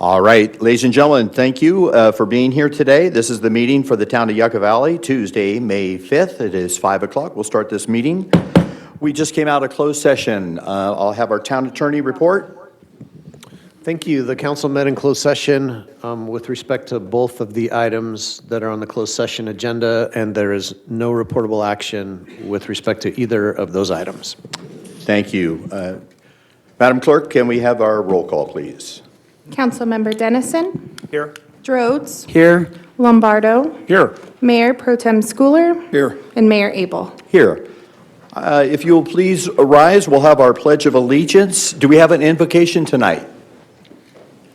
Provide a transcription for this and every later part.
All right, ladies and gentlemen, thank you for being here today. This is the meeting for the town of Yucca Valley, Tuesday, May 5th. It is 5 o'clock. We'll start this meeting. We just came out of closed session. I'll have our town attorney report. Thank you. The council met in closed session with respect to both of the items that are on the closed session agenda, and there is no reportable action with respect to either of those items. Thank you. Madam Clerk, can we have our roll call, please? Councilmember Dennison. Here. Drodes. Here. Lombardo. Here. Mayor Pro Tem Schooler. Here. And Mayor Abel. Here. If you'll please rise, we'll have our Pledge of Allegiance. Do we have an invocation tonight?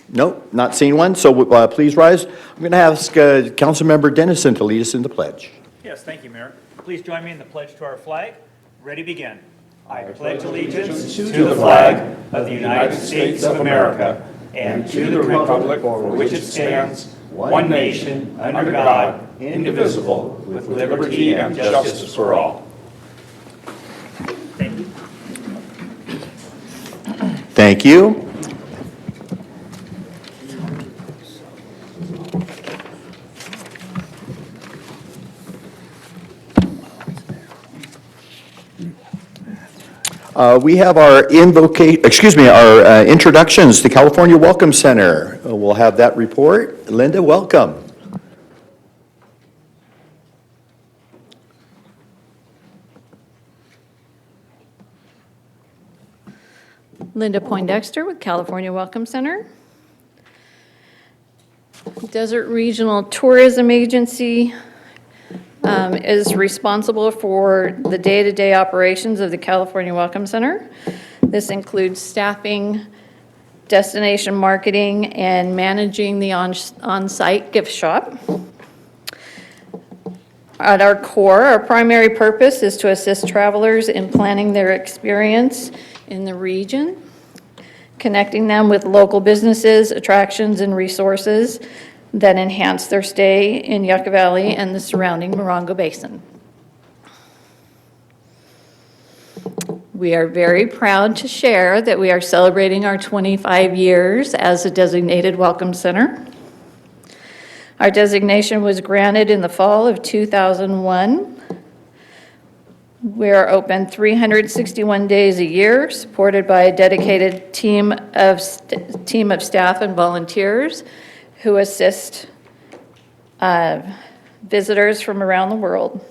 Nope, not seeing one, so please rise. I'm going to ask Councilmember Dennison to lead us in the pledge. Yes, thank you, Mayor. Please join me in the pledge to our flag. Ready, begin. I pledge allegiance to the flag of the United States of America and to the republic for which it stands, one nation, under God, indivisible, with liberty and justice for all. Thank you. Thank you. We have our introductions to California Welcome Center. We'll have that report. Linda, welcome. Linda Poindexter with California Welcome Center. Desert Regional Tourism Agency is responsible for the day-to-day operations of the California Welcome Center. This includes staffing, destination marketing, and managing the on-site gift shop. At our core, our primary purpose is to assist travelers in planning their experience in the region, connecting them with local businesses, attractions, and resources that enhance their stay in Yucca Valley and the surrounding Morongo Basin. We are very proud to share that we are celebrating our 25 years as a designated welcome center. Our designation was granted in the fall of 2001. We are open 361 days a year, supported by a dedicated team of staff and volunteers who assist visitors from around the world.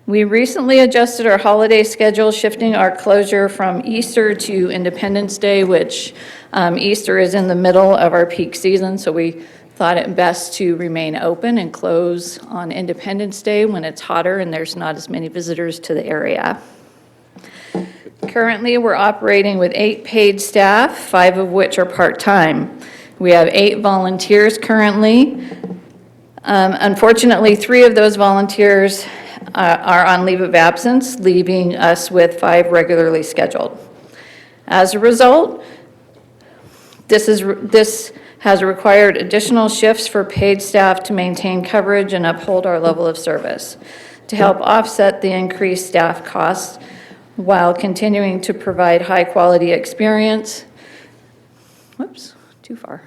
We recently adjusted our holiday schedule, shifting our closure from Easter to Independence Day, which Easter is in the middle of our peak season, so we thought it best to remain open and close on Independence Day when it's hotter and there's not as many visitors to the area. Currently, we're operating with 8 paid staff, 5 of which are part-time. We have 8 volunteers currently. Unfortunately, 3 of those volunteers are on leave of absence, leaving us with 5 regularly scheduled. As a result, this has required additional shifts for paid staff to maintain coverage and uphold our level of service. To help offset the increased staff costs while continuing to provide high-quality experience. Whoops, too far.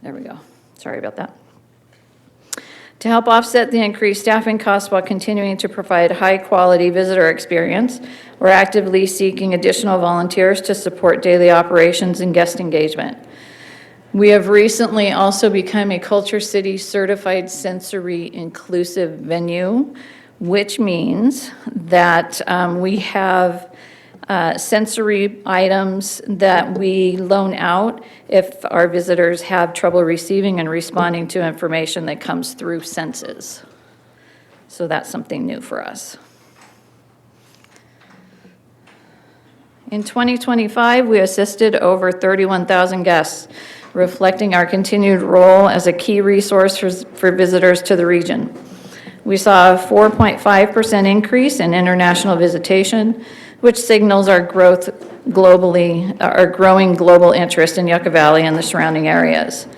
There we go. Sorry about that. To help offset the increased staffing costs while continuing to provide high-quality visitor experience, we're actively seeking additional volunteers to support daily operations and guest engagement. We have recently also become a Culture City certified sensory inclusive venue, which means that we have sensory items that we loan out if our visitors have trouble receiving and responding to information that comes through senses. So that's something new for us. In 2025, we assisted over 31,000 guests, reflecting our continued role as a key resource for visitors to the region. We saw a 4.5% increase in international visitation, which signals our growing global interest in Yucca Valley and the surrounding areas.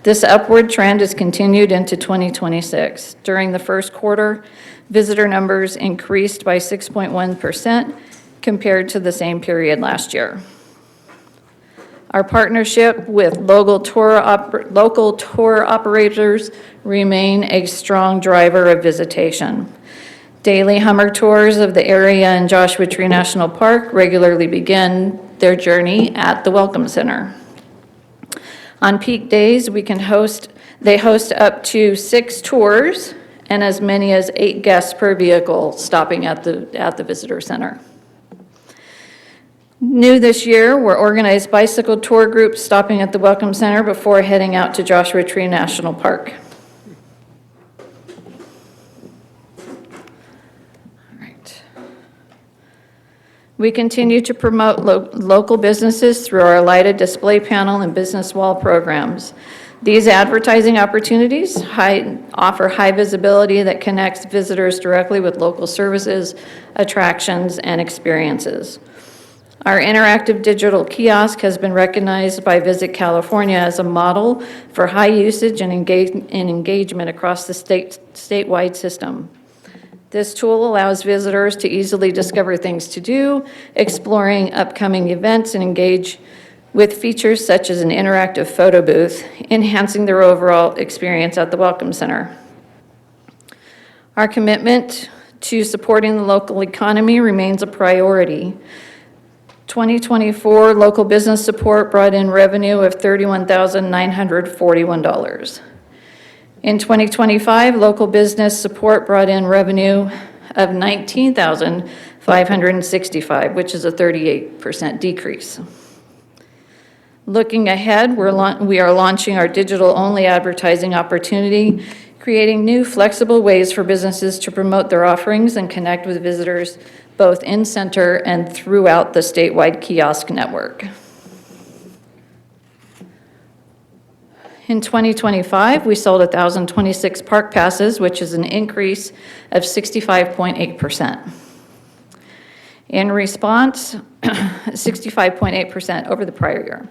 This upward trend has continued into 2026. During the first quarter, visitor numbers increased by 6.1% compared to the same period last year. Our partnership with local tour operators remain a strong driver of visitation. Daily Hummer tours of the area in Joshua Tree National Park regularly begin their journey at the Welcome Center. On peak days, they host up to 6 tours and as many as 8 guests per vehicle stopping at the visitor center. New this year were organized bicycle tour groups stopping at the Welcome Center before heading out to Joshua Tree National Park. All right. We continue to promote local businesses through our lighted display panel and business wall programs. These advertising opportunities offer high visibility that connects visitors directly with local services, attractions, and experiences. Our interactive digital kiosk has been recognized by Visit California as a model for high usage and engagement across the statewide system. This tool allows visitors to easily discover things to do, exploring upcoming events, and engage with features such as an interactive photo booth, enhancing their overall experience at the Welcome Center. Our commitment to supporting the local economy remains a priority. 2024 local business support brought in revenue of $31,941. In 2025, local business support brought in revenue of $19,565, which is a 38% decrease. Looking ahead, we are launching our digital-only advertising opportunity, creating new flexible ways for businesses to promote their offerings and connect with visitors both in-center and throughout the statewide kiosk network. In 2025, we sold 1,026 park passes, which is an increase of 65.8%. In response, 65.8% over the prior year.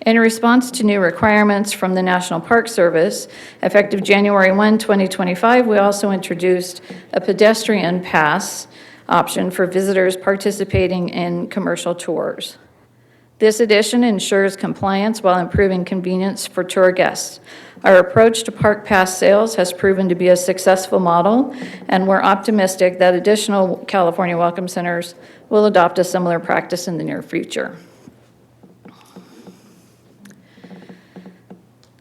In response to new requirements from the National Park Service, effective January 1, 2025, we also introduced a pedestrian pass option for visitors participating in commercial tours. This addition ensures compliance while improving convenience for tour guests. Our approach to park pass sales has proven to be a successful model, and we're optimistic that additional California Welcome Centers will adopt a similar practice in the near future.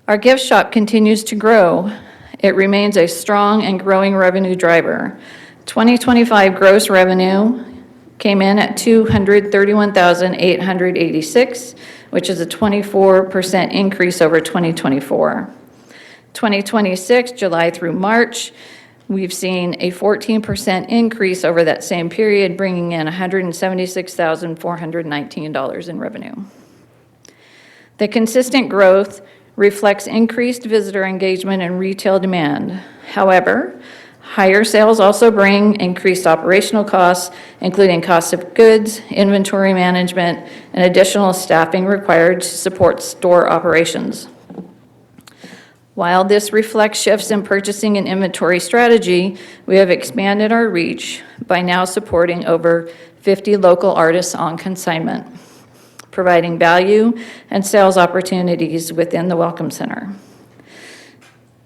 Our gift shop continues to grow. It remains a strong and growing revenue driver. 2025 gross revenue came in at $231,886, which is a 24% increase over 2024. 2026, July through March, we've seen a 14% increase over that same period, bringing in $176,419 in revenue. The consistent growth reflects increased visitor engagement and retail demand. However, higher sales also bring increased operational costs, including cost of goods, inventory management, and additional staffing required to support store operations. While this reflects shifts in purchasing and inventory strategy, we have expanded our reach by now supporting over 50 local artists on consignment, providing value and sales opportunities within the Welcome Center.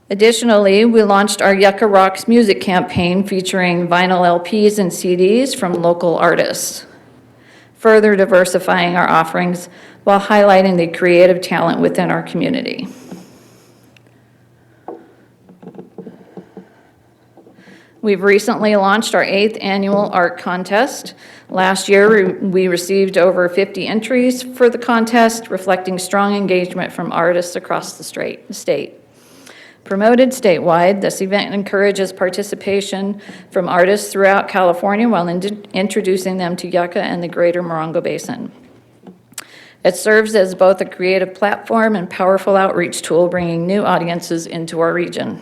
Additionally, we launched our Yucca Rocks music campaign featuring vinyl LPs and CDs from local artists, further diversifying our offerings while highlighting the creative talent within our community. We've recently launched our 8th annual art contest. Last year, we received over 50 entries for the contest, reflecting strong engagement from artists across the state. Promoted statewide, this event encourages participation from artists throughout California while introducing them to Yucca and the greater Morongo Basin. It serves as both a creative platform and powerful outreach tool, bringing new audiences into our region.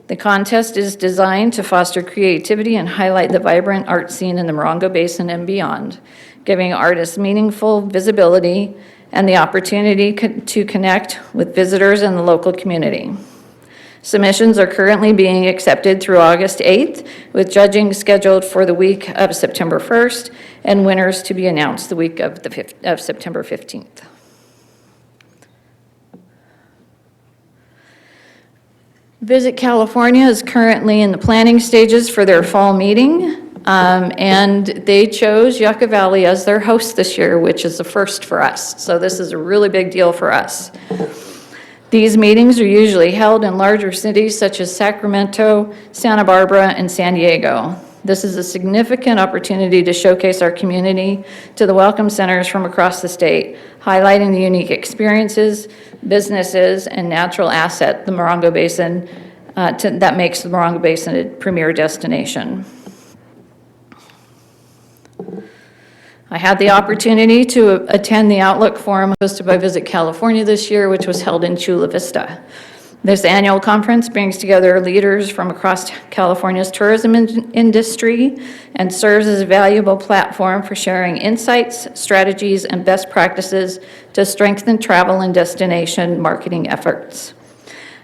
The contest is designed to foster creativity and highlight the vibrant art scene in the Morongo Basin and beyond, giving artists meaningful visibility and the opportunity to connect with visitors in the local community. Submissions are currently being accepted through August 8th, with judging scheduled for the week of September 1st and winners to be announced the week of September 15th. Visit California is currently in the planning stages for their fall meeting, and they chose Yucca Valley as their host this year, which is a first for us. So this is a really big deal for us. These meetings are usually held in larger cities such as Sacramento, Santa Barbara, and San Diego. This is a significant opportunity to showcase our community to the welcome centers from across the state, highlighting the unique experiences, businesses, and natural asset the Morongo Basin that makes the Morongo Basin a premier destination. I had the opportunity to attend the Outlook Forum hosted by Visit California this year, which was held in Chula Vista. This annual conference brings together leaders from across California's tourism industry and serves as a valuable platform for sharing insights, strategies, and best practices to strengthen travel and destination marketing efforts.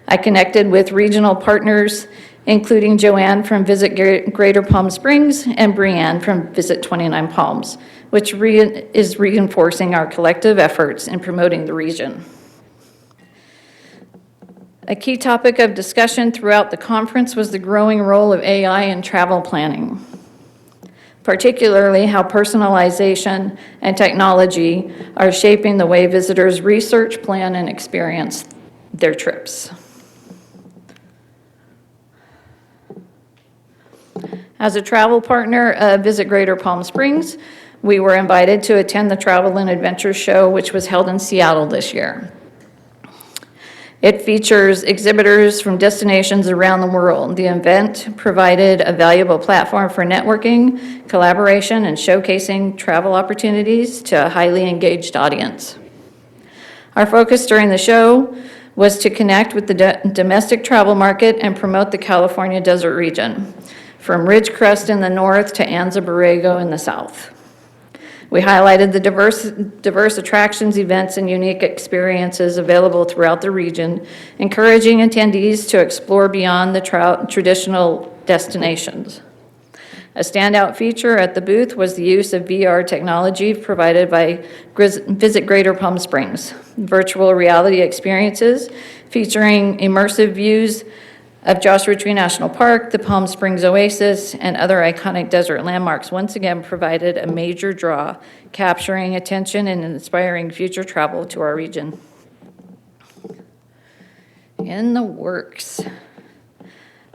I connected with regional partners, including Joanne from Visit Greater Palm Springs and Brianne from Visit 29 Palms, which is reinforcing our collective efforts in promoting the region. A key topic of discussion throughout the conference was the growing role of AI in travel planning, particularly how personalization and technology are shaping the way visitors research, plan, and experience their trips. As a travel partner of Visit Greater Palm Springs, we were invited to attend the Travel and Adventure Show, which was held in Seattle this year. It features exhibitors from destinations around the world. The event provided a valuable platform for networking, collaboration, and showcasing travel opportunities to a highly engaged audience. Our focus during the show was to connect with the domestic travel market and promote the California desert region, from Ridgecrest in the north to Anza Borrego in the south. We highlighted the diverse attractions, events, and unique experiences available throughout the region, encouraging attendees to explore beyond the traditional destinations. A standout feature at the booth was the use of VR technology provided by Visit Greater Palm Springs, virtual reality experiences featuring immersive views of Joshua Tree National Park, the Palm Springs Oasis, and other iconic desert landmarks once again provided a major draw, capturing attention and inspiring future travel to our region. In the works.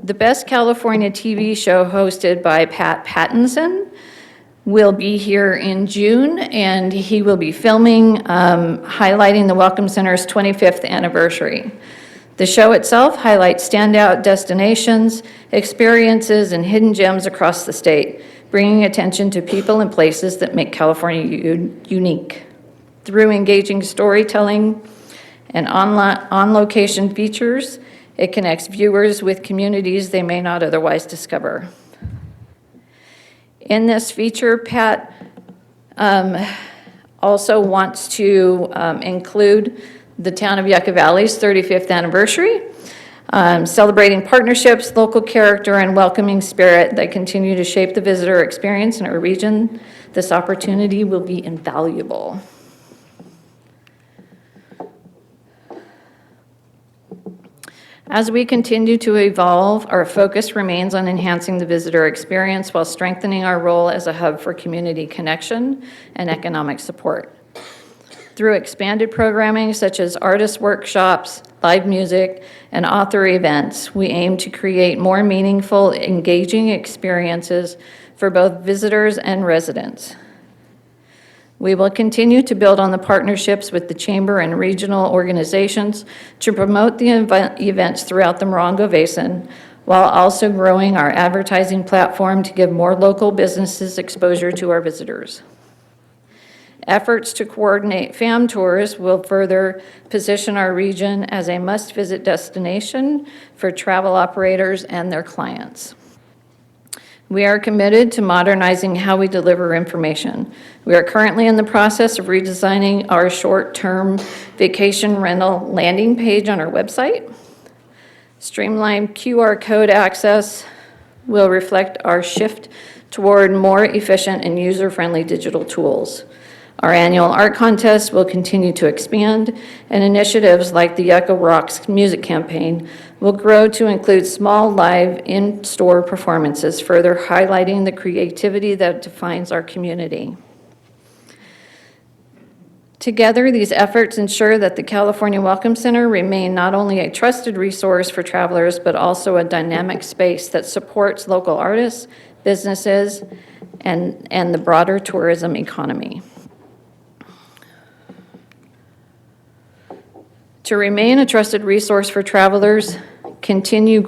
The Best California TV show hosted by Pat Pattinson will be here in June, and he will be filming, highlighting the Welcome Center's 25th anniversary. The show itself highlights standout destinations, experiences, and hidden gems across the state, bringing attention to people and places that make California unique. Through engaging storytelling and on-location features, it connects viewers with communities they may not otherwise discover. In this feature, Pat also wants to include the town of Yucca Valley's 35th anniversary, celebrating partnerships, local character, and welcoming spirit that continue to shape the visitor experience in our region. This opportunity will be invaluable. As we continue to evolve, our focus remains on enhancing the visitor experience while strengthening our role as a hub for community connection and economic support. Through expanded programming such as artist workshops, live music, and author events, we aim to create more meaningful, engaging experiences for both visitors and residents. We will continue to build on the partnerships with the Chamber and regional organizations to promote the events throughout the Morongo Basin, while also growing our advertising platform to give more local businesses exposure to our visitors. Efforts to coordinate fam tours will further position our region as a must-visit destination for travel operators and their clients. We are committed to modernizing how we deliver information. We are currently in the process of redesigning our short-term vacation rental landing page on our website. Streamlined QR code access will reflect our shift toward more efficient and user-friendly digital tools. Our annual art contest will continue to expand, and initiatives like the Yucca Rocks music campaign will grow to include small live in-store performances, further highlighting the creativity that defines our community. Together, these efforts ensure that the California Welcome Center remain not only a trusted resource for travelers, but also a dynamic space that supports local artists, businesses, and the broader tourism economy. To remain a trusted resource for travelers, continue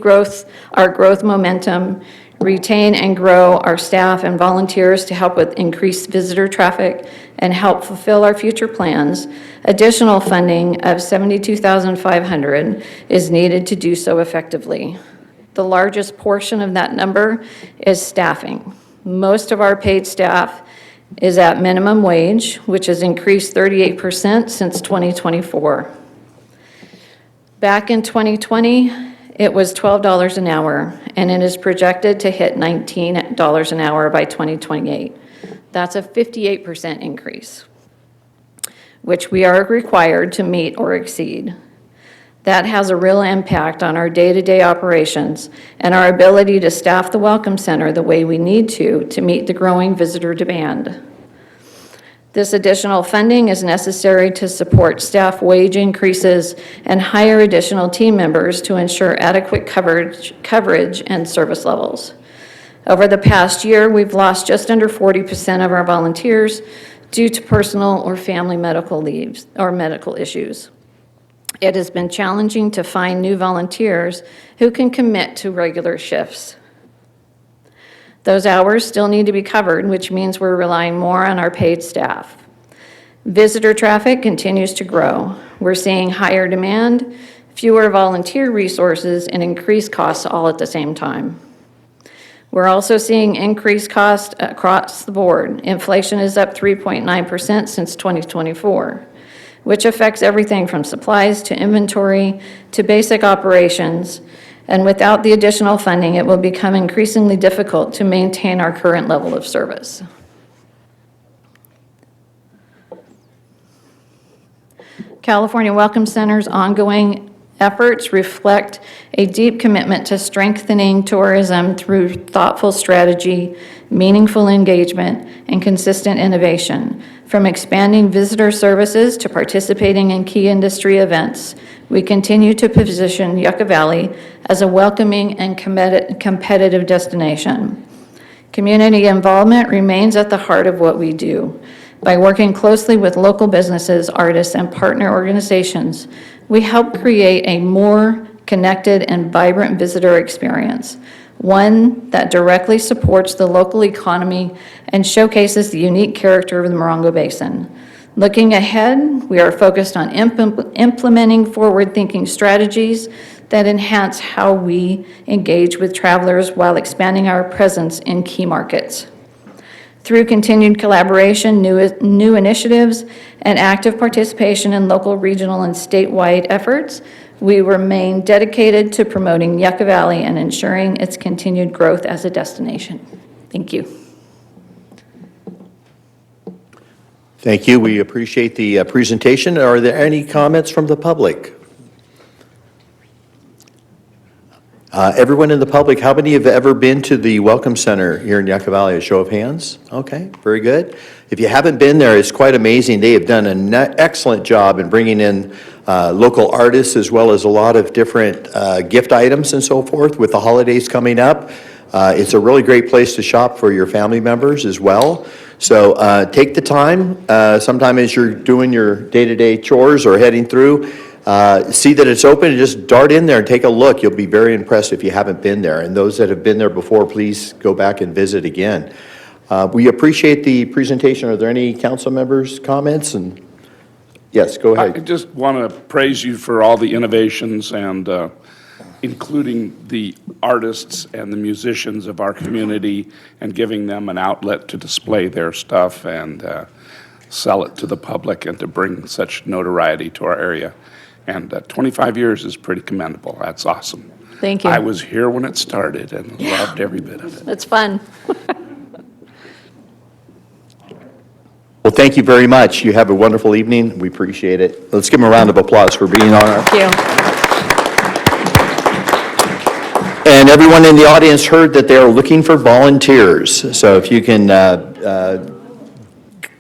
our growth momentum, retain and grow our staff and volunteers to help with increased visitor traffic and help fulfill our future plans, additional funding of $72,500 is needed to do so effectively. The largest portion of that number is staffing. Most of our paid staff is at minimum wage, which has increased 38% since 2024. Back in 2020, it was $12 an hour, and it is projected to hit $19 an hour by 2028. That's a 58% increase, which we are required to meet or exceed. That has a real impact on our day-to-day operations and our ability to staff the Welcome Center the way we need to meet the growing visitor demand. This additional funding is necessary to support staff wage increases and hire additional team members to ensure adequate coverage and service levels. Over the past year, we've lost just under 40% of our volunteers due to personal or family medical leaves or medical issues. It has been challenging to find new volunteers who can commit to regular shifts. Those hours still need to be covered, which means we're relying more on our paid staff. Visitor traffic continues to grow. We're seeing higher demand, fewer volunteer resources, and increased costs all at the same time. We're also seeing increased costs across the board. Inflation is up 3.9% since 2024, which affects everything from supplies to inventory to basic operations. And without the additional funding, it will become increasingly difficult to maintain our current level of service. California Welcome Center's ongoing efforts reflect a deep commitment to strengthening tourism through thoughtful strategy, meaningful engagement, and consistent innovation. From expanding visitor services to participating in key industry events, we continue to position Yucca Valley as a welcoming and competitive destination. Community involvement remains at the heart of what we do. By working closely with local businesses, artists, and partner organizations, we help create a more connected and vibrant visitor experience, one that directly supports the local economy and showcases the unique character of the Morongo Basin. Looking ahead, we are focused on implementing forward-thinking strategies that enhance how we engage with travelers while expanding our presence in key markets. Through continued collaboration, new initiatives, and active participation in local, regional, and statewide efforts, we remain dedicated to promoting Yucca Valley and ensuring its continued growth as a destination. Thank you. Thank you. We appreciate the presentation. Are there any comments from the public? Everyone in the public, how many have ever been to the Welcome Center here in Yucca Valley? A show of hands? Okay, very good. If you haven't been there, it's quite amazing. They have done an excellent job in bringing in local artists as well as a lot of different gift items and so forth with the holidays coming up. It's a really great place to shop for your family members as well. So take the time, sometime as you're doing your day-to-day chores or heading through, see that it's open and just dart in there and take a look. You'll be very impressed if you haven't been there. And those that have been there before, please go back and visit again. We appreciate the presentation. Are there any council members' comments? And yes, go ahead. I just want to praise you for all the innovations and including the artists and the musicians of our community and giving them an outlet to display their stuff and sell it to the public and to bring such notoriety to our area. And 25 years is pretty commendable. That's awesome. Thank you. I was here when it started and loved every bit of it. It's fun. Well, thank you very much. You have a wonderful evening. We appreciate it. Let's give them a round of applause for being on our. Thank you. And everyone in the audience heard that they are looking for volunteers. So if you can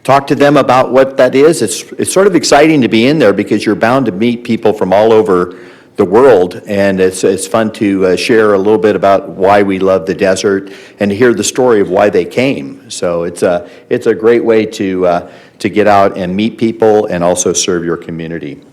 talk to them about what that is, it's sort of exciting to be in there because you're bound to meet people from all over the world, and it's fun to share a little bit about why we love the desert and to hear the story of why they came. So it's a great way to get out and meet people and also serve your community.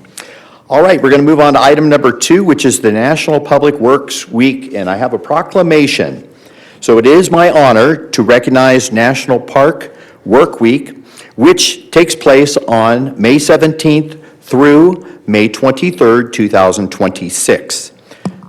All right, we're going to move on to item number 2, which is the National Public Works Week, and I have a proclamation. So it is my honor to recognize National Park Work Week, which takes place on May 17th through May 23rd, 2026.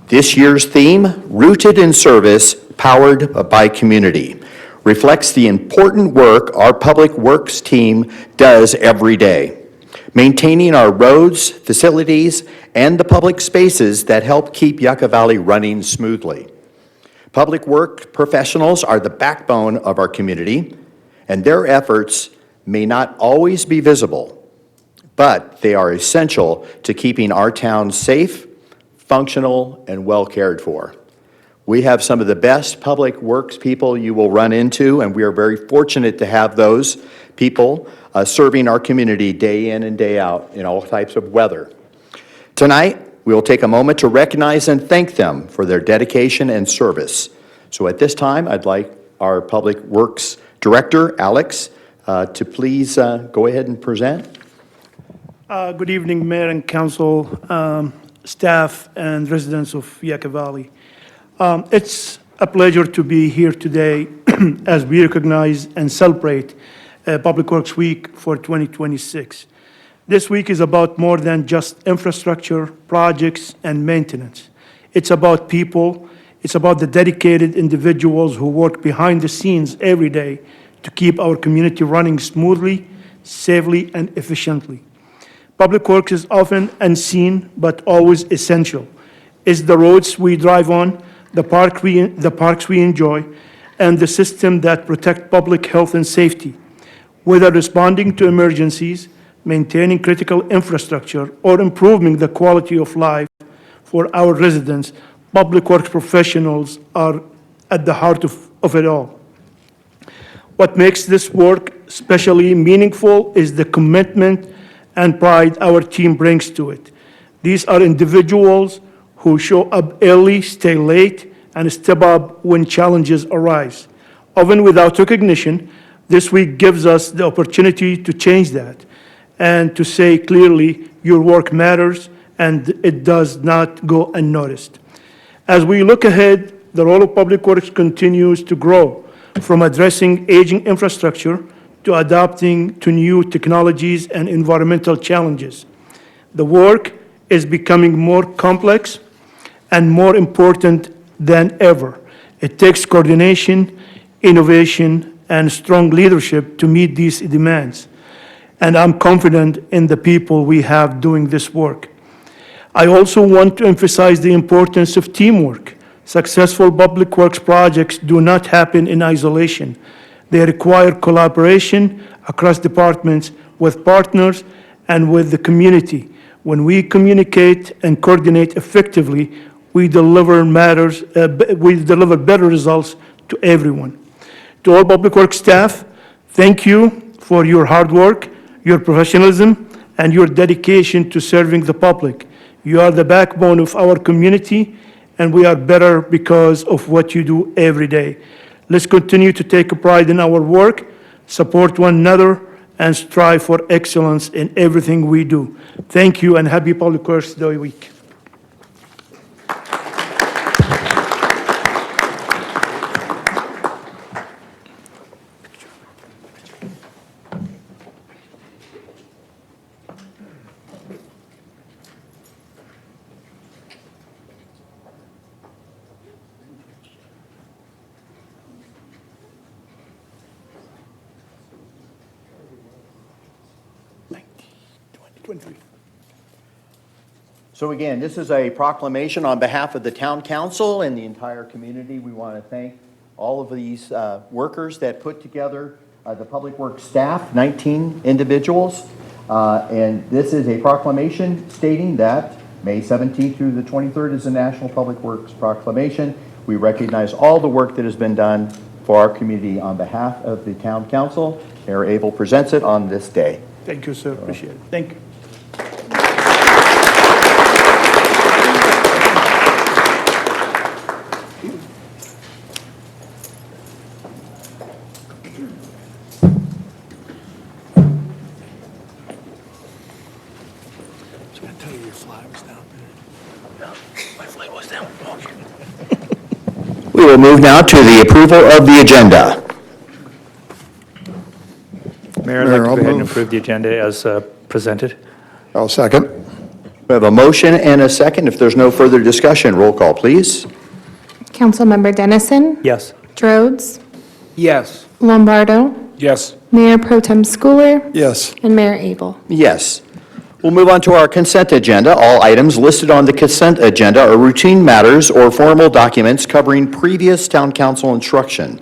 This year's theme, Rooted in Service, Powered by Community, reflects the important work our Public Works team does every day, maintaining our roads, facilities, and the public spaces that help keep Yucca Valley running smoothly. Public work professionals are the backbone of our community, and their efforts may not always be visible, but they are essential to keeping our town safe, functional, and well cared for. We have some of the best public works people you will run into, and we are very fortunate to have those people serving our community day in and day out in all types of weather. Tonight, we will take a moment to recognize and thank them for their dedication and service. So at this time, I'd like our Public Works Director, Alex, to please go ahead and present. Good evening, Mayor and Council, staff, and residents of Yucca Valley. It's a pleasure to be here today as we recognize and celebrate Public Works Week for 2026. This week is about more than just infrastructure, projects, and maintenance. It's about people. It's about the dedicated individuals who work behind the scenes every day to keep our community running smoothly, safely, and efficiently. Public works is often unseen, but always essential. It's the roads we drive on, the parks we enjoy, and the system that protect public health and safety. Whether responding to emergencies, maintaining critical infrastructure, or improving the quality of life for our residents, public works professionals are at the heart of it all. What makes this work especially meaningful is the commitment and pride our team brings to it. These are individuals who show up early, stay late, and step up when challenges arise. Often without recognition, this week gives us the opportunity to change that and to say clearly, your work matters and it does not go unnoticed. As we look ahead, the role of public works continues to grow, from addressing aging infrastructure to adapting to new technologies and environmental challenges. The work is becoming more complex and more important than ever. It takes coordination, innovation, and strong leadership to meet these demands. And I'm confident in the people we have doing this work. I also want to emphasize the importance of teamwork. Successful public works projects do not happen in isolation. They require collaboration across departments, with partners, and with the community. When we communicate and coordinate effectively, we deliver better results to everyone. To all public works staff, thank you for your hard work, your professionalism, and your dedication to serving the public. You are the backbone of our community, and we are better because of what you do every day. Let's continue to take pride in our work, support one another, and strive for excellence in everything we do. Thank you, and happy Public Works Day week. So again, this is a proclamation on behalf of the town council and the entire community. We want to thank all of these workers that put together the Public Works staff, 19 individuals. And this is a proclamation stating that May 17th through the 23rd is the National Public Works Proclamation. We recognize all the work that has been done for our community on behalf of the Town Council. Mayor Abel presents it on this day. Thank you, sir. Appreciate it. Thank you. We will move now to the approval of the agenda. Mayor, I'd like to go ahead and approve the agenda as presented. I'll second. We have a motion and a second. If there's no further discussion, roll call, please. Councilmember Dennison. Yes. Rhodes, Yes. Lombardo, Yes. Mayor Pro Tem Schooler, Yes. and Mayor Abel. Yes. We'll move on to our consent agenda. All items listed on the consent agenda are routine matters or formal documents covering previous town council instruction.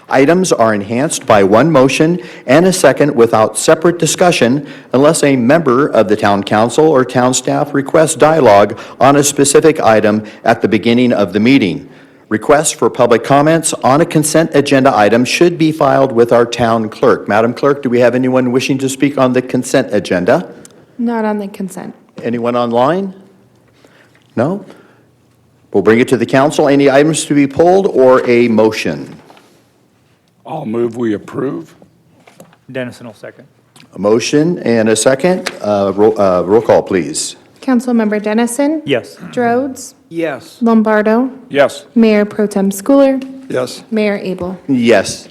Items are enhanced by one motion and a second without separate discussion unless a member of the town council or town staff requests dialogue on a specific item at the beginning of the meeting. Requests for public comments on a consent agenda item should be filed with our town clerk. Madam Clerk, do we have anyone wishing to speak on the consent agenda? Not on the consent. Anyone online? No? We'll bring it to the council. Any items to be pulled or a motion? I'll move we approve. Dennison will second. A motion and a second. Roll call, please. Councilmember Dennison. Yes. Rhodes, Yes. Lombardo, Yes. Mayor Pro Tem Schooler, Yes. Mayor Abel. Yes.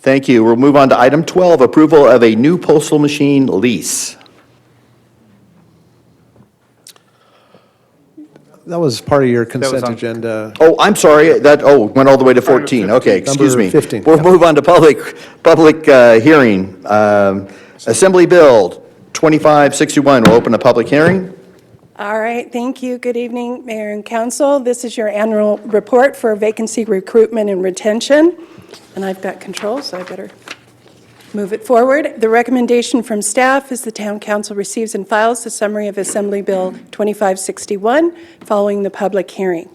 Thank you. We'll move on to item 12, approval of a new postal machine lease. That was part of your was consent on- agenda. Oh, I'm sorry, went all the way to 14. Okay, excuse me. Number 15, We'll yeah. move on to public hearing. Assembly Bill 2561, we'll open a public hearing. All right, thank you. Good evening, Mayor and Council. This is your annual report for vacancy recruitment and retention, and I've got control, so I better move it forward. The recommendation from staff is the Town Council receives and files the summary of Assembly Bill 2561 following the public hearing.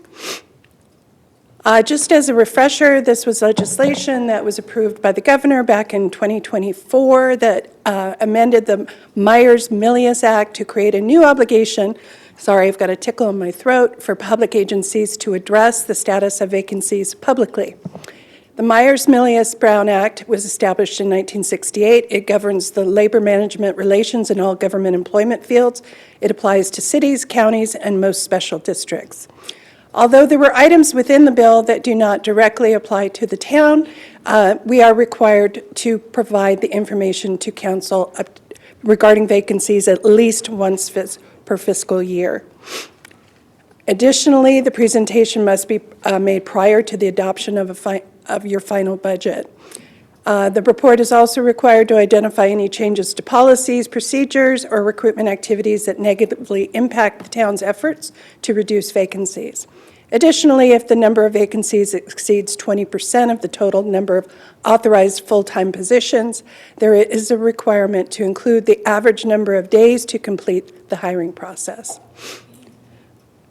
Just as a refresher, this was legislation that was approved by the governor back in 2024 that amended the Myers-Milius Act to create a new obligation, sorry, I've got a tickle in my throat, for public agencies to address the status of vacancies publicly. The Myers-Milius-Brown Act was established in 1968. It governs the labor management relations in all government employment fields. It applies to cities, counties, and most special districts. Although there were items within the bill that do not directly apply to the town, we are required to provide the information to council regarding vacancies at least once per fiscal year. Additionally, the presentation must be made prior to the adoption of your final budget. The report is also required to identify any changes to policies, procedures, or recruitment activities that negatively impact the town's efforts to reduce vacancies. Additionally, if the number of vacancies exceeds 20% of the total number of authorized full-time positions, there is a requirement to include the average number of days to complete the hiring process.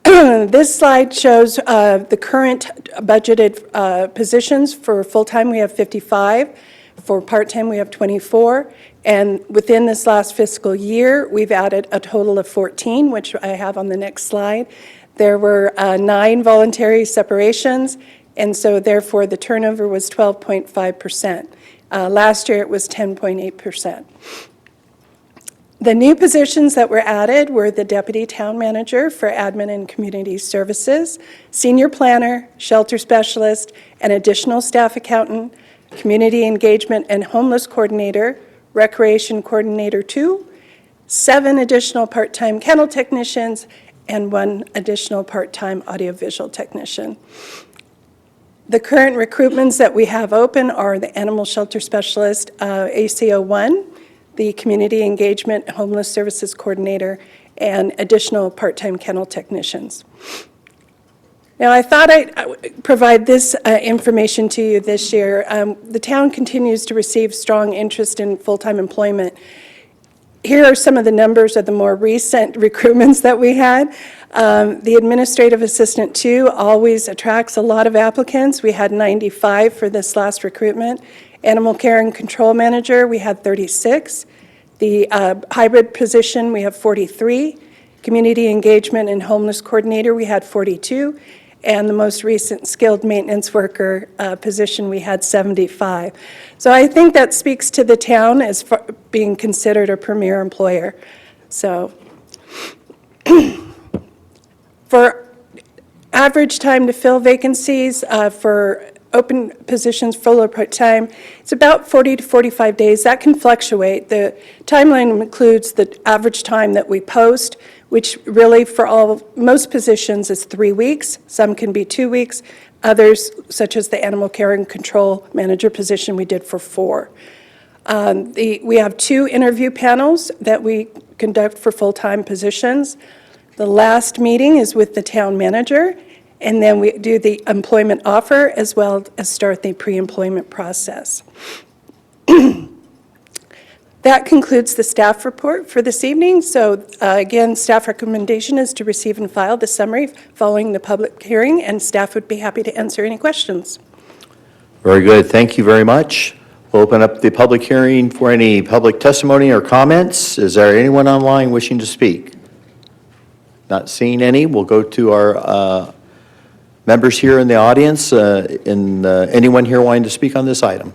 This slide shows the current budgeted positions. For full-time, we have 55. For part-time, we have 24. And within this last fiscal year, we've added a total of 14, which I have on the next slide. There were 9 voluntary separations, and so therefore the turnover was 12.5%. Last year, it was 10.8%. The new positions that were added were the Deputy Town Manager for Admin and Community Services, Senior Planner, Shelter Specialist, an additional staff accountant, Community Engagement and Homeless Coordinator, Recreation Coordinator 2, 7 additional part-time kennel technicians, and 1 additional part-time audiovisual technician. The current recruitments that we have open are the Animal Shelter Specialist, ACO 1, the Community Engagement Homeless Services Coordinator, and additional part-time kennel technicians. Now, I thought I'd provide this information to you this year. The town continues to receive strong interest in full-time employment. Here are some of the numbers of the more recent recruitments that we had. The administrative assistant 2 always attracts a lot of applicants. We had 95 for this last recruitment. Animal care and control manager, we had 36. The hybrid position, we have 43. Community engagement and homeless coordinator, we had 42. And the most recent skilled maintenance worker position, we had 75. So I think that speaks to the town as being considered a premier employer. So for average time to fill vacancies for open positions, full or part-time, it's about 40 to 45 days. That can fluctuate. The timeline includes the average time that we post, which really for most positions is 3 weeks. Some can be 2 weeks. Others, such as the animal care and control manager position, we did for 4. We have 2 interview panels that we conduct for full-time positions. The last meeting is with the town manager, and then we do the employment offer as well as start the pre-employment process. That concludes the staff report for this evening. So again, staff recommendation is to receive and file the summary following the public hearing, and staff would be happy to answer any questions. Very good. Thank you very much. We'll open up the public hearing for any public testimony or comments. Is there anyone online wishing to speak? Not seeing any. We'll go to our members here in the audience. Anyone here wanting to speak on this item?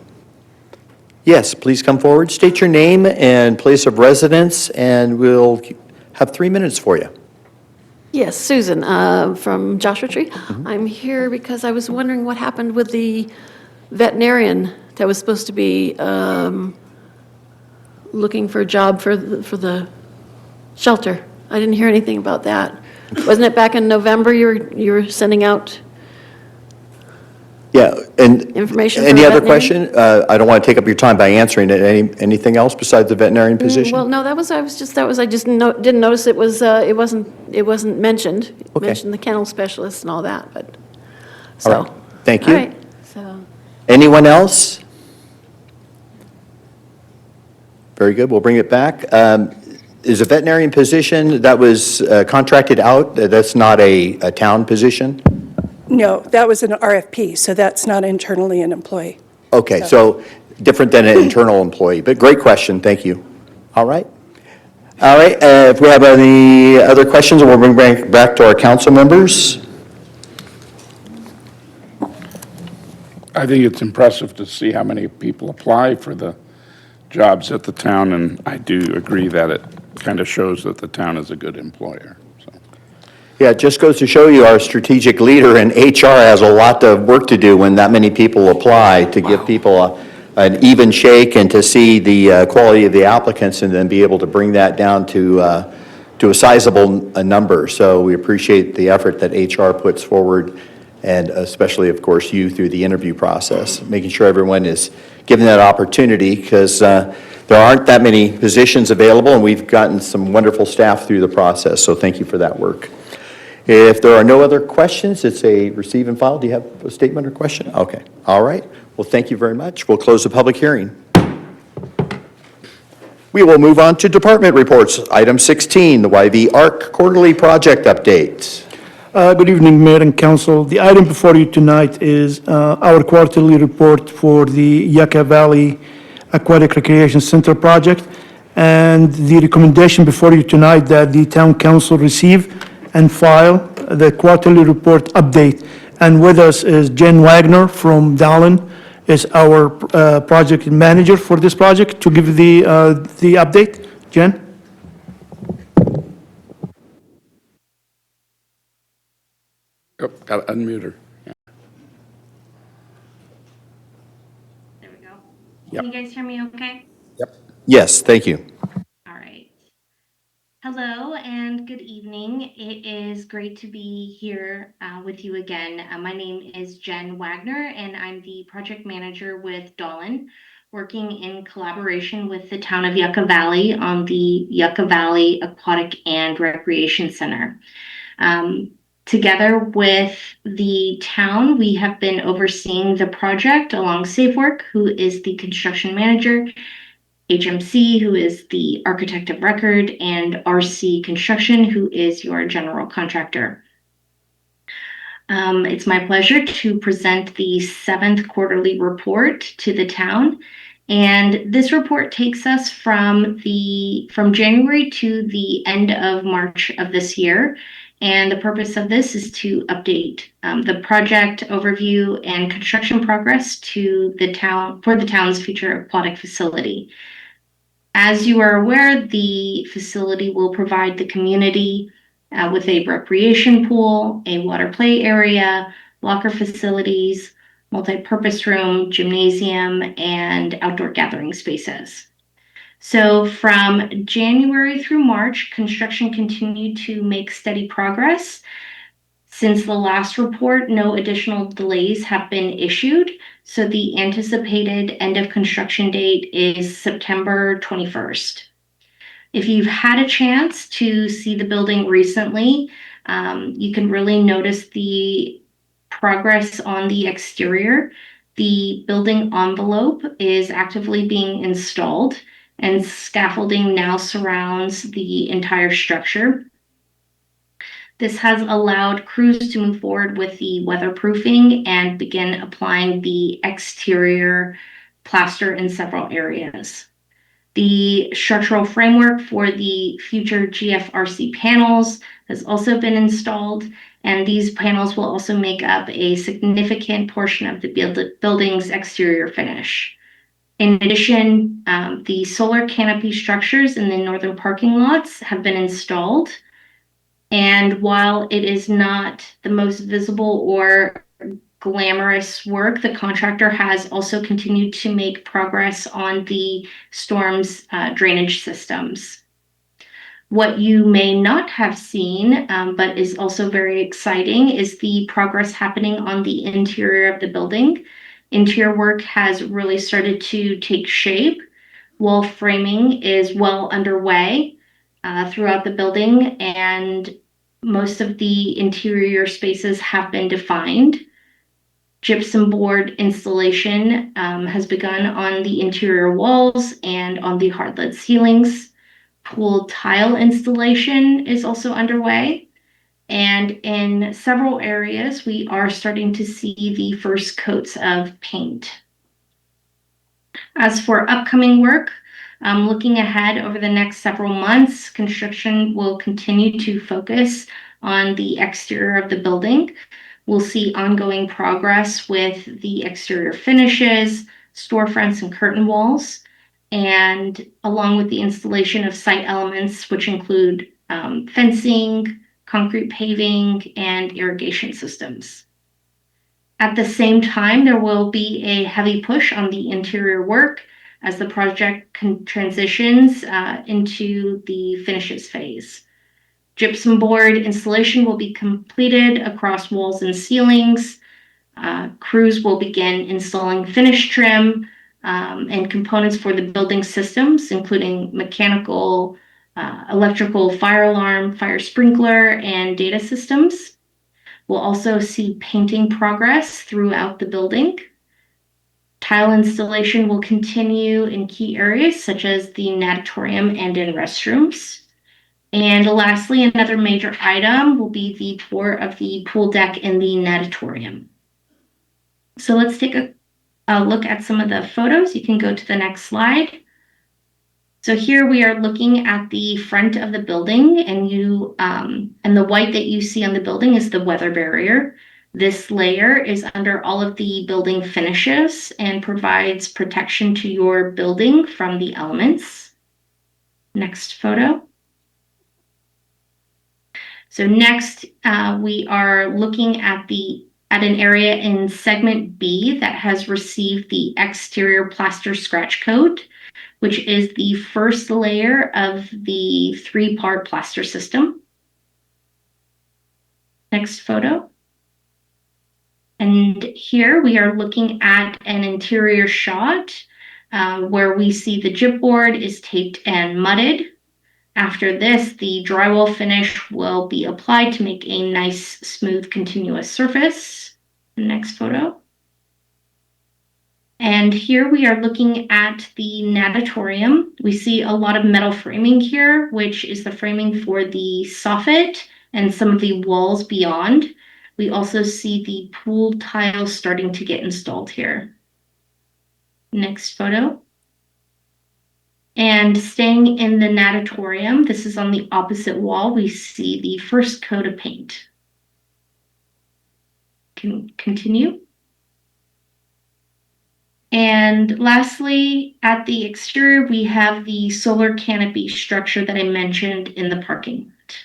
Yes, please come forward. State your name and place of residence, and we'll have 3 minutes for you. Yes, Susan from Joshua Tree. I'm here because I was wondering what happened with the veterinarian that was supposed to be looking for a job for the shelter. I didn't hear anything about that. Wasn't it back in November you were sending out Yeah, and information? any for other veterinarian? question? I don't want to take up your time by answering it. Anything else besides the veterinarian position? Well, no, I just didn't notice it wasn't mentioned. It Okay. mentioned the kennel specialist and all that, but, All so. right. Thank All you. right, so. Anyone else? Very good. We'll bring it back. Is a veterinarian position that was contracted out, that's not a town position? No, that was an RFP, so that's not internally an employee. Okay, so different than an internal employee, but great question, thank you. All right. All right, if we have any other questions, we'll bring back to our council members. I think it's impressive to see how many people apply for the jobs at the town, and I do agree that it kind of shows that the town is a good employer. So. Yeah, it just goes to show you our strategic leader in HR has a lot of work to do when that many people apply to give people an even shake and to see the quality of the applicants and then be able to bring that down to a sizable number. So we appreciate the effort that HR puts forward, and especially, of course, you through the interview process, making sure everyone is given that opportunity, because there aren't that many positions available, and we've gotten some wonderful staff through the process, so thank you for that work. If there are no other questions, it's a receive and file. Do you have a statement or question? Okay, all right. Well, thank you very much. We'll close the public hearing. We will move on to department reports. Item 16, the YV ARC Quarterly Project Update. Good evening, Mayor and Council. The item before you tonight is our quarterly report for the Yucca Valley Aquatic Recreation Center project. And the recommendation before you tonight that the town council receive and file the quarterly report update. And with us is Jen Wagner from Dallin, is our project manager for this project, to give the update. Jen? Oh, got to unmute her. Yeah. There we go. Yep. Can you guys hear me okay? Yes, thank you. All right. Hello and good evening. It is great to be here with you again. My name is Jen Wagner, and I'm the project manager with Dolan, working in collaboration with the town of Yucca Valley on the Yucca Valley Aquatic and Recreation Center. Together with the town, we have been overseeing the project along SafeWork, who is the construction manager, HMC, who is the architect of record, and RC Construction, who is your general contractor. It's my pleasure to present the 7th quarterly report to the town. And this report takes us from January to the end of March of this year. And the purpose of this is to update the project overview and construction progress to the town for the town's future aquatic facility. As you are aware, the facility will provide the community with a recreation pool, a water play area, locker facilities, multi-purpose room, gymnasium, and outdoor gathering spaces. So from January through March, construction continued to make steady progress. Since the last report, no additional delays have been issued, so the anticipated end of construction date is September 21st. If you've had a chance to see the building recently, you can really notice the progress on the exterior. The building envelope is actively being installed, and scaffolding now surrounds the entire structure. This has allowed crews to move forward with the weatherproofing and begin applying the exterior plaster in several areas. The structural framework for the future GFRC panels has also been installed, and these panels will also make up a significant portion of the building's exterior finish. In addition, the solar canopy structures in the northern parking lots have been installed. And while it is not the most visible or glamorous work, the contractor has also continued to make progress on the storm's drainage systems. What you may not have seen, but is also very exciting, is the progress happening on the interior of the building. Interior work has really started to take shape. Wall framing is well underway throughout the building, and most of the interior spaces have been defined. Gypsum board installation has begun on the interior walls and on the hard lead ceilings. Pool tile installation is also underway. And in several areas, we are starting to see the first coats of paint. As for upcoming work, looking ahead over the next several months, construction will continue to focus on the exterior of the building. We'll see ongoing progress with the exterior finishes, storefronts, and curtain walls, and along with the installation of site elements, which include fencing, concrete paving, and irrigation systems. At the same time, there will be a heavy push on the interior work as the project transitions into the finishes phase. Gypsum board installation will be completed across walls and ceilings. Crews will begin installing finish trim and components for the building systems, including mechanical, electrical, fire alarm, fire sprinkler, and data systems. We'll also see painting progress throughout the building. Tile installation will continue in key areas such as the natatorium and in restrooms. And lastly, another major item will be the tour of the pool deck in the natatorium. So let's take a look at some of the photos. You can go to the next slide. So here we are looking at the front of the building, and the white that you see on the building is the weather barrier. This layer is under all of the building finishes and provides protection to your building from the elements. Next photo. So next, we are looking at an area in segment B that has received the exterior plaster scratch coat, which is the first layer of the 3-part plaster system. Next photo. And here we are looking at an interior shot where we see the gypboard is taped and mudded. After this, the drywall finish will be applied to make a nice, smooth, continuous surface. Next photo. And here we are looking at the natatorium. We see a lot of metal framing here, which is the framing for the soffit and some of the walls beyond. We also see the pool tiles starting to get installed here. Next photo. And staying in the natatorium, this is on the opposite wall, we see the first coat of paint. Can continue. And lastly, at the exterior, we have the solar canopy structure that I mentioned in the parking lot.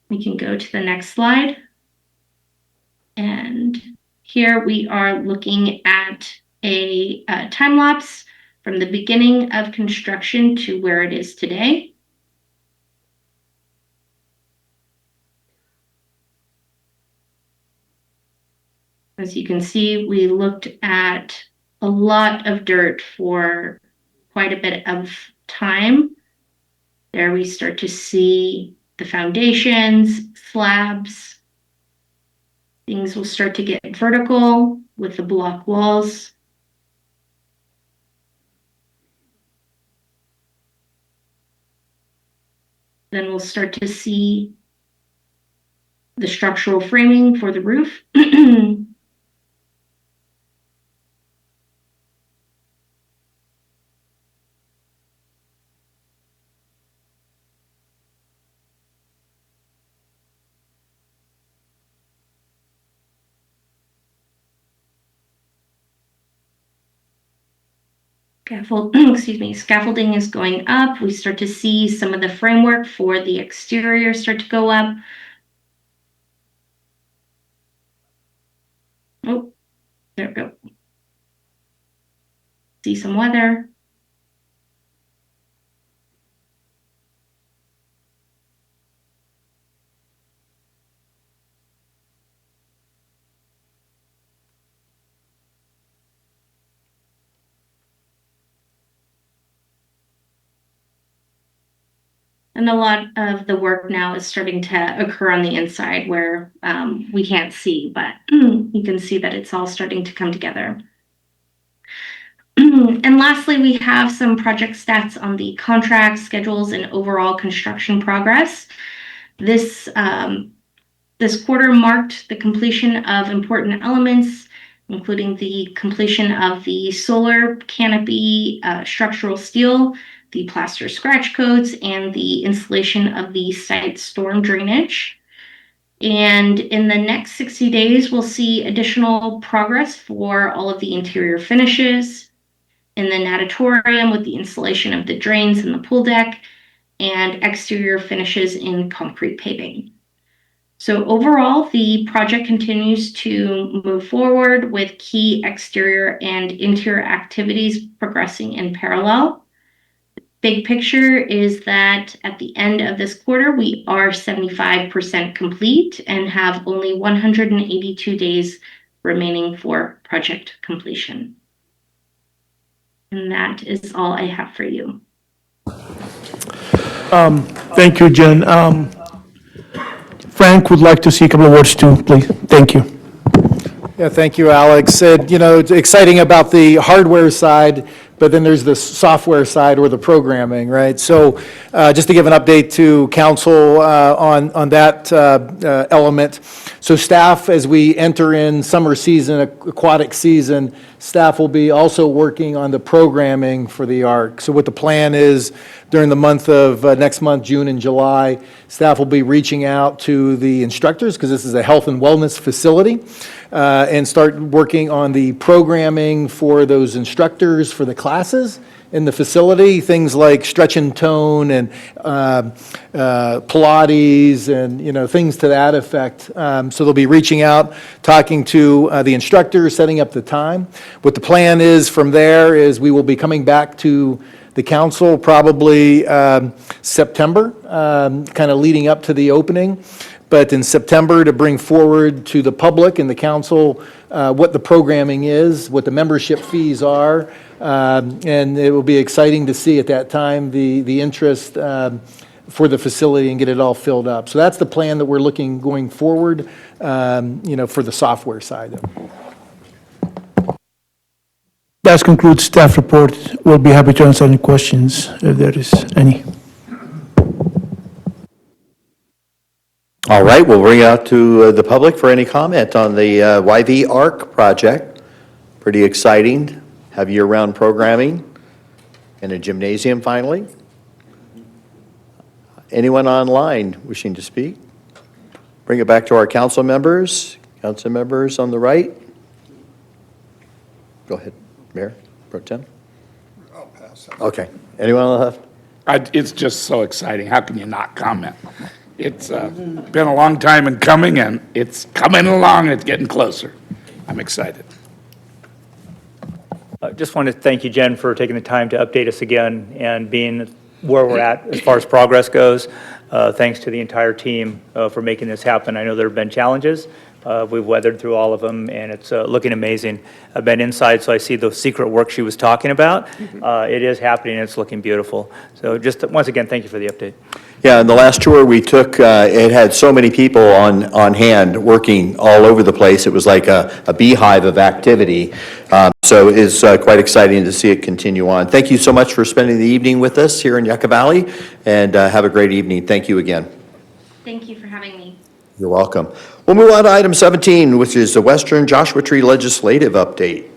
We can go to the next slide. And here we are looking at a time lapse from the beginning of construction to where it is today. As you can see, we looked at a lot of dirt for quite a bit of time. There we start to see the foundations, slabs. Things will start to get vertical with the block walls. Then we'll start to see the structural framing for the roof. Scaffolding is going up. We start to see some of the framework for the exterior start to go up. Oh, there we go. See some weather. And a lot of the work now is starting to occur on the inside where we can't see, but you can see that it's all starting to come together. And lastly, we have some project stats on the contracts, schedules, and overall construction progress. This quarter marked the completion of important elements, including the completion of the solar canopy structural steel, the plaster scratch coats, and the installation of the site storm drainage. And in the next 60 days, we'll see additional progress for all of the interior finishes, in the natatorium with the installation of the drains and the pool deck, and exterior finishes in concrete paving. So overall, the project continues to move forward with key exterior and interior activities progressing in parallel. Big picture is that at the end of this quarter, we are 75% complete and have only 182 days remaining for project completion. And that is all I have for you. Thank you, Jen. Frank would like to see a couple of words too, please. Thank you. Yeah, thank you, Alex. It's exciting about the hardware side, but then there's the software side or the programming, right? So just to give an update to council on that element. So staff, as we enter in summer season, aquatic season, staff will be also working on the programming for the ARC. So what the plan is during the month of next month, June and July, staff will be reaching out to the instructors, because this is a health and wellness facility, and start working on the programming for those instructors for the classes in the facility, things like stretch and tone and Pilates and, things to that effect. So they'll be reaching out, talking to the instructors, setting up the time. What the plan is from there is we will be coming back to the council probably September, kind of leading up to the opening. But in September, to bring forward to the public and the council what the programming is, what the membership fees are, and it will be exciting to see at that time the interest for the facility and get it all filled up. So that's the plan that we're looking going forward, for the software side. That concludes staff report. We'll be happy to answer any questions if there is any. All right, we'll bring it out to the public for any comment on the YV ARC project. Pretty exciting, have year-round programming and a gymnasium finally. Anyone online wishing to speak? Bring it back to our council members. Council members on the right. Go ahead, Mayor Pro Tem. I'll pass. Okay, anyone on the left? It's just so exciting. How can you not comment? It's been a long time in coming, and it's coming along, and it's getting closer. I'm excited. Just want to thank you, Jen, for taking the time to update us again and being where we're at as far as progress goes. Thanks to the entire team for making this happen. I know there have been challenges. We've weathered through all of them, and it's looking amazing. I've been inside, so I see the secret work she was talking about. It is happening, and it's looking beautiful. So just once again, thank you for the update. Yeah, in the last tour we took, it had so many people on hand working all over the place. It was like a beehive of activity. So it's quite exciting to see it continue on. Thank you so much for spending the evening with us here in Yucca Valley, and have a great evening. Thank you again. Thank you for having me. You're welcome. We'll move on to item 17, which is the Western Joshua Tree legislative update.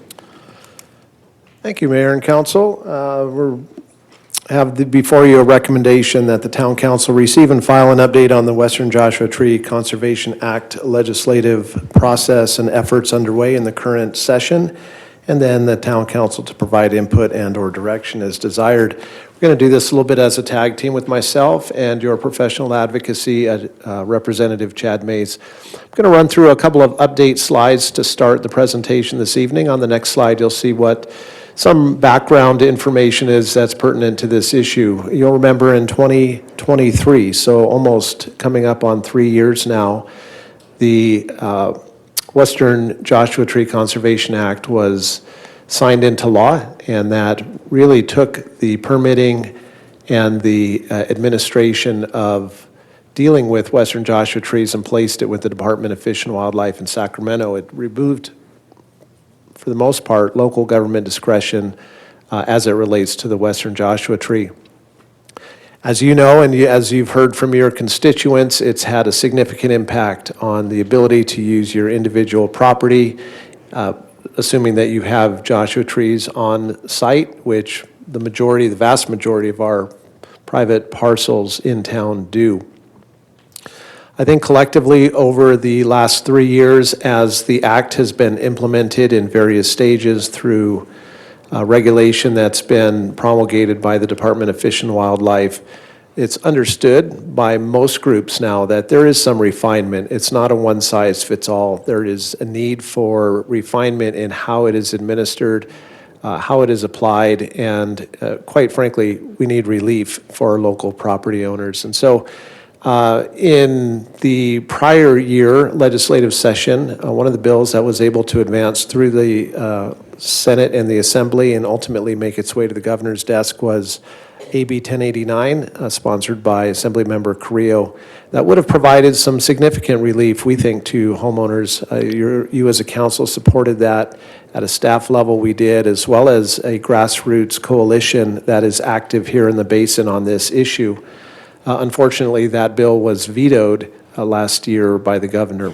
Thank you, Mayor and Council. Before you a recommendation that the Town Council receive and file an update on the Western Joshua Tree Conservation Act legislative process and efforts underway in the current session, and then the Town Council to provide input and/or direction as desired. We're going to do this a little bit as a tag team with myself and your professional advocacy Representative Chad Mays. I'm going to run through a couple of update slides to start the presentation this evening. On the next slide, you'll see what some background information is that's pertinent to this issue. You'll remember in 2023, so almost coming up on 3 years now, the Western Joshua Tree Conservation Act was signed into law, and that really took the permitting and the administration of dealing with Western Joshua trees and placed it with the Department of Fish and Wildlife in Sacramento. It removed, for the most part, local government discretion as it relates to the Western Joshua tree. As you know, and as you've heard from your constituents, it's had a significant impact on the ability to use your individual property, assuming that you have Joshua trees on site, which the vast majority of our private parcels in town do. I think collectively over the last 3 years, as the act has been implemented in various stages through regulation that's been promulgated by the Department of Fish and Wildlife, it's understood by most groups now that there is some refinement. It's not a one-size-fits-all. There is a need for refinement in how it is administered, how it is applied, and quite frankly, we need relief for our local property owners. And so in the prior year legislative session, one of the bills that was able to advance through the Senate and the Assembly and ultimately make its way to the governor's desk was AB 1089, sponsored by Assemblymember Carrillo, that would have provided some significant relief, we think, to homeowners. You as a council supported that. At a staff level, we did, as well as a grassroots coalition that is active here in the basin on this issue. Unfortunately, that bill was vetoed last year by the governor.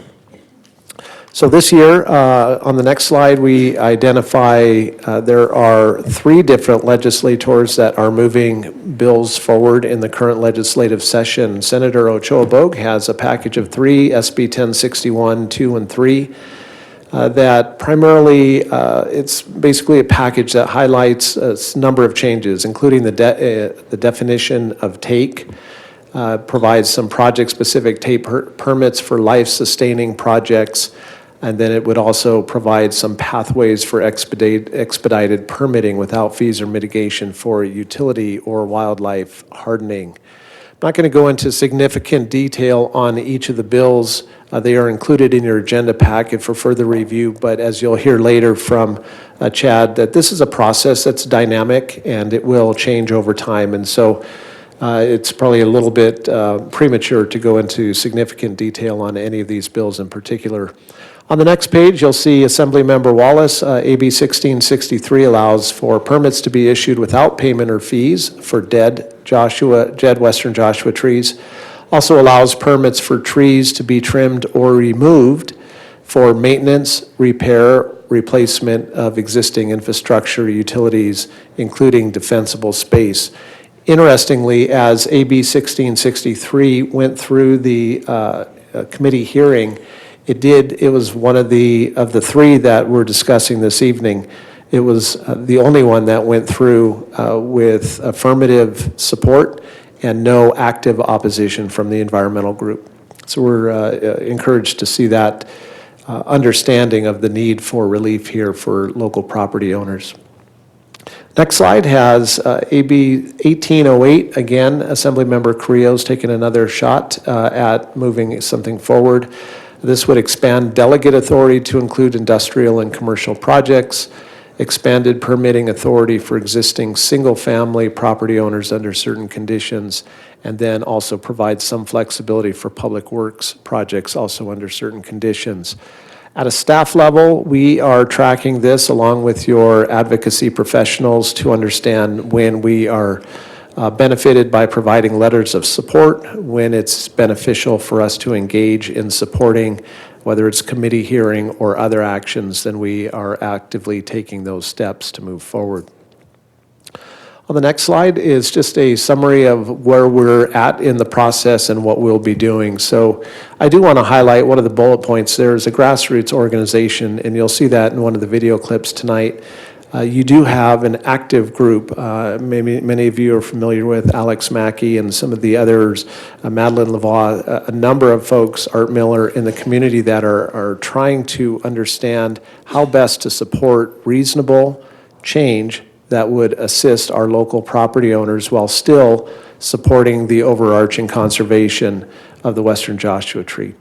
So this year, on the next slide, we identify there are 3 different legislators that are moving bills forward in the current legislative session. Senator Ochoa Bogue has a package of 3, SB 1061, 2, and 3, that primarily, it's basically a package that highlights a number of changes, including the definition of take, provides some project-specific take permits for life-sustaining projects, and then it would also provide some pathways for expedited permitting without fees or mitigation for utility or wildlife hardening. I'm not going to go into significant detail on each of the bills. They are included in your agenda packet for further review, but as you'll hear later from Chad, that this is a process that's dynamic and it will change over time. And so it's probably a little bit premature to go into significant detail on any of these bills in particular. On the next page, you'll see Assemblymember Wallace, AB 1663 allows for permits to be issued without payment or fees for dead Western Joshua trees. Also allows permits for trees to be trimmed or removed for maintenance, repair, replacement of existing infrastructure, utilities, including defensible space. Interestingly, as AB 1663 went through the committee hearing, it was one of the three that we're discussing this evening. It was the only one that went through with affirmative support and no active opposition from the environmental group. So we're encouraged to see that understanding of the need for relief here for local property owners. Next slide has AB 1808. Again, Assemblymember Carrillo's taken another shot at moving something forward. This would expand delegate authority to include industrial and commercial projects, expanded permitting authority for existing single-family property owners under certain conditions, and then also provide some flexibility for public works projects also under certain conditions. At a staff level, we are tracking this along with your advocacy professionals to understand when we are benefited by providing letters of support, when it's beneficial for us to engage in supporting, whether it's committee hearing or other actions, then we are actively taking those steps to move forward. On the next slide is just a summary of where we're at in the process and what we'll be doing. So I do want to highlight one of the bullet points. There's a grassroots organization, and you'll see that in one of the video clips tonight. You do have an active group. Maybe many of you are familiar with Alex Mackey and some of the others, Madeline Lavoie, a number of folks, Art Miller, in the community that are trying to understand how best to support reasonable change that would assist our local property owners while still supporting the overarching conservation of the Western Joshua tree.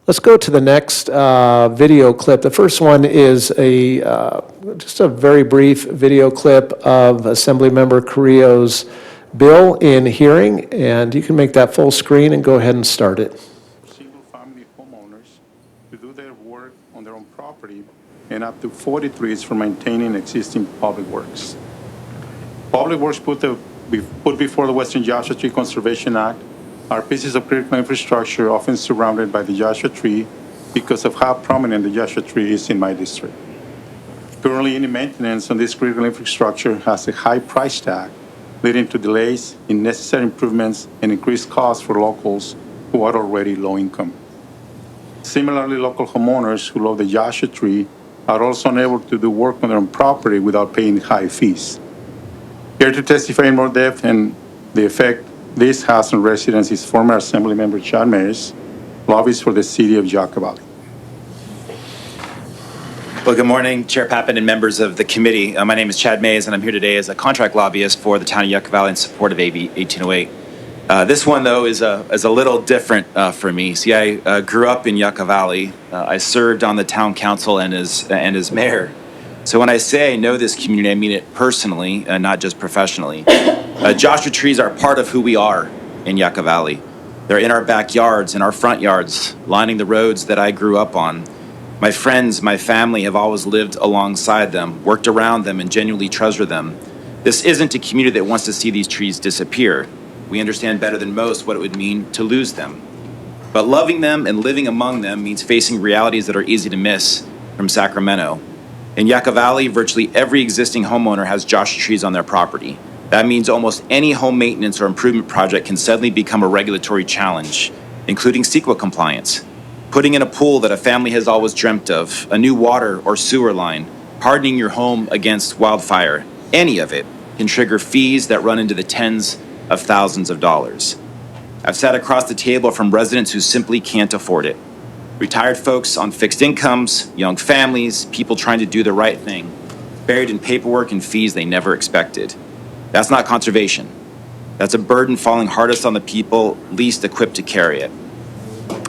Let's go to the next video clip. The first one is just a very brief video clip of Assemblymember Carrillo's bill in hearing, and you can make that full screen and go ahead and start it. Single-family homeowners to do their work on their own property and up to 40 trees for maintaining existing public works. Public works put before the Western Joshua Tree Conservation Act are pieces of critical infrastructure often surrounded by the Joshua tree because of how prominent the Joshua tree is in my district. Currently, any maintenance on this critical infrastructure has a high price tag, leading to delays in necessary improvements and increased costs for locals who are already low income. Similarly, local homeowners who love the Joshua tree are also unable to do work on their own property without paying high fees. Here to testify in more depth and the effect this has on residents is former Assemblymember Chad Mays, lobbyist for the city of Yucca Valley. Well, good morning, Chair Pappen and members of the committee. My name is Chad Mays, and I'm here today as a contract lobbyist for the town of Yucca Valley in support of AB 1808. This one, though, is a little different for me. See, I grew up in Yucca Valley. I served on the town council and as mayor. So when I say I know this community, I mean it personally, not just professionally. Joshua trees are part of who we are in Yucca Valley. They're in our backyards, in our front yards, lining the roads that I grew up on. My friends, my family have always lived alongside them, worked around them, and genuinely treasure them. This isn't a community that wants to see these trees disappear. We understand better than most what it would mean to lose them. But loving them and living among them means facing realities that are easy to miss from Sacramento. In Yucca Valley, virtually every existing homeowner has Joshua trees on their property. That means almost any home maintenance or improvement project can suddenly become a regulatory challenge, including CEQA compliance. Putting in a pool that a family has always dreamt of, a new water or sewer line, hardening your home against wildfire, any of it can trigger fees that run into the tens of thousands of dollars. I've sat across the table from residents who simply can't afford it. Retired folks on fixed incomes, young families, people trying to do the right thing, buried in paperwork and fees they never expected. That's not conservation. That's a burden falling hardest on the people least equipped to carry it.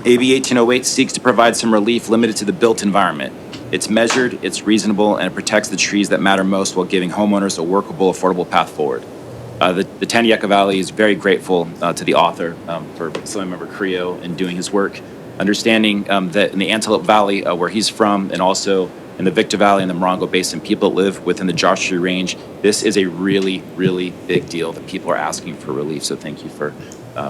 AB 1808 seeks to provide some relief limited to the built environment. It's measured, it's reasonable, and it protects the trees that matter most while giving homeowners a workable, affordable path forward. The Town of Yucca Valley is very grateful to the author for Assemblymember Creo in doing his work, understanding that in the Antelope Valley, where he's from, and also in the Victor Valley and the Morongo Basin, people that live within the Joshua Tree Range, this is a really, really big deal that people are asking for relief. So thank you for,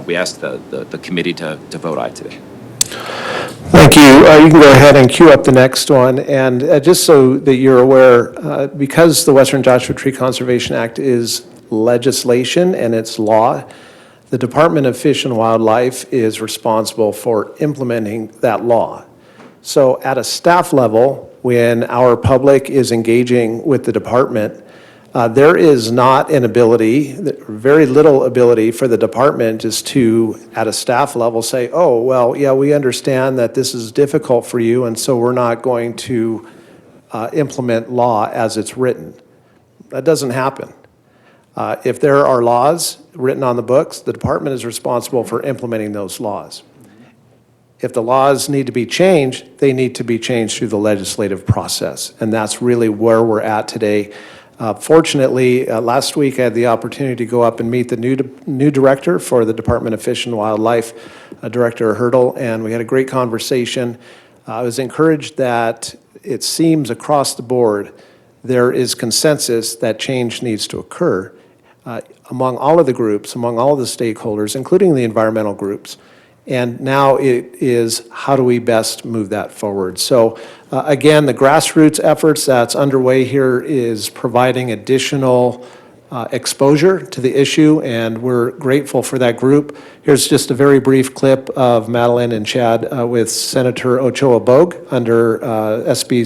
we asked the committee to vote aye today. Thank you. You can go ahead and queue up the next one. And just so that you're aware, because the Western Joshua Tree Conservation Act is legislation and it's law, the Department of Fish and Wildlife is responsible for implementing that law. So at a staff level, when our public is engaging with the department, there is not an ability, very little ability for the department just to, at a staff level, say, oh, well, yeah, we understand that this is difficult for you, and so we're not going to implement law as it's written. That doesn't happen. If there are laws written on the books, the department is responsible for implementing those laws. If the laws need to be changed, they need to be changed through the legislative process, and that's really where we're at today. Fortunately, last week I had the opportunity to go up and meet the new director for the Department of Fish and Wildlife, Director Hurdle, and we had a great conversation. I was encouraged that it seems across the board there is consensus that change needs to occur among all of the groups, among all of the stakeholders, including the environmental groups. And now it is, how do we best move that forward? So again, the grassroots efforts that's underway here is providing additional exposure to the issue, and we're grateful for that group. Here's just a very brief clip of Madeline and Chad with Senator Ochoa Bogue under SB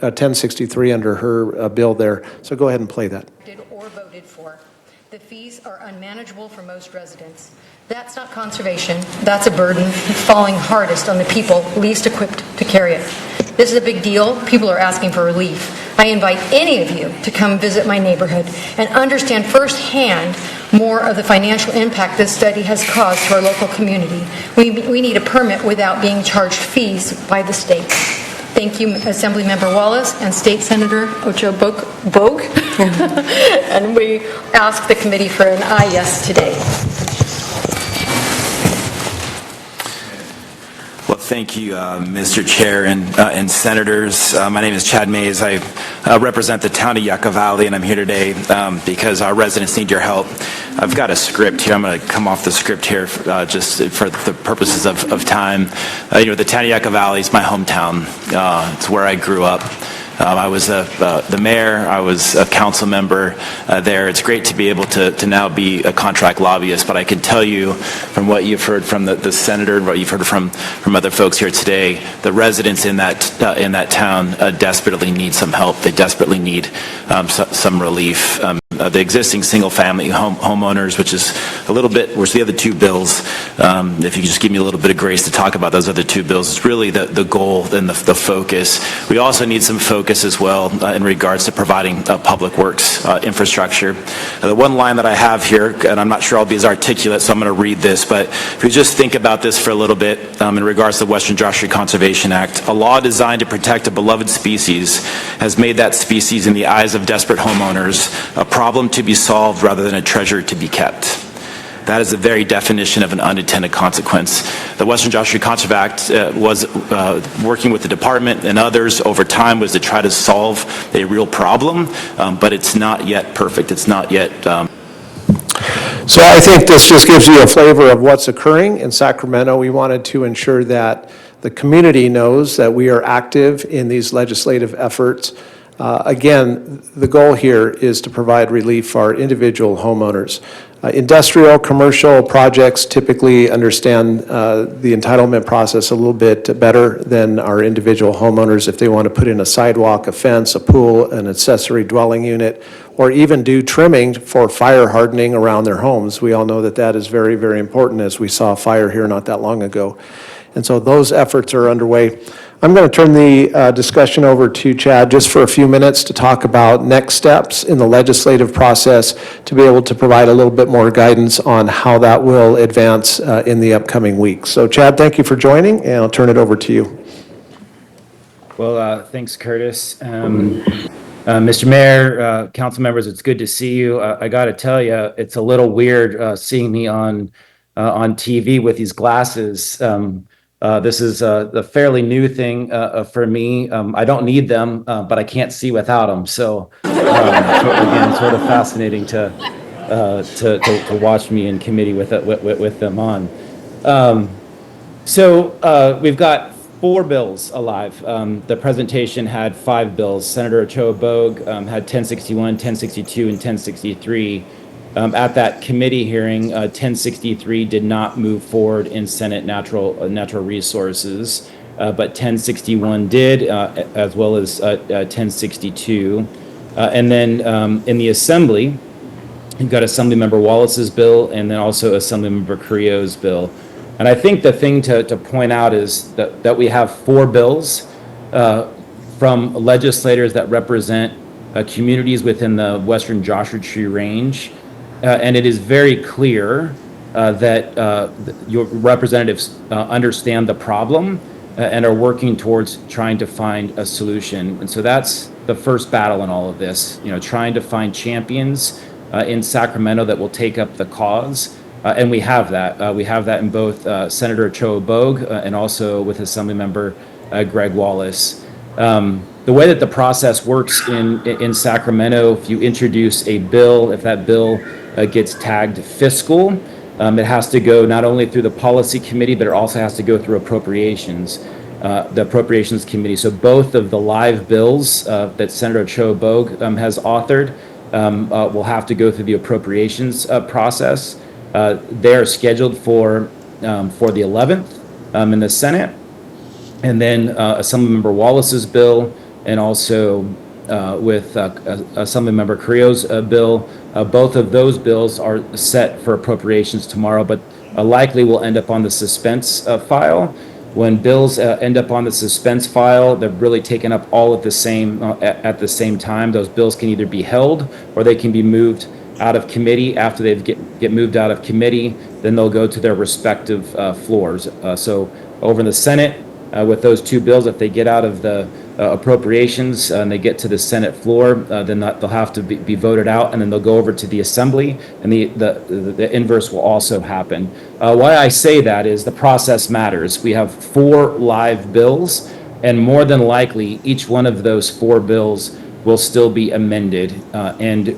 1063 under her bill there. So go ahead and play that. Or voted for. The fees are unmanageable for most residents. That's not conservation. That's a burden falling hardest on the people least equipped to carry it. This is a big deal. People are asking for relief. I invite any of you to come visit my neighborhood and understand firsthand more of the financial impact this study has caused to our local community. We need a permit without being charged fees by the state. Thank you, Assemblymember Wallace and State Senator Ochoa Bogue. And we ask the committee for an aye yes today. Well, thank you, Mr. Chair and Senators. My name is Chad Mays. I represent the town of Yucca Valley, and I'm here today because our residents need your help. I've got a script here. I'm going to come off the script here just for the purposes of time. The town of Yucca Valley is my hometown. It's where I grew up. I was the mayor. I was a council member there. It's great to be able to now be a contract lobbyist, but I can tell you from what you've heard from the senator and what you've heard from other folks here today, the residents in that town desperately need some help. They desperately need some relief. The existing single-family homeowners, which is the other two bills, if you could just give me a little bit of grace to talk about those other two bills, it's really the goal and the focus. We also need some focus as well in regards to providing public works infrastructure. The one line that I have here, and I'm not sure I'll be as articulate, so I'm going to read this, but if you just think about this for a little bit in regards to the Western Joshua Tree Conservation Act, a law designed to protect a beloved species has made that species, in the eyes of desperate homeowners, a problem to be solved rather than a treasure to be kept. That is the very definition of an unintended consequence. The Western Joshua Tree Conservation Act was working with the department and others over time was to try to solve a real problem, but it's not yet perfect. It's not yet. So I think this just gives you a flavor of what's occurring in Sacramento. We wanted to ensure that the community knows that we are active in these legislative efforts. Again, the goal here is to provide relief for our individual homeowners. Industrial, commercial projects typically understand the entitlement process a little bit better than our individual homeowners if they want to put in a sidewalk, a fence, a pool, an accessory dwelling unit, or even do trimming for fire hardening around their homes. We all know that that is very, very important, as we saw a fire here not that long ago. And so those efforts are underway. I'm going to turn the discussion over to Chad just for a few minutes to talk about next steps in the legislative process to be able to provide a little bit more guidance on how that will advance in the upcoming weeks. So Chad, thank you for joining, and I'll turn it over to you. Well, thanks, Curtis. Mr. Mayor, council members, it's good to see you. I got to tell you, it's a little weird seeing me on TV with these glasses. This is a fairly new thing for me. I don't need them, but I can't see without them. So again, sort of fascinating to watch me in committee with them on. So we've got 4 bills alive. The presentation had 5 bills. Senator Ochoa Bogue had 1061, 1062, and 1063. At that committee hearing, 1063 did not move forward in Senate Natural Resources, but 1061 did, as well as 1062. And then in the Assembly, you've got Assemblymember Wallace's bill and then also Assemblymember Carrillo's bill. And I think the thing to point out is that we have 4 bills from legislators that represent communities within the western Joshua Tree Range. And it is very clear that your representatives understand the problem and are working towards trying to find a solution. And so that's the first battle in all of this, trying to find champions in Sacramento that will take up the cause. And we have that. We have that in both Senator Ochoa Bogue and also with Assemblymember Greg Wallace. The way that the process works in Sacramento, if you introduce a bill, if that bill gets tagged fiscal, it has to go not only through the policy committee, but it also has to go through appropriations, the appropriations committee. So both of the live bills that Senator Ochoa Bogue has authored will have to go through the appropriations process. They are scheduled for the 11th in the Senate. And then Assemblymember Wallace's bill and also with Assemblymember Carrillo's bill. Both of those bills are set for appropriations tomorrow, but likely will end up on the suspense file. When bills end up on the suspense file, they're really taken up all at the same time. Those bills can either be held or they can be moved out of committee. After they get moved out of committee, then they'll go to their respective floors. So over in the Senate, with those 2 bills, if they get out of the appropriations and they get to the Senate floor, then they'll have to be voted out, and then they'll go over to the Assembly, and the inverse will also happen. Why I say that is the process matters. We have 4 live bills, and more than likely, each one of those 4 bills will still be amended. And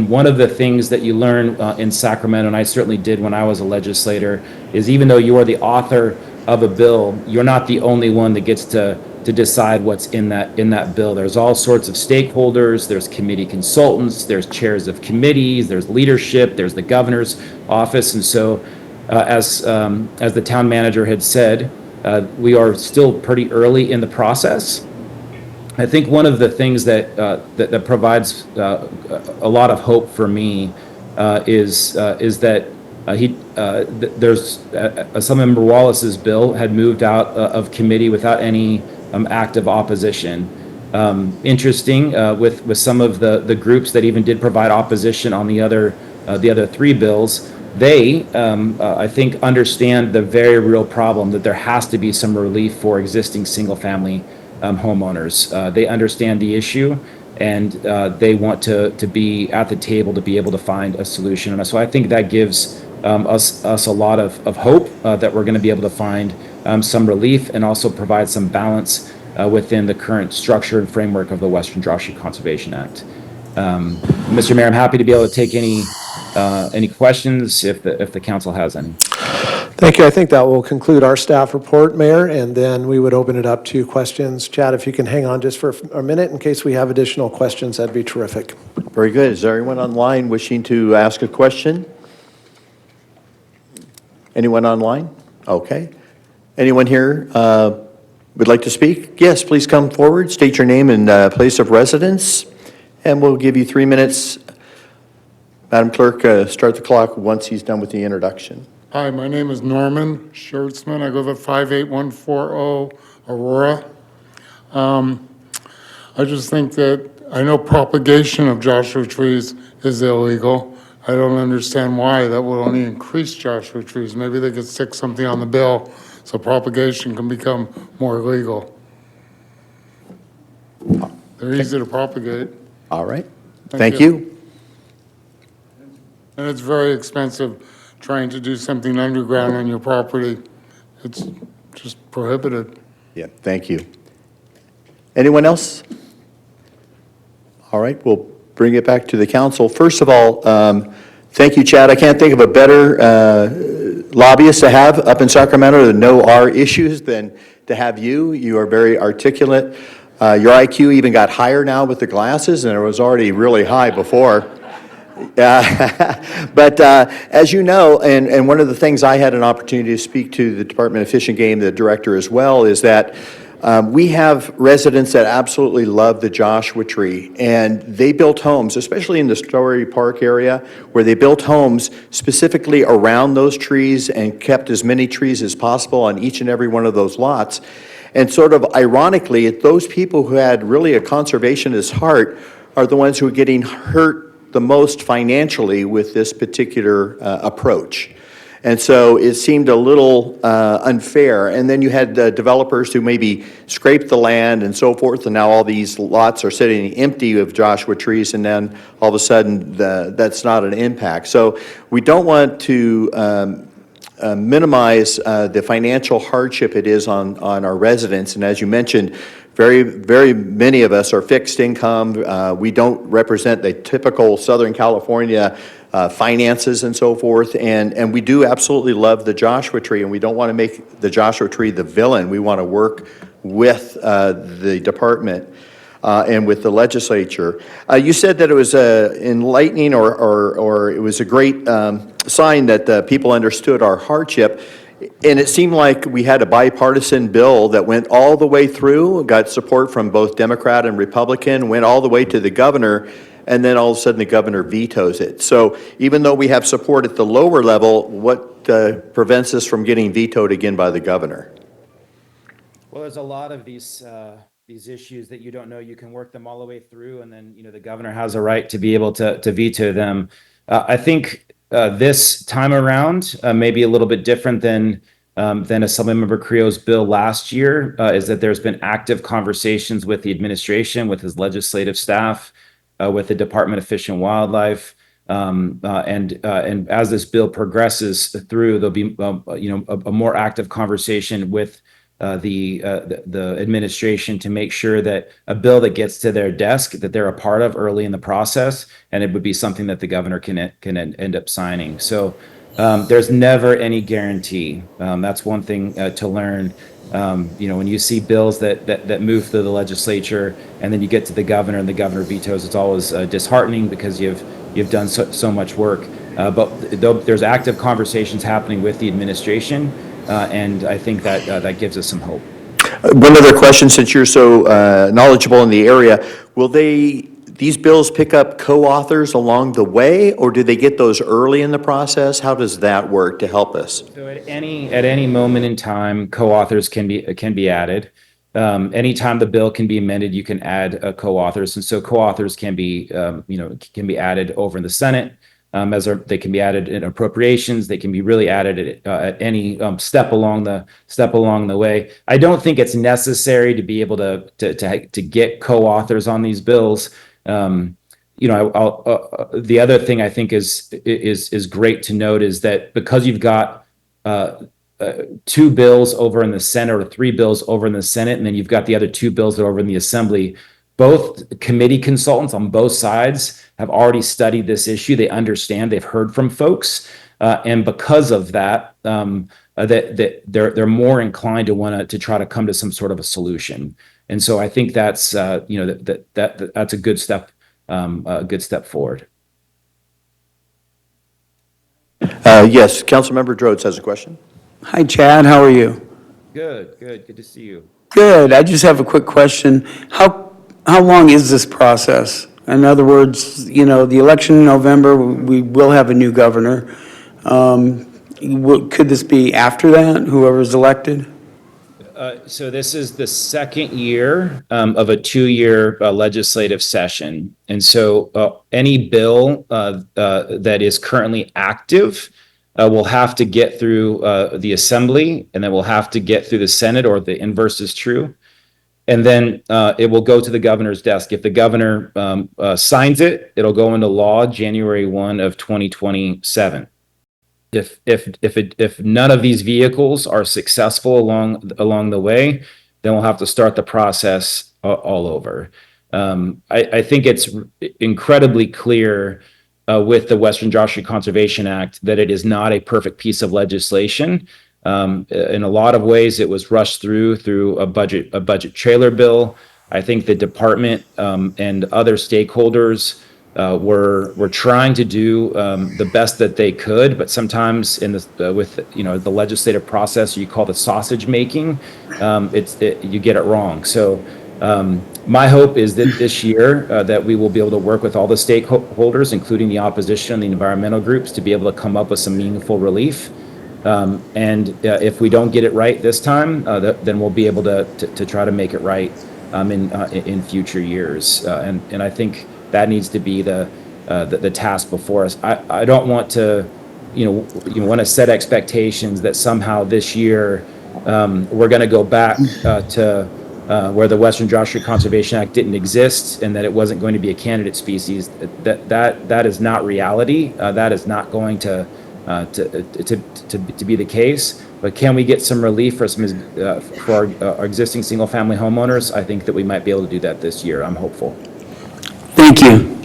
one of the things that you learn in Sacramento, and I certainly did when I was a legislator, is even though you are the author of a bill, you're not the only one that gets to decide what's in that bill. There's all sorts of stakeholders, there's committee consultants, there's chairs of committees, there's leadership, there's the governor's office. And so as the town manager had said, we are still pretty early in the process. I think one of the things that provides a lot of hope for me is that there's Assemblymember Wallace's bill had moved out of committee without any active opposition. Interesting with some of the groups that even did provide opposition on the other 3 bills. They, I think, understand the very real problem that there has to be some relief for existing single-family homeowners. They understand the issue, and they want to be at the table to be able to find a solution. And so I think that gives us a lot of hope that we're going to be able to find some relief and also provide some balance within the current structure and framework of the Western Joshua Conservation Act. Mr. Mayor, I'm happy to be able to take any questions if the council has any. Thank you. I think that will conclude our staff report, Mayor, and then we would open it up to questions. Chad, if you can hang on just for a minute in case we have additional questions, that'd be terrific. Very good. Is there anyone online wishing to ask a question? Anyone online? Okay. Anyone here would like to speak? Yes, please come forward, state your name and place of residence, and we'll give you 3 minutes. Madam Clerk, start the clock once he's done with the introduction. Hi, my name is Norman Schertzman. I live at 58140 Aurora. I just think that, I know propagation of Joshua trees is illegal. I don't understand why. That will only increase Joshua trees. Maybe they could stick something on the bill so propagation can become more legal. They're easy to propagate. All right. Thank you. And it's very expensive trying to do something underground on your property. It's just prohibited. Yeah, thank you. Anyone else? All right, we'll bring it back to the council. First of all, thank you, Chad. I can't think of a better lobbyist to have up in Sacramento to know our issues than to have you. You are very articulate. Your IQ even got higher now with the glasses, and it was already really high before. But as you know, and one of the things I had an opportunity to speak to the Department of Fish and Game, the director as well, is that we have residents that absolutely love the Joshua Tree, and they built homes, especially in the Story Park area, where they built homes specifically around those trees and kept as many trees as possible on each and every one of those lots. And sort of ironically, those people who had really a conservationist heart are the ones who are getting hurt the most financially with this particular approach. And so it seemed a little unfair. And then you had developers who maybe scraped the land and so forth, and now all these lots are sitting empty of Joshua trees, and then all of a sudden that's not an impact. So we don't want to minimize the financial hardship it is on our residents. And as you mentioned, very many of us are fixed income. We don't represent the typical Southern California finances and so forth. And we do absolutely love the Joshua Tree, and we don't want to make the Joshua Tree the villain. We want to work with the department and with the legislature. You said that it was enlightening or it was a great sign that people understood our hardship. And it seemed like we had a bipartisan bill that went all the way through, got support from both Democrat and Republican, went all the way to the governor, and then all of a sudden the governor vetoes it. So even though we have support at the lower level, what prevents us from getting vetoed again by the governor? Well, there's a lot of these issues that you don't know. You can work them all the way through, and then the governor has a right to be able to veto them. I think this time around may be a little bit different than Assemblymember Creo's bill last year. Is that there's been active conversations with the administration, with his legislative staff, with the Department of Fish and Wildlife, and as this bill progresses through, there'll be a more active conversation with the administration to make sure that a bill that gets to their desk that they're a part of early in the process, and it would be something that the governor can end up signing. So there's never any guarantee. That's one thing to learn. When you see bills that move through the legislature and then you get to the governor and the governor vetoes, it's always disheartening because you've done so much work. But there's active conversations happening with the administration. And I think that gives us some hope. One other question, since you're so knowledgeable in the area, will these bills pick up co-authors along the way, or do they get those early in the process? How does that work to help us? So at any moment in time, co-authors can be added. Anytime the bill can be amended, you can add co-authors, and so co-authors can be added over in the Senate. They can be added in appropriations, they can be really added at any step along the way. I don't think it's necessary to be able to get co-authors on these bills. The other thing I think is great to note is that because you've got 2 bills over in the Senate or 3 bills over in the Senate, and then you've got the other 2 bills that are over in the Assembly, both committee consultants on both sides have already studied this issue. They understand, they've heard from folks. And because of that, that they're more inclined to want to try to come to some sort of a solution. And so I think that's, that's a good step forward. Yes, Councilmember Rhodes has a question. Hi, Chad. How are you? Good to see you. Good. I just have a quick question. How long is this process? In other words, the election in November, we will have a new governor. Could this be after that, whoever's elected? So this is the second year of a two-year legislative session. And so any bill that is currently active will have to get through the Assembly, and then will have to get through the Senate, or the inverse is true. And then it will go to the governor's desk. If the governor signs it, it'll go into law January 1 of 2027. If none of these vehicles are successful along the way, then we'll have to start the process all over. I think it's incredibly clear with the Western Joshua Conservation Act that it is not a perfect piece of legislation. In a lot of ways, it was rushed through a budget trailer bill. I think the department and other stakeholders were trying to do the best that they could, but sometimes with the legislative process you call the sausage making, you get it wrong. So my hope is that this year that we will be able to work with all the stakeholders, including the opposition and the environmental groups, to be able to come up with some meaningful relief. And if we don't get it right this time, then we'll be able to try to make it right in future years. And I think that needs to be the task before us. I don't want to, want to set expectations that somehow this year we're going to go back to where the Western Joshua Conservation Act didn't exist and that it wasn't going to be a candidate species. That is not reality. That is not going to be the case. But can we get some relief for our existing single-family homeowners? I think that we might be able to do that this year. I'm hopeful. Thank you.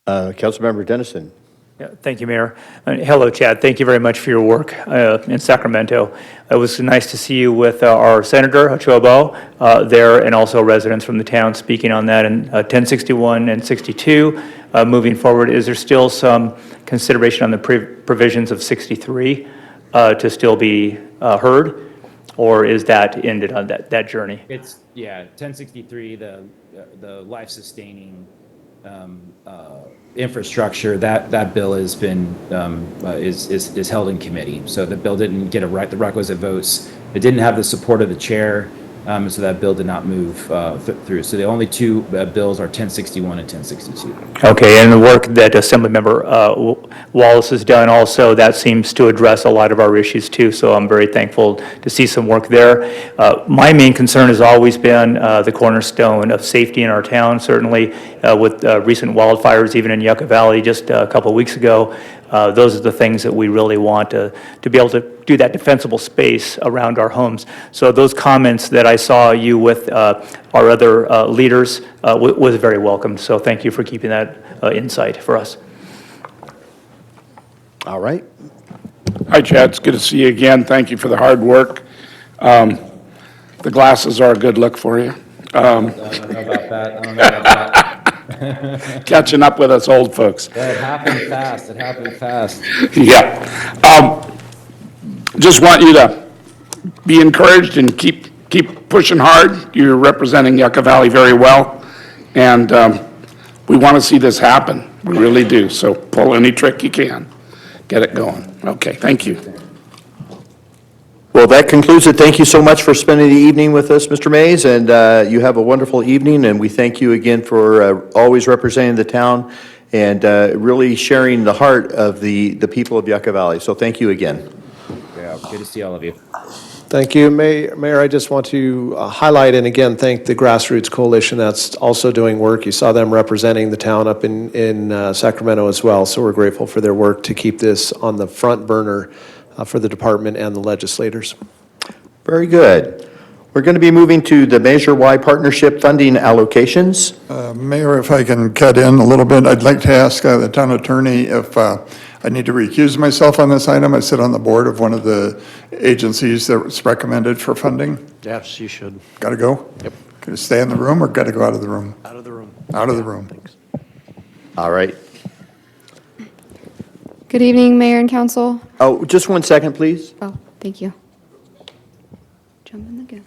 Councilmember Dennison. Yeah, thank you, Mayor. Hello, Chad. Thank you very much for your work in Sacramento. It was nice to see you with our Senator Ochoa Bo there, and also residents from the town speaking on that in 1061 and 62. Moving forward, is there still some consideration on the provisions of 63 to still be heard, or is that ended on that journey? It's 1063, the life-sustaining infrastructure, that bill has been is held in committee. So the bill didn't get the requisite votes. It didn't have the support of the chair, so that bill did not move through. So the only two bills are 1061 and 1062. Okay, and the work that Assemblymember Wallace has done also, that seems to address a lot of our issues too, so I'm very thankful to see some work there. My main concern has always been the cornerstone of safety in our town, certainly with recent wildfires, even in Yucca Valley just a couple of weeks ago. Those are the things that we really want to be able to do that defensible space around our homes. So those comments that I saw you with our other leaders was very welcome. So thank you for keeping that insight for us. All right. Hi, Chad. It's good to see you again. Thank you for the hard work. The glasses are a good look for you. I don't know about that. I don't know about that. Catching up with us old folks. Yeah, it happened fast. Yeah. Just want you to be encouraged and keep pushing hard. You're representing Yucca Valley very well, and we want to see this happen. We really do. So pull any trick you can. Get it going. Okay, thank you. Well, that concludes it. Thank you so much for spending the evening with us, Mr. Mays, and you have a wonderful evening, and we thank you again for always representing the town and really sharing the heart of the people of Yucca Valley. So thank you again. Yeah, good to see all of you. Thank you, Mayor. I just want to highlight and again thank the Grassroots Coalition that's also doing work. You saw them representing the town up in Sacramento as well, so we're grateful for their work to keep this on the front burner for the department and the legislators. Very good. We're going to be moving to the Measure Y partnership funding allocations. Mayor, if I can cut in a little bit, I'd like to ask the town attorney if I need to recuse myself on this item. I sit on the board of one of the agencies that was recommended for funding. Yes, you should. Got to go? Yep. Got to stay in the room or got to go out of the room? Out of the room. Out of the room. Thanks. All right. Good evening, Mayor and Council. Oh, just 1 second, please. Oh, thank you. Jump in the gun.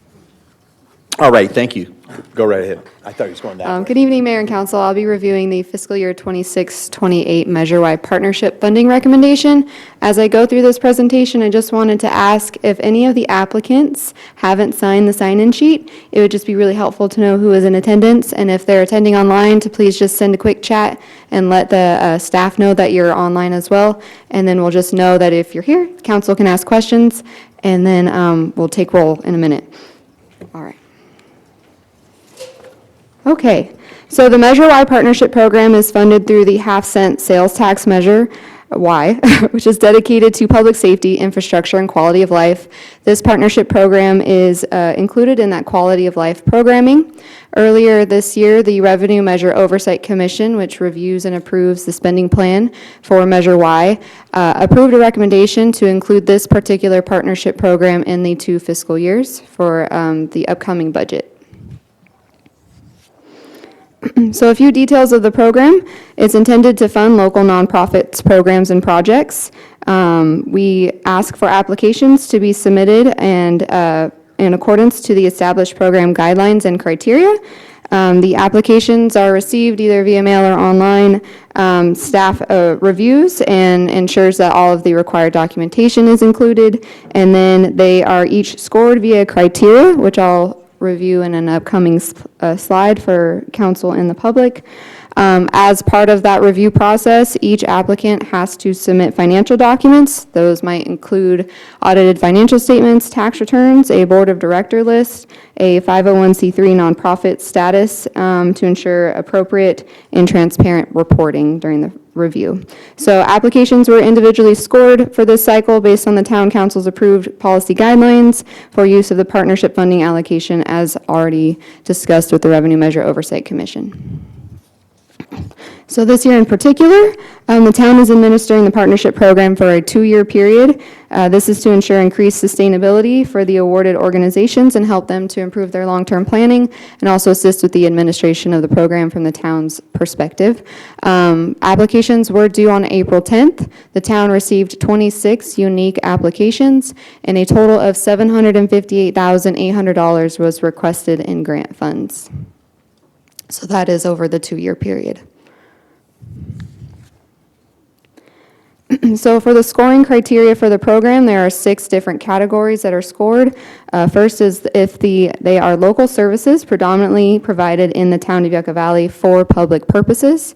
All right, thank you. Go right ahead. I thought he was going that way. Good evening, Mayor and Council. I'll be reviewing the fiscal year 26-28 Measure-wide Partnership Funding Recommendation. As I go through this presentation, I just wanted to ask if any of the applicants haven't signed the sign-in sheet. It would just be really helpful to know who is in attendance, and if they're attending online, to please just send a quick chat and let the staff know that you're online as well. And then we'll just know that if you're here, council can ask questions, and then we'll take roll in a minute. All right. Okay, so the Measure Y Partnership Program is funded through the half-cent sales tax measure, Y, which is dedicated to public safety, infrastructure, and quality of life. This partnership program is included in that quality of life programming. Earlier this year, the Revenue Measure Oversight Commission, which reviews and approves the spending plan for Measure Y, approved a recommendation to include this particular partnership program in the 2 fiscal years for the upcoming budget. So a few details of the program. It's intended to fund local nonprofits, programs, and projects. We ask for applications to be submitted and in accordance to the established program guidelines and criteria. The applications are received either via mail or online. Staff reviews and ensures that all of the required documentation is included. And then they are each scored via criteria, which I'll review in an upcoming slide for council and the public. As part of that review process, each applicant has to submit financial documents. Those might include audited financial statements, tax returns, a board of director list, a 501c3 nonprofit status to ensure appropriate and transparent reporting during the review. So applications were individually scored for this cycle based on the town council's approved policy guidelines for use of the partnership funding allocation as already discussed with the Revenue Measure Oversight Commission. So this year in particular, the town is administering the partnership program for a 2-year period. This is to ensure increased sustainability for the awarded organizations and help them to improve their long-term planning and also assist with the administration of the program from the town's perspective. Applications were due on April 10th. The town received 26 unique applications and a total of $758,800 was requested in grant funds. So that is over the 2-year period. So for the scoring criteria for the program, there are 6 different categories that are scored. First is if they are local services predominantly provided in the town of Yucca Valley for public purposes.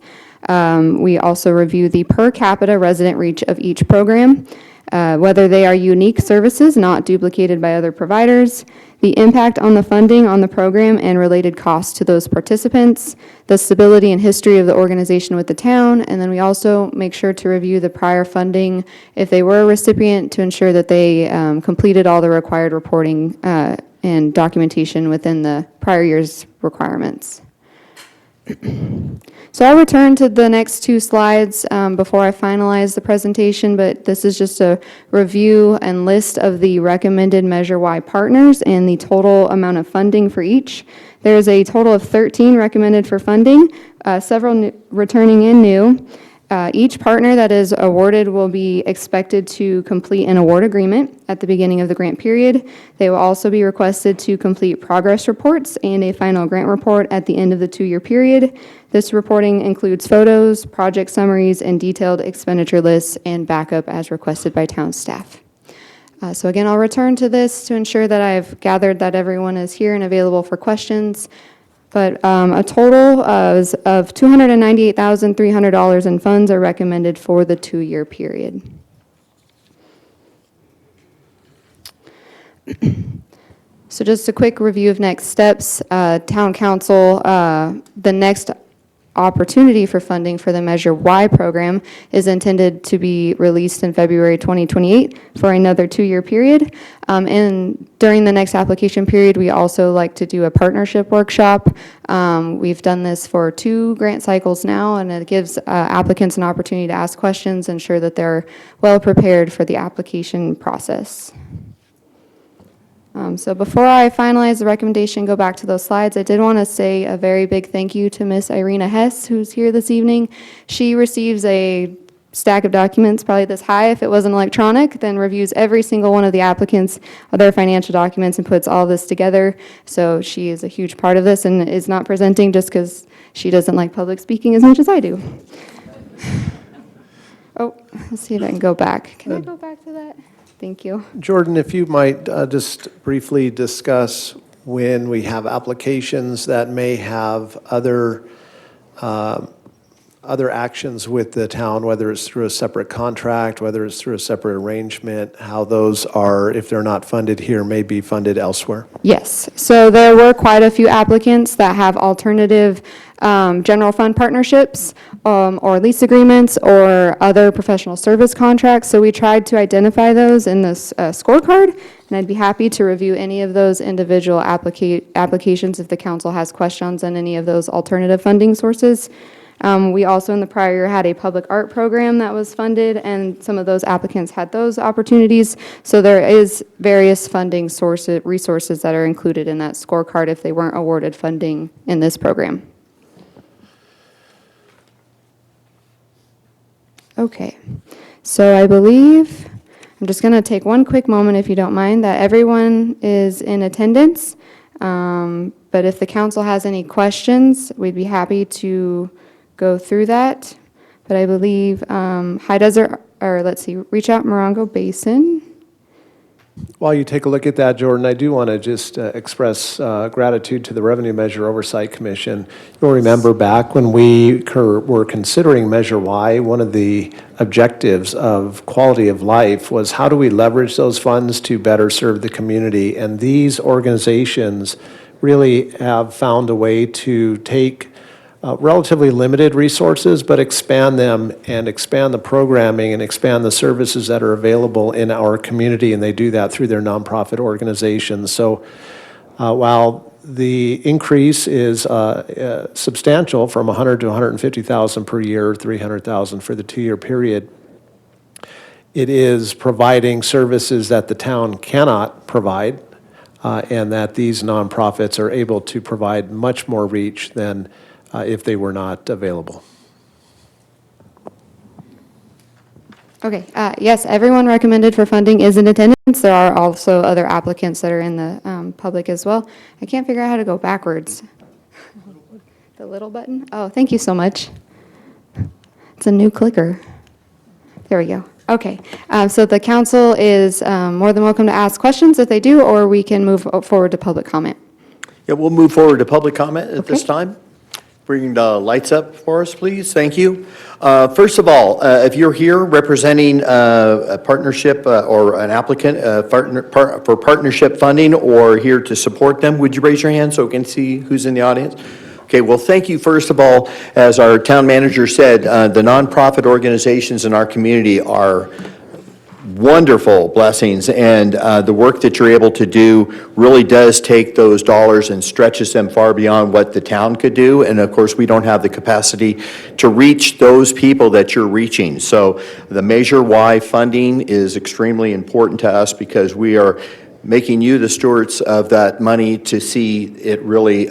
We also review the per capita resident reach of each program, whether they are unique services not duplicated by other providers, the impact on the funding on the program and related costs to those participants, the stability and history of the organization with the town, and then we also make sure to review the prior funding if they were a recipient to ensure that they completed all the required reporting and documentation within the prior year's requirements. So I'll return to the next 2 slides before I finalize the presentation, but this is just a review and list of the recommended Measure Y partners and the total amount of funding for each. There is a total of 13 recommended for funding, several returning in new. Each partner that is awarded will be expected to complete an award agreement at the beginning of the grant period. They will also be requested to complete progress reports and a final grant report at the end of the 2-year period. This reporting includes photos, project summaries, and detailed expenditure lists and backup as requested by town staff. So again, I'll return to this to ensure that I've gathered that everyone is here and available for questions. But a total of $298,300 in funds are recommended for the 2-year period. So just a quick review of next steps. Town Council, the next opportunity for funding for the Measure Y program is intended to be released in February 2028 for another 2-year period. And during the next application period, we also like to do a partnership workshop. We've done this for 2 grant cycles now, and it gives applicants an opportunity to ask questions, ensure that they're well prepared for the application process. So before I finalize the recommendation, go back to those slides, I did want to say a very big thank you to Miss Irina Hess, who's here this evening. She receives a stack of documents, probably this high if it wasn't electronic, then reviews every single one of the applicants, their financial documents, and puts all this together. So she is a huge part of this and is not presenting just because she doesn't like public speaking as much as I do. Oh, let's see if I can go back. Can I go back to that? Thank you. Jordan, if you might just briefly discuss when we have applications that may have other actions with the town, whether it's through a separate contract, whether it's through a separate arrangement, how those are, if they're not funded here, may be funded elsewhere? Yes, so there were quite a few applicants that have alternative general fund partnerships or lease agreements or other professional service contracts. So we tried to identify those in this scorecard, and I'd be happy to review any of those individual applications if the council has questions on any of those alternative funding sources. We also in the prior year had a public art program that was funded, and some of those applicants had those opportunities. So there is various funding resources that are included in that scorecard if they weren't awarded funding in this program. Okay, so I believe, I'm just going to take one quick moment, if you don't mind, that everyone is in attendance. But if the council has any questions, we'd be happy to go through that. But I believe High Desert, or let's see, Reach Out Morongo Basin. While you take a look at that, Jordan, I do want to just express gratitude to the Revenue Measure Oversight Commission. You'll remember back when we were considering Measure Y, one of the objectives of quality of life was how do we leverage those funds to better serve the community? And these organizations really have found a way to take relatively limited resources, but expand them and expand the programming and expand the services that are available in our community, and they do that through their nonprofit organizations. So while the increase is substantial from 100 to 150,000 per year, 300,000 for the 2-year period, it is providing services that the town cannot provide, and that these nonprofits are able to provide much more reach than if they were not available. Okay, yes, everyone recommended for funding is in attendance. There are also other applicants that are in the public as well. I can't figure out how to go backwards. The little button? Oh, thank you so much. It's a new clicker. There we go. Okay, so the council is more than welcome to ask questions if they do, or we can move forward to public comment. Yeah, we'll move forward to public comment at this time. Bring the lights up for us, please. Thank you. First of all, if you're here representing a partnership or an applicant for partnership funding or here to support them, would you raise your hand so we can see who's in the audience? Okay, well, thank you. First of all, as our town manager said, the nonprofit organizations in our community are wonderful blessings, and the work that you're able to do really does take those dollars and stretches them far beyond what the town could do. And of course, we don't have the capacity to reach those people that you're reaching. So the Measure Y funding is extremely important to us because we are making you the stewards of that money to see it really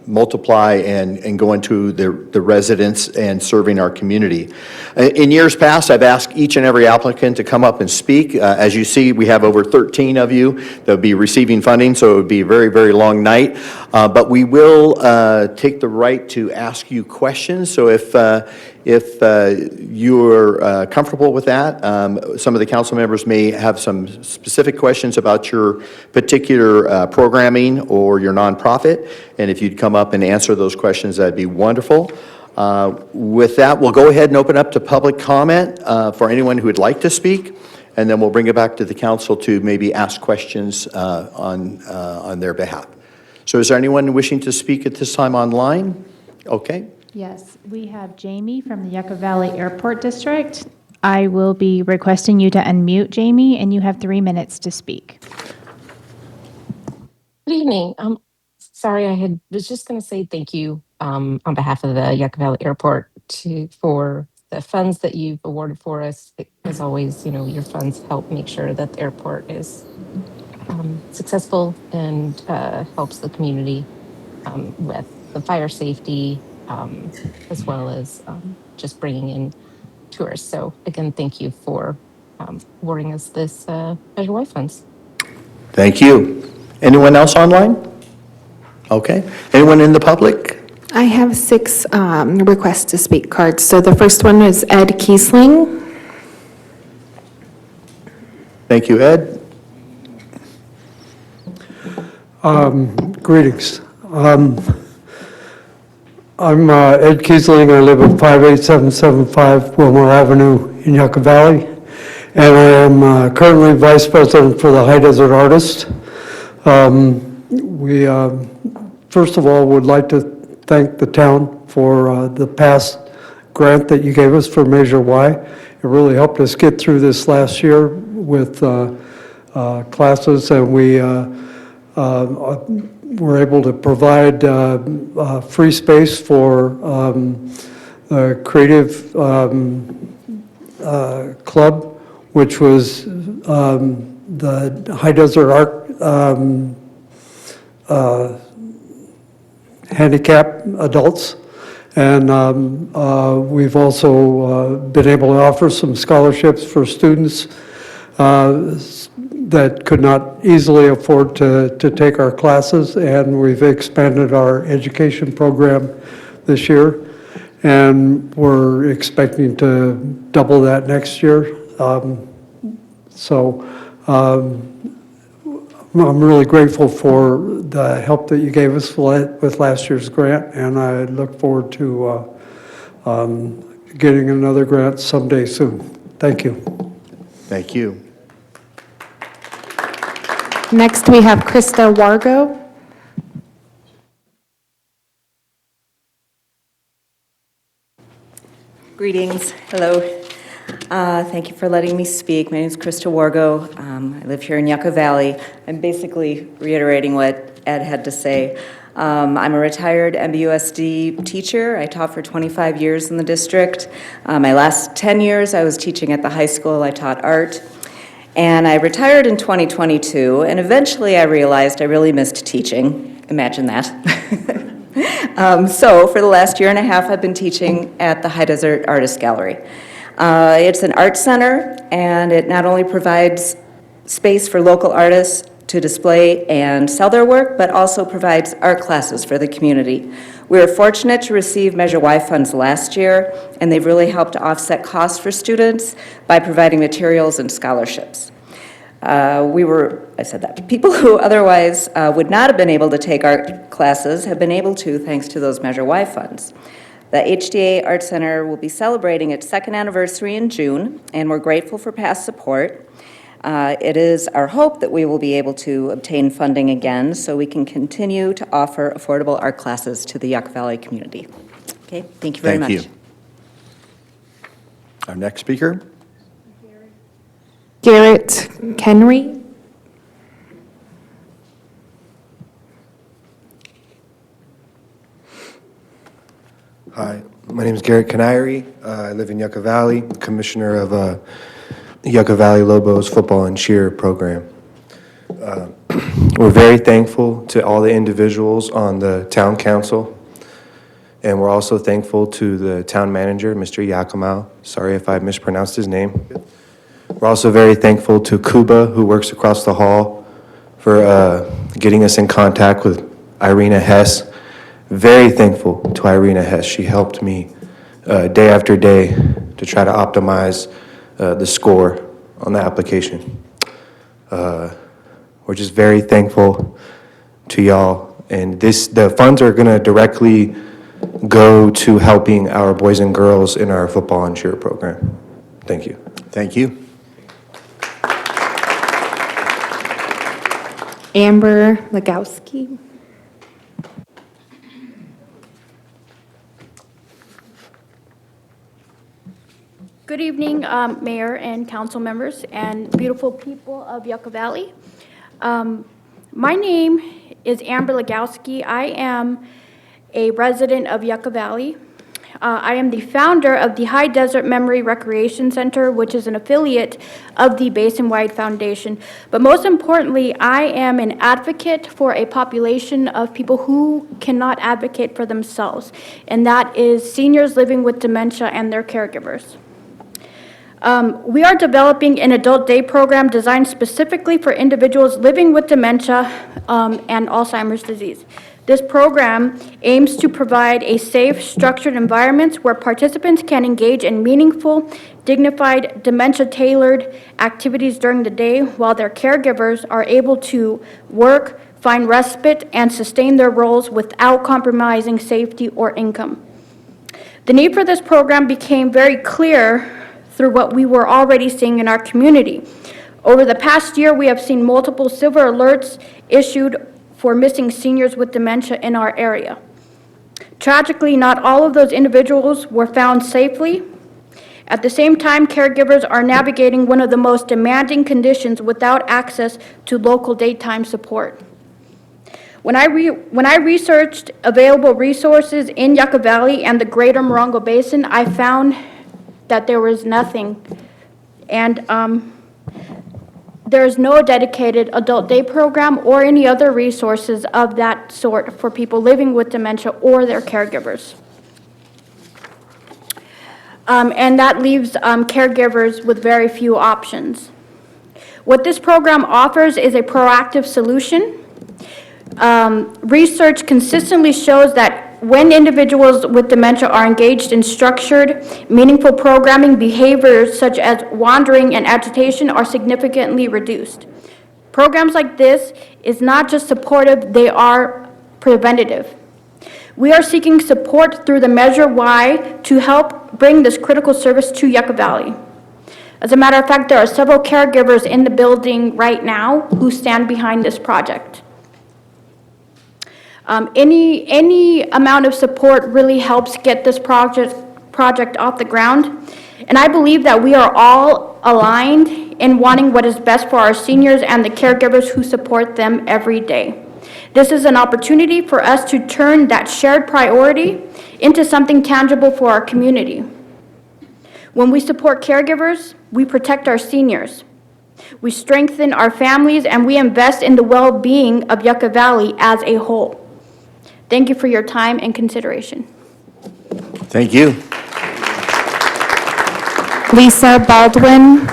multiply and go into the residents and serving our community. In years past, I've asked each and every applicant to come up and speak. As you see, we have over 13 of you that will be receiving funding, so it would be a very, very long night. But we will take the right to ask you questions. So if you're comfortable with that, some of the council members may have some specific questions about your particular programming or your nonprofit, and if you'd come up and answer those questions, that'd be wonderful. With that, we'll go ahead and open up to public comment for anyone who would like to speak, and then we'll bring it back to the council to maybe ask questions on their behalf. So is there anyone wishing to speak at this time online? Okay. Yes, we have Jamie from the Yucca Valley Airport District. I will be requesting you to unmute Jamie, and you have 3 minutes to speak. Good evening. Sorry, was just going to say thank you on behalf of the Yucca Valley Airport for the funds that you've awarded for us. As always, your funds help make sure that the airport is successful and helps the community with the fire safety, as well as just bringing in tours. So again, thank you for awarding us this Measure Y funds. Thank you. Anyone else online? Okay. Anyone in the public? I have 6 requests to speak cards. So the first one is Ed Kiesling. Thank you, Ed. Greetings. I'm Ed Kiesling. I live at 58775 Wilmore Avenue in Yucca Valley, and I am currently Vice President for the High Desert Artist. We, first of all, would like to thank the town for the past grant that you gave us for Measure Y. It really helped us get through this last year with classes, and we were able to provide free space for the creative club, which was the High Desert Art handicap adults. And we've also been able to offer some scholarships for students that could not easily afford to take our classes, and we've expanded our education program this year, and we're expecting to double that next year. I'm really grateful for the help that you gave us with last year's grant, and I look forward to getting another grant someday soon. Thank you. Thank you. Next, we have Krista Wargo. Greetings. Hello. Thank you for letting me speak. My name is Krista Wargo. I live here in Yucca Valley. I'm basically reiterating what Ed had to say. I'm a retired MBUSD teacher. I taught for 25 years in the district. My last 10 years, I was teaching at the high school. I taught art. And I retired in 2022, and eventually I realized I really missed teaching. Imagine that. So for the last year and a half, I've been teaching at the High Desert Artist Gallery. It's an art center, and it not only provides space for local artists to display and sell their work, but also provides art classes for the community. We were fortunate to receive Measure Y funds last year, and they've really helped to offset costs for students by providing materials and scholarships. People who otherwise would not have been able to take art classes have been able to thanks to those Measure Y funds. The HDA Art Center will be celebrating its 2nd anniversary in June, and we're grateful for past support. It is our hope that we will be able to obtain funding again so we can continue to offer affordable art classes to the Yucca Valley community. Okay, thank you very much. Thank you. Our next speaker. Garrett Kenry. Hi, my name is Garrett Canary. I live in Yucca Valley, commissioner of the Yucca Valley Lobos football and cheer program. We're very thankful to all the individuals on the town council, and we're also thankful to the town manager, Mr. Yakimal. Sorry if I mispronounced his name. We're also very thankful to Kuba, who works across the hall, for getting us in contact with Irina Hess. Very thankful to Irina Hess. She helped me day after day to try to optimize the score on the application. We're just very thankful to y'all. And the funds are gonna directly go to helping our boys and girls in our football and cheer program. Thank you. Thank you. Amber Legowski. Good evening, Mayor and council members and beautiful people of Yucca Valley. My name is Amber Legowski. I am a resident of Yucca Valley. I am the founder of the High Desert Memory Recreation Center, which is an affiliate of the Basin-Wide Foundation. But most importantly, I am an advocate for a population of people who cannot advocate for themselves, and that is seniors living with dementia and their caregivers. We are developing an adult day program designed specifically for individuals living with dementia and Alzheimer's disease. This program aims to provide a safe, structured environment where participants can engage in meaningful, dignified, dementia-tailored activities during the day while their caregivers are able to work, find respite, and sustain their roles without compromising safety or income. The need for this program became very clear through what we were already seeing in our community. Over the past year, we have seen multiple silver alerts issued for missing seniors with dementia in our area. Tragically, not all of those individuals were found safely. At the same time, caregivers are navigating one of the most demanding conditions without access to local daytime support. When I researched available resources in Yucca Valley and the greater Morongo Basin, I found that there was nothing. And there is no dedicated adult day program or any other resources of that sort for people living with dementia or their caregivers. And that leaves caregivers with very few options. What this program offers is a proactive solution. Research consistently shows that when individuals with dementia are engaged in structured, meaningful programming, behaviors such as wandering and agitation are significantly reduced. Programs like this is not just supportive, they are preventative. We are seeking support through the Measure Y to help bring this critical service to Yucca Valley. As a matter of fact, there are several caregivers in the building right now who stand behind this project. Any amount of support really helps get this project off the ground. And I believe that we are all aligned in wanting what is best for our seniors and the caregivers who support them every day. This is an opportunity for us to turn that shared priority into something tangible for our community. When we support caregivers, we protect our seniors. We strengthen our families and we invest in the well-being of Yucca Valley as a whole. Thank you for your time and consideration. Thank you. Lisa Baldwin.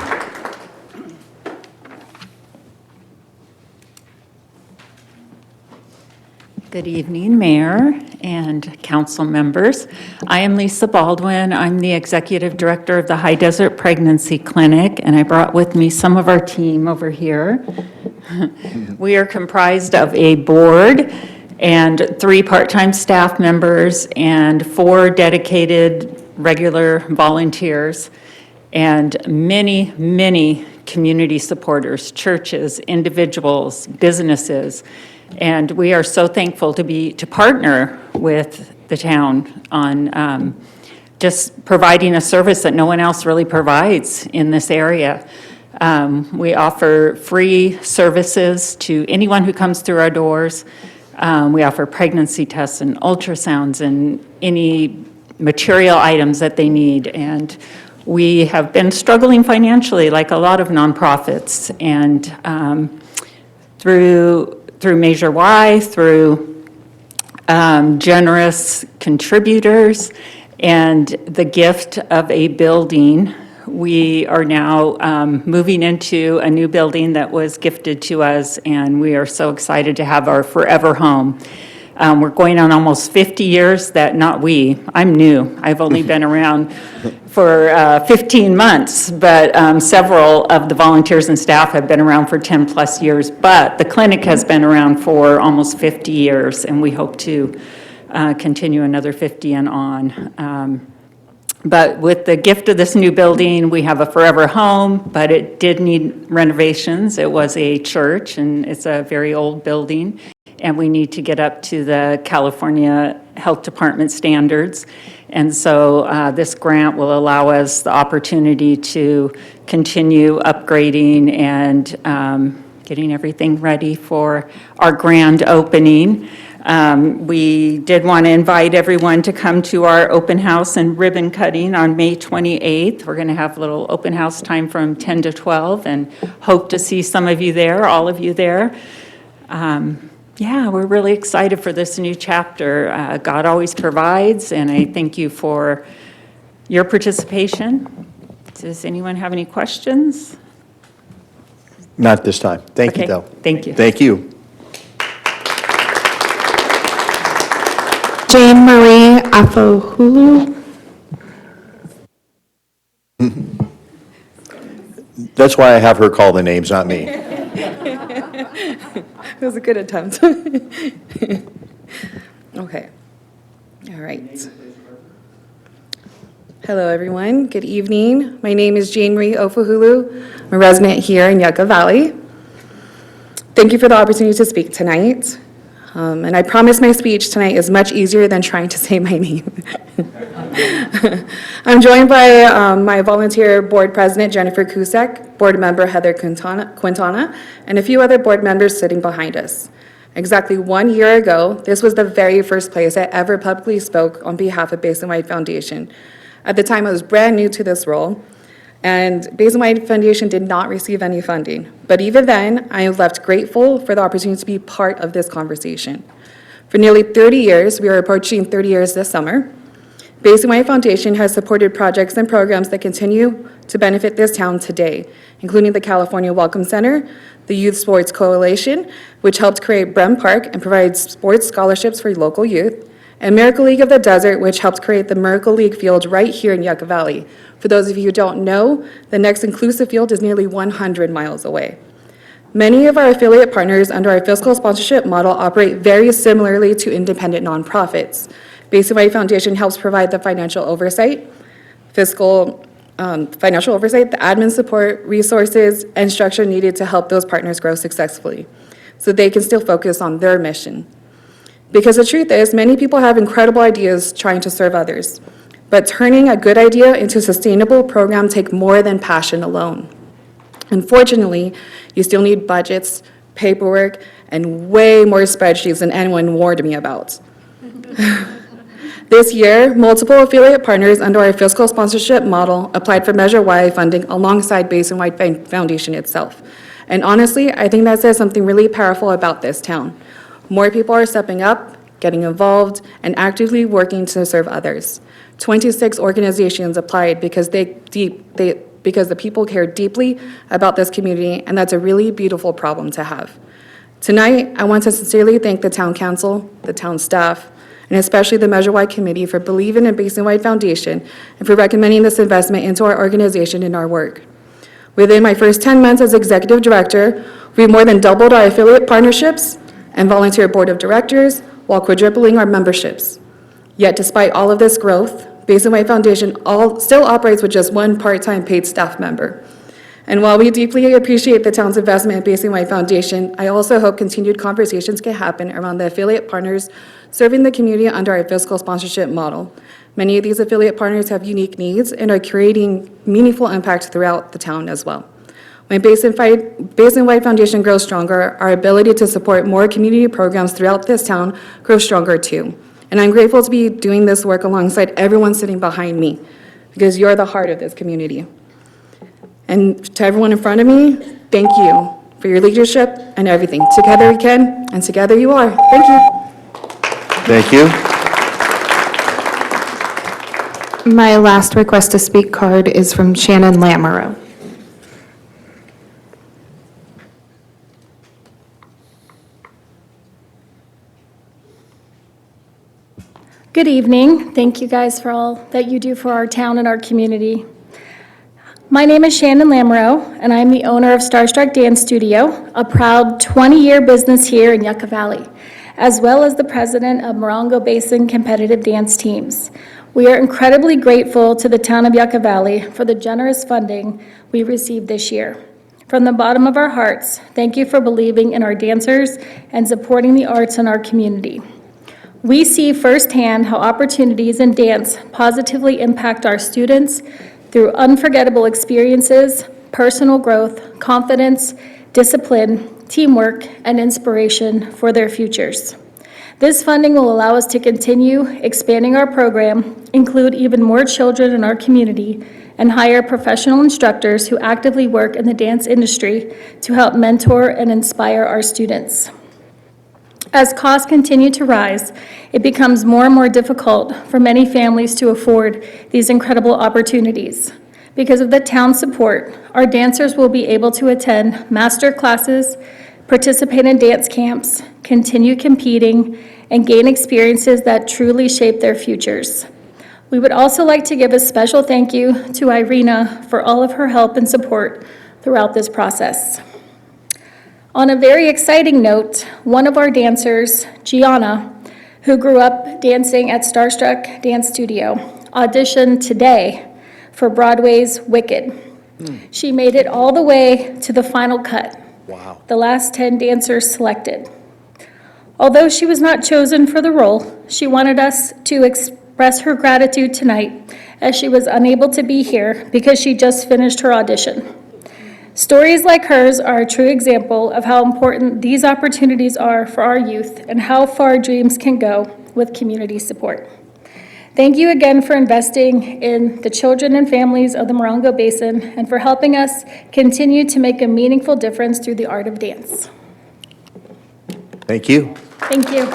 Good evening, Mayor and council members. I am Lisa Baldwin. I'm the Executive Director of the High Desert Pregnancy Clinic, and I brought with me some of our team over here. We are comprised of a board and 3 part-time staff members and 4 dedicated regular volunteers and many, many community supporters, churches, individuals, businesses. And we are so thankful to partner with the town on just providing a service that no one else really provides in this area. We offer free services to anyone who comes through our doors. We offer pregnancy tests and ultrasounds and any material items that they need. And we have been struggling financially like a lot of nonprofits. And through Measure Y, through generous contributors, and the gift of a building, we are now moving into a new building that was gifted to us, and we are so excited to have our forever home. We're going on almost 50 years I'm new. I've only been around for 15 months, but several of the volunteers and staff have been around for 10 plus years, but the clinic has been around for almost 50 years, and we hope to continue another 50 and on. But with the gift of this new building, we have a forever home, but it did need renovations. It was a church, and it's a very old building, and we need to get up to the California Health Department standards. And so this grant will allow us the opportunity to continue upgrading and getting everything ready for our grand opening. We did want to invite everyone to come to our open house and ribbon cutting on May 28th. We're going to have a little open house time from 10 to 12 and hope to see some of you there, all of you there. Yeah, we're really excited for this new chapter. God always provides, and I thank you for your participation. Does anyone have any questions? Not this time. Thank you, Okay, though. thank you. Thank you. Jane Marie Afohulu. That's why I have her call the names, not me. It was a good attempt. Okay. All right. Hello, everyone. Good evening. My name is Jane Marie Ofuhulu. I'm a resident here in Yucca Valley. Thank you for the opportunity to speak tonight. And I promise my speech tonight is much easier than trying to say my name. I'm joined by my volunteer board president, Jennifer Cusack, board member Heather Quintana, and a few other board members sitting behind us. Exactly 1 year ago, this was the very first place I ever publicly spoke on behalf of Basin White Foundation. At the time, I was brand new to this role, and Basin White Foundation did not receive any funding. But even then, I am left grateful for the opportunity to be part of this conversation. For nearly 30 years, we are approaching 30 years this summer, Basin White Foundation has supported projects and programs that continue to benefit this town today, including the California Welcome Center, the Youth Sports Coalition, which helped create Brem Park and provides sports scholarships for local youth, and Miracle League of the Desert, which helped create the Miracle League field right here in Yucca Valley. For those of you who don't know, the next inclusive field is nearly 100 miles away. Many of our affiliate partners under our fiscal sponsorship model operate very similarly to independent nonprofits. Basin White Foundation helps provide the financial oversight, the admin support, resources, and structure needed to help those partners grow successfully so they can still focus on their mission. Because the truth is, many people have incredible ideas trying to serve others, but turning a good idea into a sustainable program takes more than passion alone. Unfortunately, you still need budgets, paperwork, and way more spreadsheets than anyone warned me about. This year, multiple affiliate partners under our fiscal sponsorship model applied for Measure Y funding alongside Basin White Foundation itself. And honestly, I think that says something really powerful about this town. More people are stepping up, getting involved, and actively working to serve others. 26 organizations applied because because the people care deeply about this community, and that's a really beautiful problem to have. Tonight, I want to sincerely thank the town council, the town staff, and especially the Measure Y Committee for believing in Basin White Foundation and for recommending this investment into our organization and our work. Within my first 10 months as executive director, we've more than doubled our affiliate partnerships and volunteer board of directors while quadrupling our memberships. Yet despite all of this growth, Basin White Foundation still operates with just one part-time paid staff member. And while we deeply appreciate the town's investment in Basin White Foundation, I also hope continued conversations can happen around the affiliate partners serving the community under our fiscal sponsorship model. Many of these affiliate partners have unique needs and are creating meaningful impact throughout the town as well. When Basin White Foundation grows stronger, our ability to support more community programs throughout this town grows stronger too. And I'm grateful to be doing this work alongside everyone sitting behind me, because you're the heart of this community. And to everyone in front of me, thank you for your leadership and everything. Together we can, and together you are. Thank you. Thank you. My last request to speak card is from Shannon Lamoureux. Good evening. Thank you guys for all that you do for our town and our community. My name is Shannon Lamoureux, and I'm the owner of Starstruck Dance Studio, a proud 20-year business here in Yucca Valley, as well as the president of Morongo Basin Competitive Dance Teams. We are incredibly grateful to the town of Yucca Valley for the generous funding we received this year. From the bottom of our hearts, thank you for believing in our dancers and supporting the arts in our community. We see firsthand how opportunities in dance positively impact our students through unforgettable experiences, personal growth, confidence, discipline, teamwork, and inspiration for their futures. This funding will allow us to continue expanding our program, include even more children in our community, and hire professional instructors who actively work in the dance industry to help mentor and inspire our students. As costs continue to rise, it becomes more and more difficult for many families to afford these incredible opportunities. Because of the town's support, our dancers will be able to attend master classes, participate in dance camps, continue competing, and gain experiences that truly shape their futures. We would also like to give a special thank you to Irina for all of her help and support throughout this process. On a very exciting note, one of our dancers, Gianna, who grew up dancing at Starstruck Dance Studio, auditioned today for Broadway's Wicked. She made it all the way to the final cut. Wow. The last 10 dancers selected. Although she was not chosen for the role, she wanted us to express her gratitude tonight as she was unable to be here because she just finished her audition. Stories like hers are a true example of how important these opportunities are for our youth and how far dreams can go with community support. Thank you again for investing in the children and families of the Morongo Basin and for helping us continue to make a meaningful difference through the art of dance. Thank you. Thank you.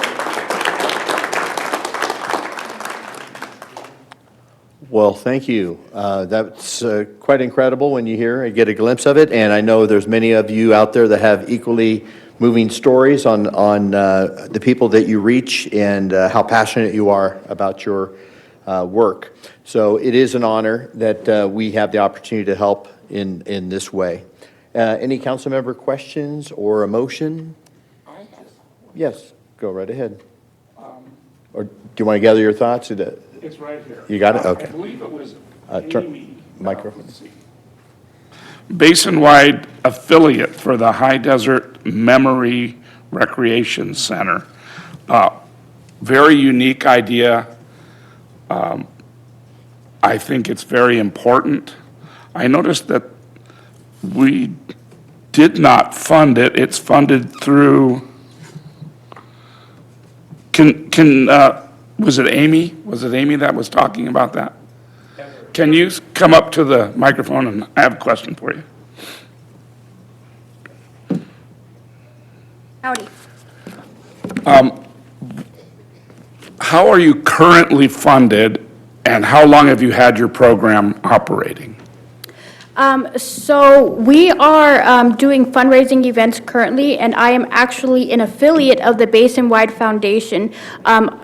Well, thank you. That's quite incredible when you hear and get a glimpse of it, and I know there's many of you out there that have equally moving stories on the people that you reach and how passionate you are about your work. So it is an honor that we have the opportunity to help in this way. Any council member questions or a motion? Yes, go right ahead. Or do you want to gather your thoughts? It's right here. You got it? Okay. I believe it was Turn Amy. microphone. Basin-wide affiliate for the High Desert Memory Recreation Center. Very unique idea. I think it's very important. I noticed that we did not fund it. It's funded through, was it Amy? Was it Amy that was talking about that? Can you come up to the microphone and I have a question for you. Howdy. How are you currently funded and how long have you had your program operating? So we are doing fundraising events currently, and I am actually an affiliate of the Basin-wide Foundation.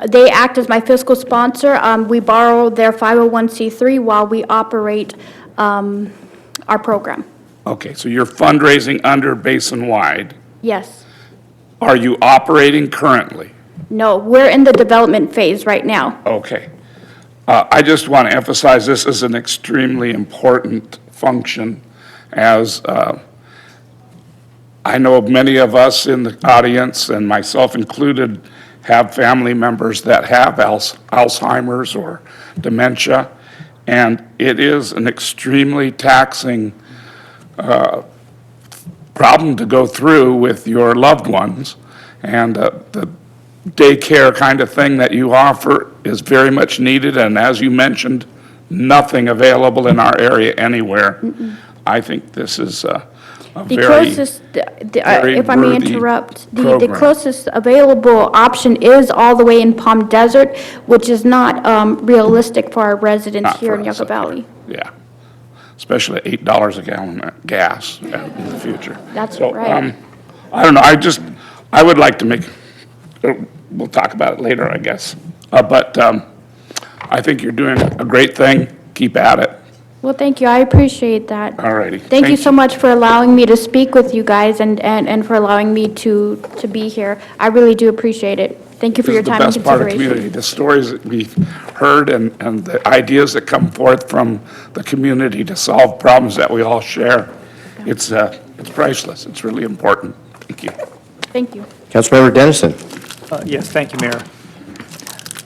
They act as my fiscal sponsor. We borrow their 501c3 while we operate our program. Okay, so you're fundraising under Basin-wide. Yes. Are you operating currently? No, we're in the development phase right now. Okay. I just want to emphasize this is an extremely important function, as I know many of us in the audience, and myself included, have family members that have Alzheimer's or dementia, and it is an extremely taxing problem to go through with your loved ones, and the daycare kind of thing that you offer is very much needed, and as you mentioned, nothing available in our area anywhere. I think this is a very, very if I may worthy interrupt, the program. closest available option is all the way in Palm Desert, which is not realistic for our residents Not here for in us Yucca up here. Valley. Yeah, especially at $8 a gallon of gas in the future. That's So, right. I don't know, I would like to make, we'll talk about it later, I guess. But I think you're doing a great thing. Keep at it. Well, thank you. I appreciate that. All righty. Thank you so much for allowing me to speak with you guys and for allowing me to be here. I really do appreciate it. Thank you for your time and This is the best part of community, consideration. the stories that we've heard and the ideas that come forth from the community to solve problems that we all share. It's priceless. It's really important. Thank you. Thank you. Councilmember Dennison. Yes, thank you, Mayor.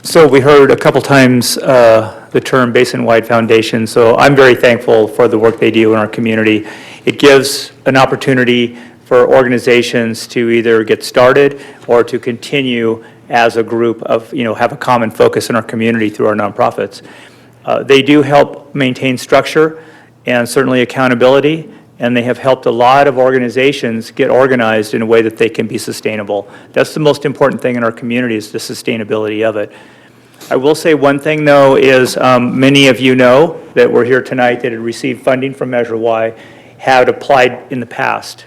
So we heard a couple times the term Basin-wide Foundation, so I'm very thankful for the work they do in our community. It gives an opportunity for organizations to either get started or to continue as a group of, have a common focus in our community through our nonprofits. They do help maintain structure and certainly accountability, and they have helped a lot of organizations get organized in a way that they can be sustainable. That's the most important thing in our community is the sustainability of it. I will say one thing, though, is many of you know that were here tonight that had received funding from Measure Y had applied in the past.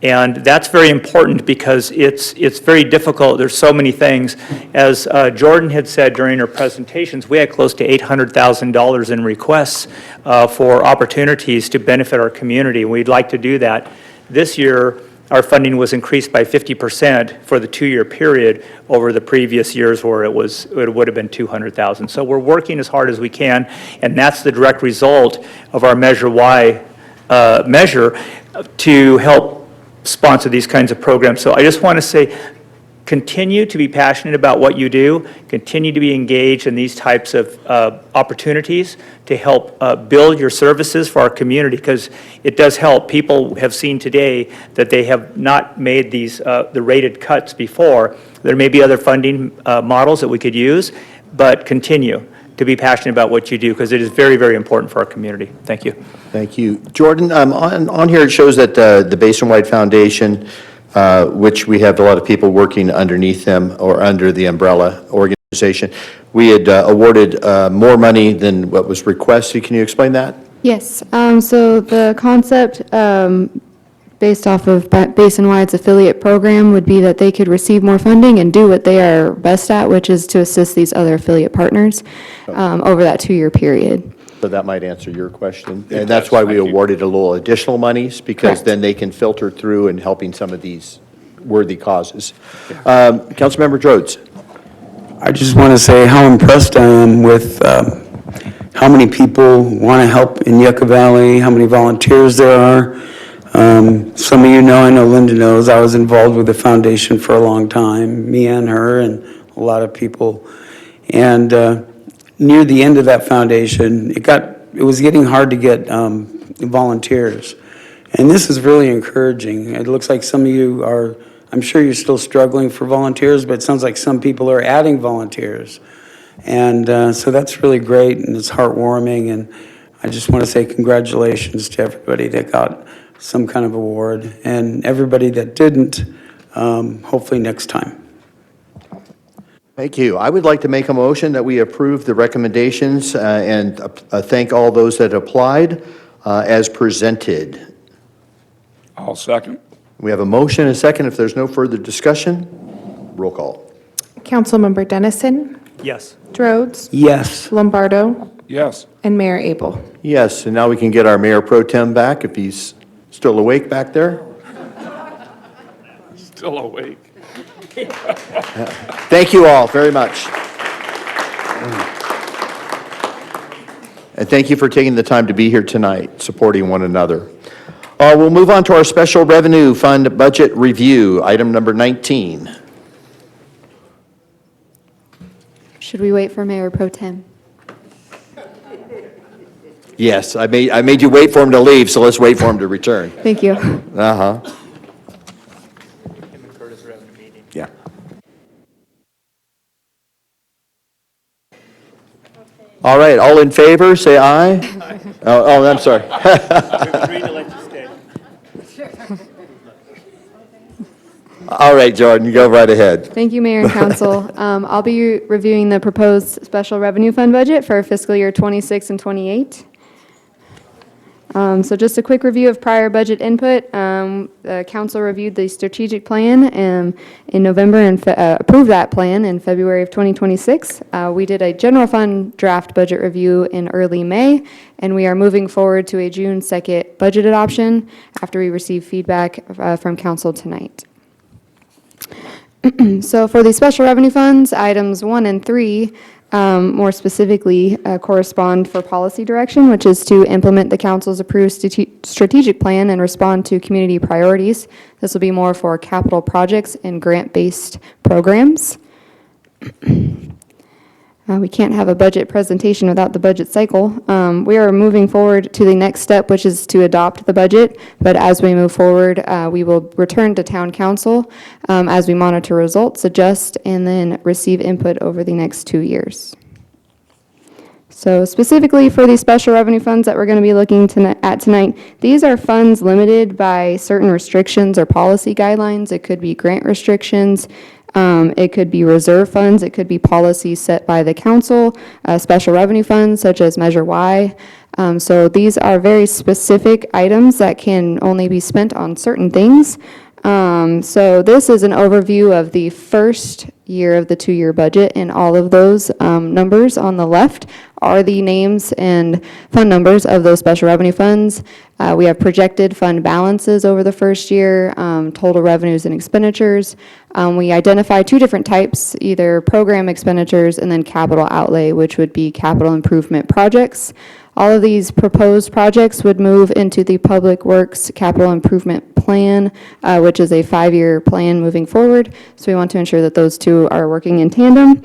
And that's very important because it's very difficult. There's so many things. As Jordan had said during her presentations, we had close to $800,000 in requests for opportunities to benefit our community. We'd like to do that. This year, our funding was increased by 50% for the 2-year period over the previous years where it would have been 200,000. So we're working as hard as we can, and that's the direct result of our Measure Y measure to help sponsor these kinds of programs. So I just want to say, continue to be passionate about what you do, continue to be engaged in these types of opportunities to help build your services for our community, because it does help. People have seen today that they have not made these the rated cuts before. There may be other funding models that we could use, but continue to be passionate about what you do, because it is very, very important for our community. Thank you. Thank you. Jordan, on here it shows that the Basin-Wide Foundation, which we have a lot of people working underneath them or under the umbrella organization, we had awarded more money than what was requested. Can you explain that? Yes, so the concept based off of Basin-Wide's affiliate program would be that they could receive more funding and do what they are best at, which is to assist these other affiliate partners over that 2-year period. So that might answer your question. And that's why we awarded a little additional monies, because Correct. then they can filter through and helping some of these worthy causes. Councilmember Rhodes. I just want to say how impressed I am with how many people want to help in Yucca Valley, how many volunteers there are. Some of you know, I know Linda knows, I was involved with the foundation for a long time, me and her and a lot of people. And near the end of that foundation, it was getting hard to get volunteers. And this is really encouraging. It looks like some of you are, I'm sure you're still struggling for volunteers, but it sounds like some people are adding volunteers. And so that's really great, and it's heartwarming. And I just want to say congratulations to everybody that got some kind of award, and everybody that didn't, hopefully next time. Thank you. I would like to make a motion that we approve the recommendations and thank all those that applied as presented. I'll second. We have a motion and a second. If there's no further discussion, roll call. Councilmember Dennison, Yes. Rhodes, Yes. Lombardo, Yes. and Mayor Abel. Yes, and now we can get our Mayor Pro Tem back if he's still awake back there. Still awake. Thank you all very much. And thank you for taking the time to be here tonight, supporting one another. We'll move on to our Special Revenue Fund Budget Review, item number 19. Should we wait for Mayor Pro Tem? Yes, I made you wait for him to leave, so let's wait for him to return. Thank you. Uh-huh. Yeah. All right, all in favor, say aye. Oh, I'm sorry. All right, Jordan, go right ahead. Thank you, Mayor and Council. I'll be reviewing the proposed special revenue fund budget for fiscal year 26 and 28. So just a quick review of prior budget input. The council reviewed the strategic plan in November and approved that plan in February of 2026. We did a general fund draft budget review in early May, and we are moving forward to a June 2nd budget adoption after we receive feedback from council tonight. So for the special revenue funds, items 1 and 3 more specifically correspond for policy direction, which is to implement the council's approved strategic plan and respond to community priorities. This will be more for capital projects and grant-based programs. We can't have a budget presentation without the budget cycle. We are moving forward to the next step, which is to adopt the budget. But as we move forward, we will return to town council as we monitor results, adjust, and then receive input over the next 2 years. So specifically for these special revenue funds that we're going to be looking at tonight, these are funds limited by certain restrictions or policy guidelines. It could be grant restrictions. It could be reserve funds, it could be policies set by the council, special revenue funds such as Measure Y. So these are very specific items that can only be spent on certain things. So this is an overview of the first year of the two-year budget, and all of those numbers on the left are the names and fund numbers of those special revenue funds. We have projected fund balances over the first year, total revenues and expenditures. We identify two different types, either program expenditures and then capital outlay, which would be capital improvement projects. All of these proposed projects would move into the Public Works Capital Improvement Plan, which is a 5-year plan moving forward. So we want to ensure that those two are working in tandem.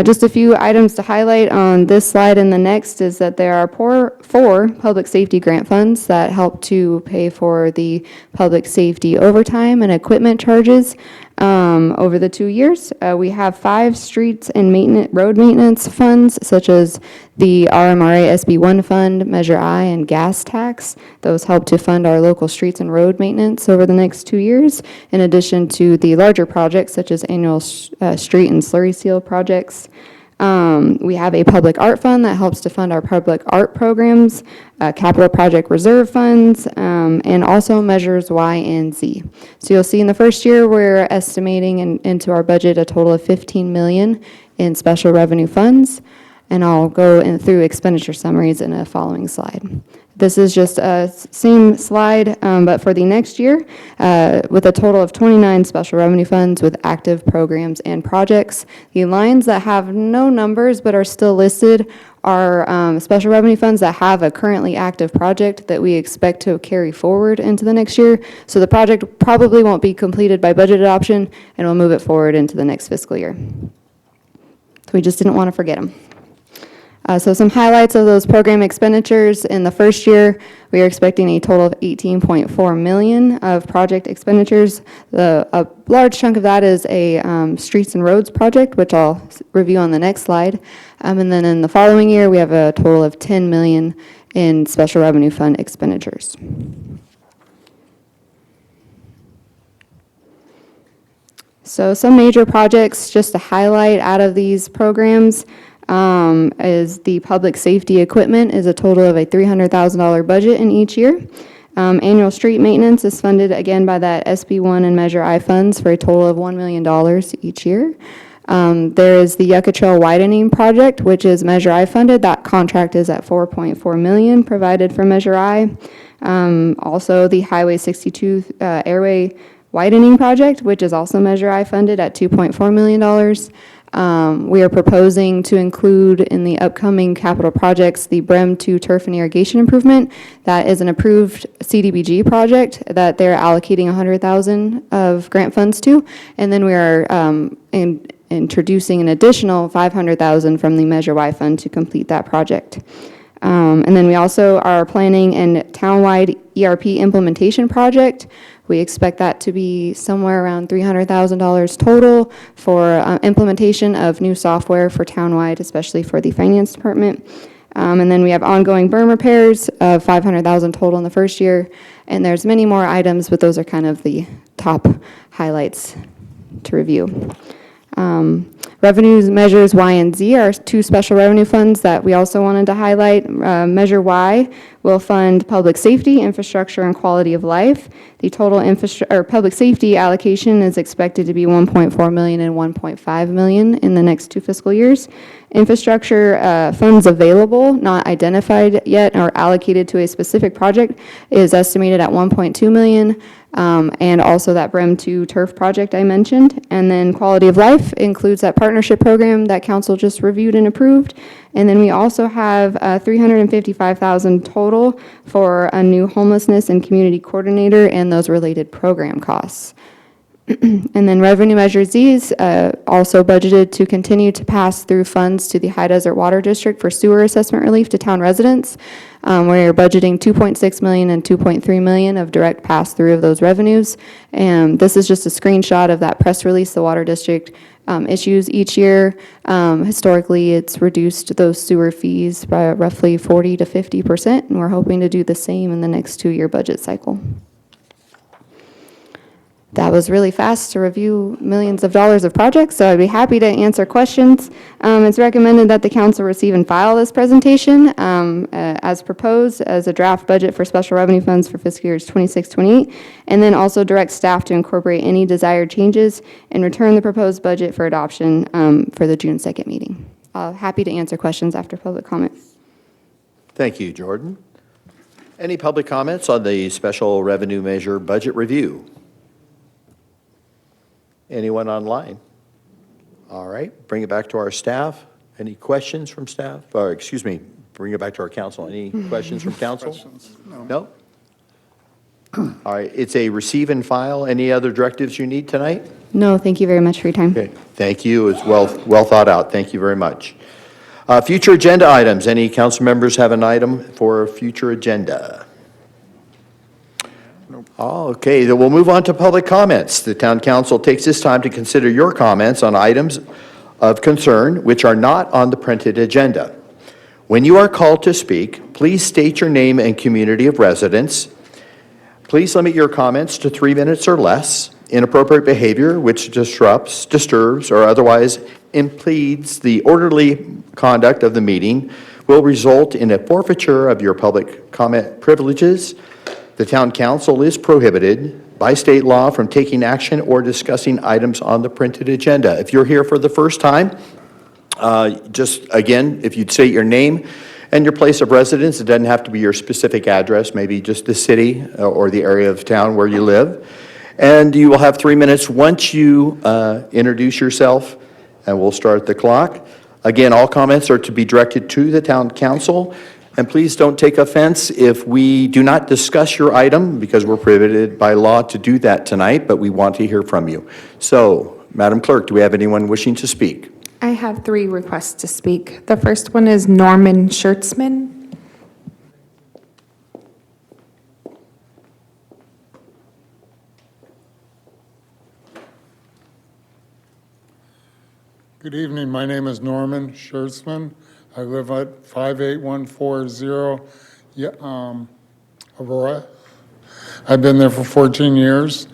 Just a few items to highlight on this slide and the next is that there are four public safety grant funds that help to pay for the public safety overtime and equipment charges over the 2 years. We have 5 streets and road maintenance funds, such as the RMRA SB1 fund, Measure I, and gas tax. Those help to fund our local streets and road maintenance over the next 2 years, in addition to the larger projects, such as annual street and slurry seal projects. We have a public art fund that helps to fund our public art programs, capital project reserve funds, and also measures Y and Z. So you'll see in the first year, we're estimating into our budget a total of $15 million in special revenue funds. And I'll go through expenditure summaries in a following slide. This is just a same slide, but for the next year, with a total of 29 special revenue funds with active programs and projects. The lines that have no numbers but are still listed are special revenue funds that have a currently active project that we expect to carry forward into the next year. So the project probably won't be completed by budget adoption, and we'll move it forward into the next fiscal year. So we just didn't want to forget them. So some highlights of those program expenditures. In the first year, we are expecting a total of $18.4 million of project expenditures. A large chunk of that is a streets and roads project, which I'll review on the next slide. And then in the following year, we have a total of $10 million in special revenue fund expenditures. So some major projects just to highlight out of these programs. Is the public safety equipment is a total of a $300,000 budget in each year. Annual street maintenance is funded again by that SB1 and Measure I funds for a total of $1 million each year. There is the Yucca Trail widening project, which is Measure I funded. That contract is at $4.4 million provided for Measure I. Also the Highway 62 airway widening project, which is also Measure I funded at $2.4 million. We are proposing to include in the upcoming capital projects the BREM 2 turf and irrigation improvement. That is an approved CDBG project that they're allocating $100,000 of grant funds to. And then we are introducing an additional $500,000 from the Measure Y fund to complete that project. And then we also are planning a townwide ERP implementation project. We expect that to be somewhere around $300,000 total for implementation of new software for townwide, especially for the finance department. And then we have ongoing berm repairs of $500,000 total in the first year. And there's many more items, but those are kind of the top highlights to review. Revenues measures Y and Z are 2 special revenue funds that we also wanted to highlight. Measure Y will fund public safety, infrastructure, and quality of life. The total public safety allocation is expected to be $1.4 million and $1.5 million in the next 2 fiscal years. Infrastructure funds available, not identified yet or allocated to a specific project, is estimated at $1.2 million. And also that BREM 2 turf project I mentioned. And then quality of life includes that partnership program that council just reviewed and approved. And then we also have $355,000 total for a new homelessness and community coordinator and those related program costs. And then revenue measure Z is also budgeted to continue to pass through funds to the High Desert Water District for sewer assessment relief to town residents. We're budgeting $2.6 million and $2.3 million of direct pass through of those revenues. And this is just a screenshot of that press release the Water District issues each year. Historically, it's reduced those sewer fees by roughly 40 to 50%, and we're hoping to do the same in the next 2-year budget cycle. That was really fast to review millions of dollars of projects, so I'd be happy to answer questions. It's recommended that the council receive and file this presentation as proposed as a draft budget for special revenue funds for fiscal years 26-28, and then also direct staff to incorporate any desired changes and return the proposed budget for adoption for the June 2nd meeting. Happy to answer questions after public comment. Thank you, Jordan. Any public comments on the special revenue measure budget review? Anyone online? All right, bring it back to our staff. Any questions from staff? Or, excuse me, bring it back to our council. Any questions from council? No? All right, it's a receive and file. Any other directives you need tonight? No, thank you very much for your time. Okay, thank you. It's well thought out. Thank you very much. Future agenda items. Any council members have an item for future agenda? Oh, okay, then we'll move on to public comments. The town council takes this time to consider your comments on items of concern which are not on the printed agenda. When you are called to speak, please state your name and community of residence. Please limit your comments to 3 minutes or less. Inappropriate behavior which disrupts, disturbs, or otherwise impedes the orderly conduct of the meeting will result in a forfeiture of your public comment privileges. The town council is prohibited by state law from taking action or discussing items on the printed agenda. If you're here for the first time, just again, if you'd state your name and your place of residence, it doesn't have to be your specific address, maybe just the city or the area of town where you live. And you will have 3 minutes once you introduce yourself, and we'll start the clock. Again, all comments are to be directed to the town council. And please don't take offense if we do not discuss your item, because we're prohibited by law to do that tonight, but we want to hear from you. So, Madam Clerk, do we have anyone wishing to speak? I have 3 requests to speak. The first one is Norman Schertzman. Good evening. My name is Norman Schertzman. I live at 58140 Aurora. I've been there for 14 years.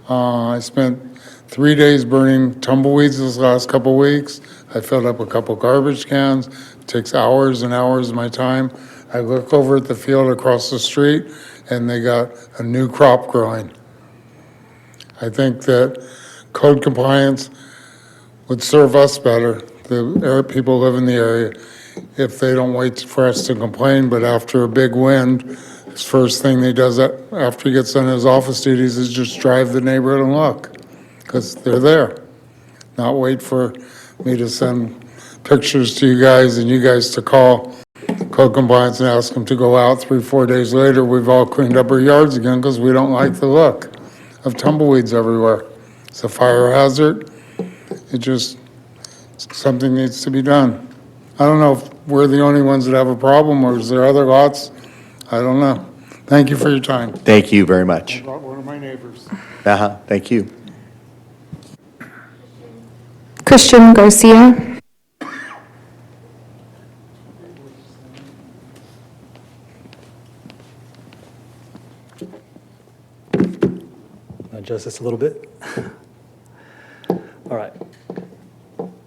I spent 3 days burning tumbleweeds this last couple weeks. I filled up a couple garbage cans. It takes hours and hours of my time. I look over at the field across the street and they got a new crop growing. I think that code compliance would serve us better, the people who live in the area, if they don't wait for us to complain, but after a big wind, his first thing he does after he gets done his office duties is just drive the neighborhood and look, because they're there. Not wait for me to send pictures to you guys and you guys to call code compliance and ask them to go out. 3-4 days later, we've all cleaned up our yards again because we don't like the look of tumbleweeds everywhere. It's a fire hazard. Something needs to be done. I don't know if we're the only ones that have a problem, or is there other lots? I don't know. Thank you for your time. Thank you very much. I brought one of my neighbors. Thank you. Christian Garcia. Adjust this a little bit. All right.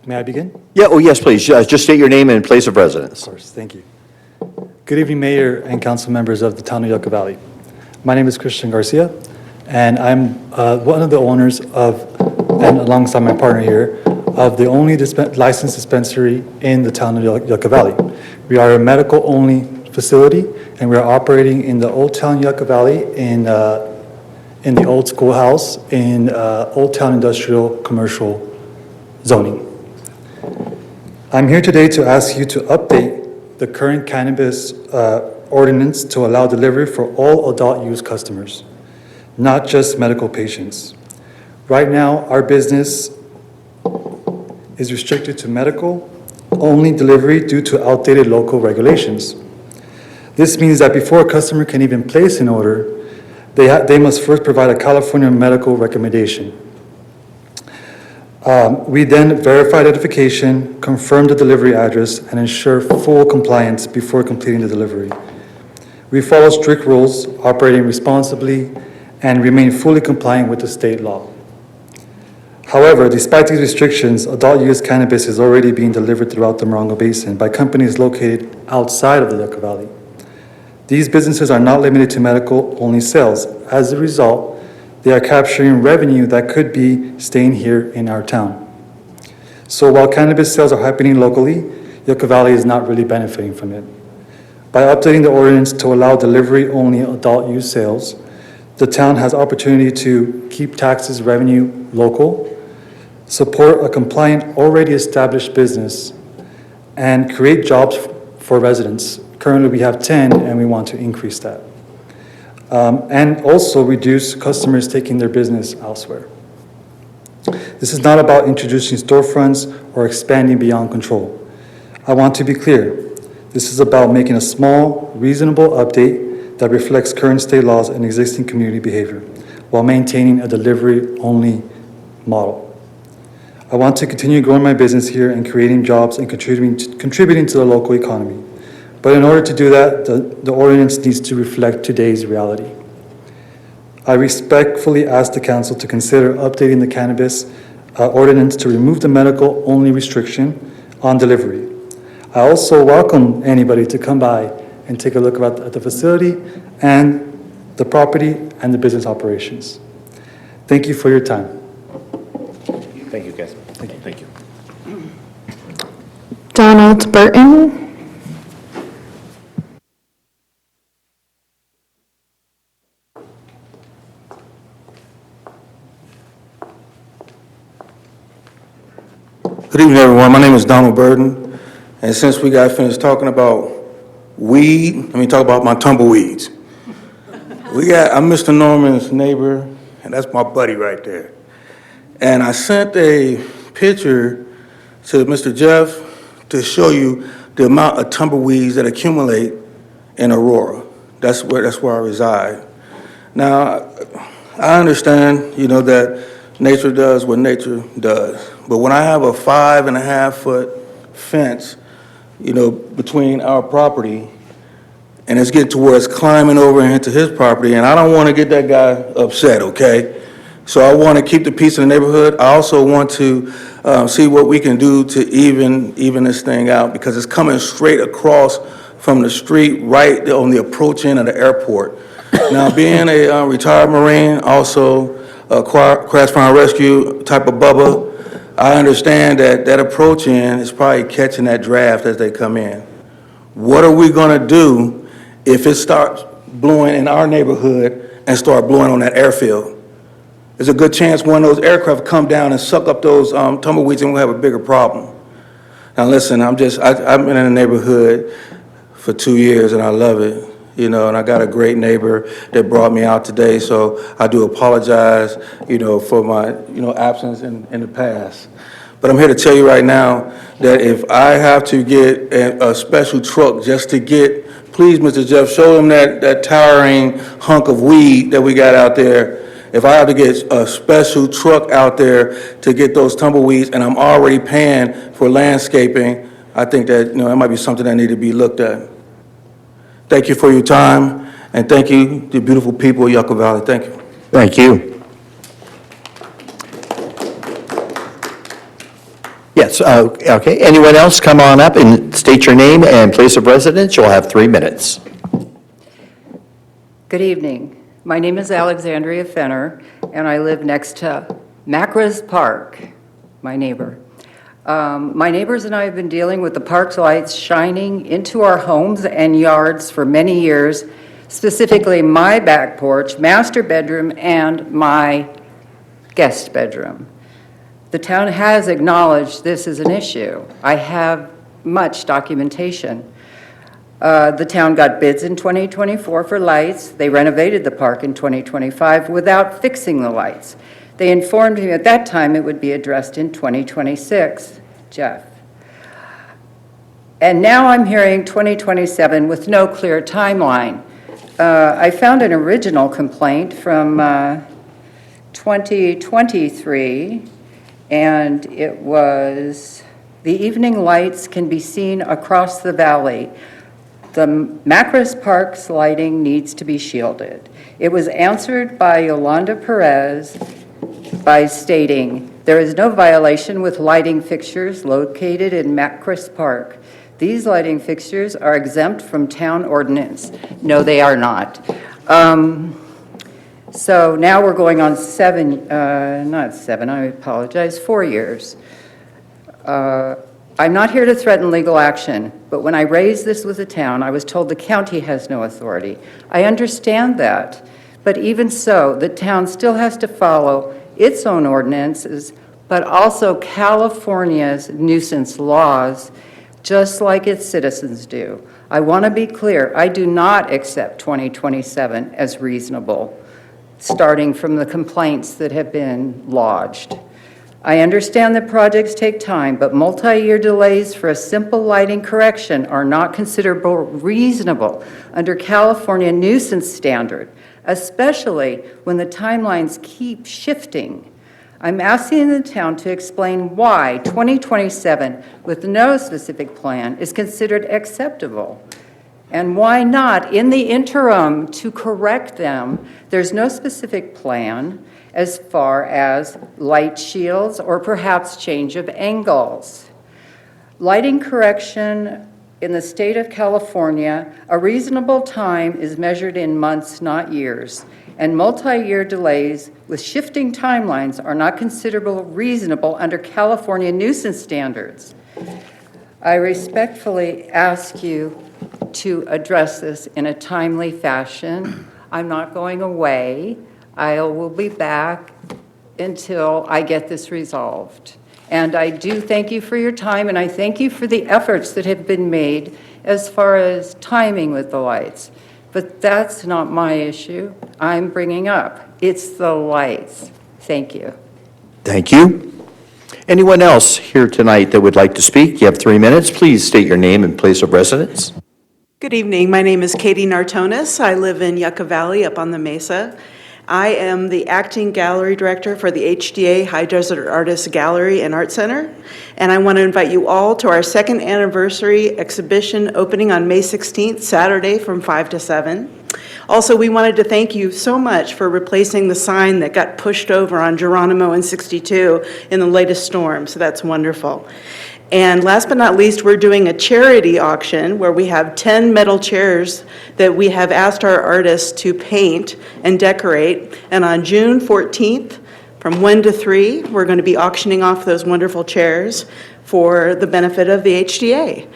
May I begin? Yeah, oh yes, please. Just state your name and place of residence. Of course, thank you. Good evening, Mayor and council members of the town of Yucca Valley. My name is Christian Garcia, and I'm one of the owners of, and alongside my partner here, of the only licensed dispensary in the town of Yucca Valley. We are a medical-only facility, and we are operating in the Old Town Yucca Valley in the old schoolhouse in Old Town Industrial Commercial zoning. I'm here today to ask you to update the current cannabis ordinance to allow delivery for all adult use customers, not just medical patients. Right now, our business is restricted to medical-only delivery due to outdated local regulations. This means that before a customer can even place an order, they must first provide a California medical recommendation. We then verify identification, confirm the delivery address, and ensure full compliance before completing the delivery. We follow strict rules, operating responsibly, and remain fully compliant with the state law. However, despite these restrictions, adult use cannabis is already being delivered throughout the Morongo Basin by companies located outside of the Yucca Valley. These businesses are not limited to medical-only sales. As a result, they are capturing revenue that could be staying here in our town. So while cannabis sales are happening locally, Yucca Valley is not really benefiting from it. By updating the ordinance to allow delivery-only adult use sales, the town has opportunity to keep taxes revenue local, support a compliant, already established business, and create jobs for residents. Currently, we have 10, and we want to increase that. And also reduce customers taking their business elsewhere. This is not about introducing storefronts or expanding beyond control. I want to be clear. This is about making a small, reasonable update that reflects current state laws and existing community behavior, while maintaining a delivery-only model. I want to continue growing my business here and creating jobs and contributing to the local economy. But in order to do that, the ordinance needs to reflect today's reality. I respectfully ask the council to consider updating the cannabis ordinance to remove the medical-only restriction on delivery. I also welcome anybody to come by and take a look at the facility and the property and the business operations. Thank you for your time. Thank you, guys. Thank you. Donald Burton. Good evening, everyone. My name is Donald Burden, and since we got finished talking about weed, let me talk about my tumbleweeds. I'm Mr. Norman's neighbor, and that's my buddy right there. And I sent a picture to Mr. Jeff to show you the amount of tumbleweeds that accumulate in Aurora. That's where I reside. Now, I understand, that nature does what nature does. But when I have a 5.5-foot fence, between our property, and it's getting to where it's climbing over into his property, and I don't want to get that guy upset, okay? So I want to keep the peace in the neighborhood. I also want to see what we can do to even this thing out, because it's coming straight across from the street right on the approach end of the airport. Now, being a retired Marine, also a crash fire rescue type of Bubba, I understand that approach end is probably catching that draft as they come in. What are we going to do if it starts blowing in our neighborhood and start blowing on that airfield? There's a good chance one of those aircraft come down and suck up those tumbleweeds, and we'll have a bigger problem. Now listen, I've been in the neighborhood for 2 years and I love it, and I got a great neighbor that brought me out today, so I do apologize, for my, absence in the past. But I'm here to tell you right now that if I have to get a special truck just to get, please, Mr. Jeff, show them that towering hunk of weed that we got out there. If I have to get a special truck out there to get those tumbleweeds, and I'm already paying for landscaping, I think that, that might be something that need to be looked at. Thank you for your time, and thank you, the beautiful people of Yucca Valley. Thank you. Thank you. Yes, okay. Anyone else, come on up and state your name and place of residence. You'll have 3 minutes. Good evening. My name is Alexandria Fenner, and I live next to Macras Park, my neighbor. My neighbors and I have been dealing with the park's lights shining into our homes and yards for many years, specifically my back porch, master bedroom, and my guest bedroom. The town has acknowledged this is an issue. I have much documentation. The town got bids in 2024 for lights. They renovated the park in 2025 without fixing the lights. They informed me at that time it would be addressed in 2026, Jeff. And now I'm hearing 2027 with no clear timeline. I found an original complaint from 2023, and it was, the evening lights can be seen across the valley The Macris Park's lighting needs to be shielded. It was answered by Yolanda Perez by stating, "There is no violation with lighting fixtures located in Macris Park. These lighting fixtures are exempt from town ordinance." No, they are not. So now we're going on not seven, I apologize, 4 years. I'm not here to threaten legal action, but when I raised this with the town, I was told the county has no authority. I understand that, but even so, the town still has to follow its own ordinances, but also California's nuisance laws, just like its citizens do. I want to be clear, I do not accept 2027 as reasonable, starting from the complaints that have been lodged. I understand that projects take time, but multi-year delays for a simple lighting correction are not considered reasonable under California nuisance standard, especially when the timelines keep shifting. I'm asking the town to explain why 2027, with no specific plan, is considered acceptable, and why not, in the interim, to correct them. There's no specific plan as far as light shields or perhaps change of angles. Lighting correction in the state of California, a reasonable time is measured in months, not years, and multi-year delays with shifting timelines are not considered reasonable under California nuisance standards. I respectfully ask you to address this in a timely fashion. I'm not going away. I will be back until I get this resolved. And I do thank you for your time, and I thank you for the efforts that have been made as far as timing with the lights. But that's not my issue I'm bringing up. It's the lights. Thank you. Thank you. Anyone else here tonight that would like to speak? You have 3 minutes. Please state your name and place of residence. Good evening. My name is Katie Nartonis. I live in Yucca Valley up on the Mesa. I am the acting gallery director for the HDA High Desert Artists Gallery and Art Center, and I want to invite you all to our second anniversary exhibition opening on May 16th, Saturday from 5 to 7. Also, we wanted to thank you so much for replacing the sign that got pushed over on Geronimo and 62 in the latest storm, so that's wonderful. And last but not least, we're doing a charity auction where we have 10 metal chairs that we have asked our artists to paint and decorate. And on June 14th, from 1 to 3, we're going to be auctioning off those wonderful chairs for the benefit of the HDA.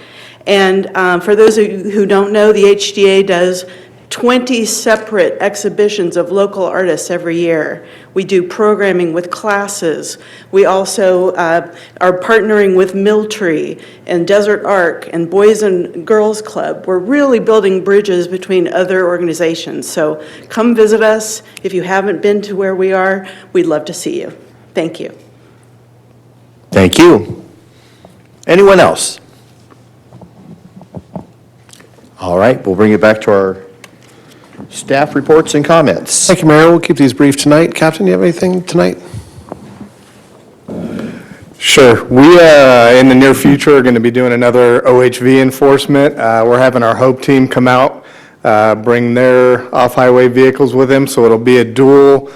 And for those of you who don't know, the HDA does 20 separate exhibitions of local artists every year. We do programming with classes. We also are partnering with Milltree and Desert Arc and Boys and Girls Club. We're really building bridges between other organizations. So come visit us. If you haven't been to where we are, we'd love to see you. Thank you. Thank you. Anyone else? All right, we'll bring it back to our staff reports and comments. Thank you, Mayor. We'll keep these brief tonight. Captain, you have anything tonight? Sure. We, in the near future, are going to be doing another OHV enforcement. We're having our HOPE team come out, bring their off-highway vehicles with them, so it'll be a dual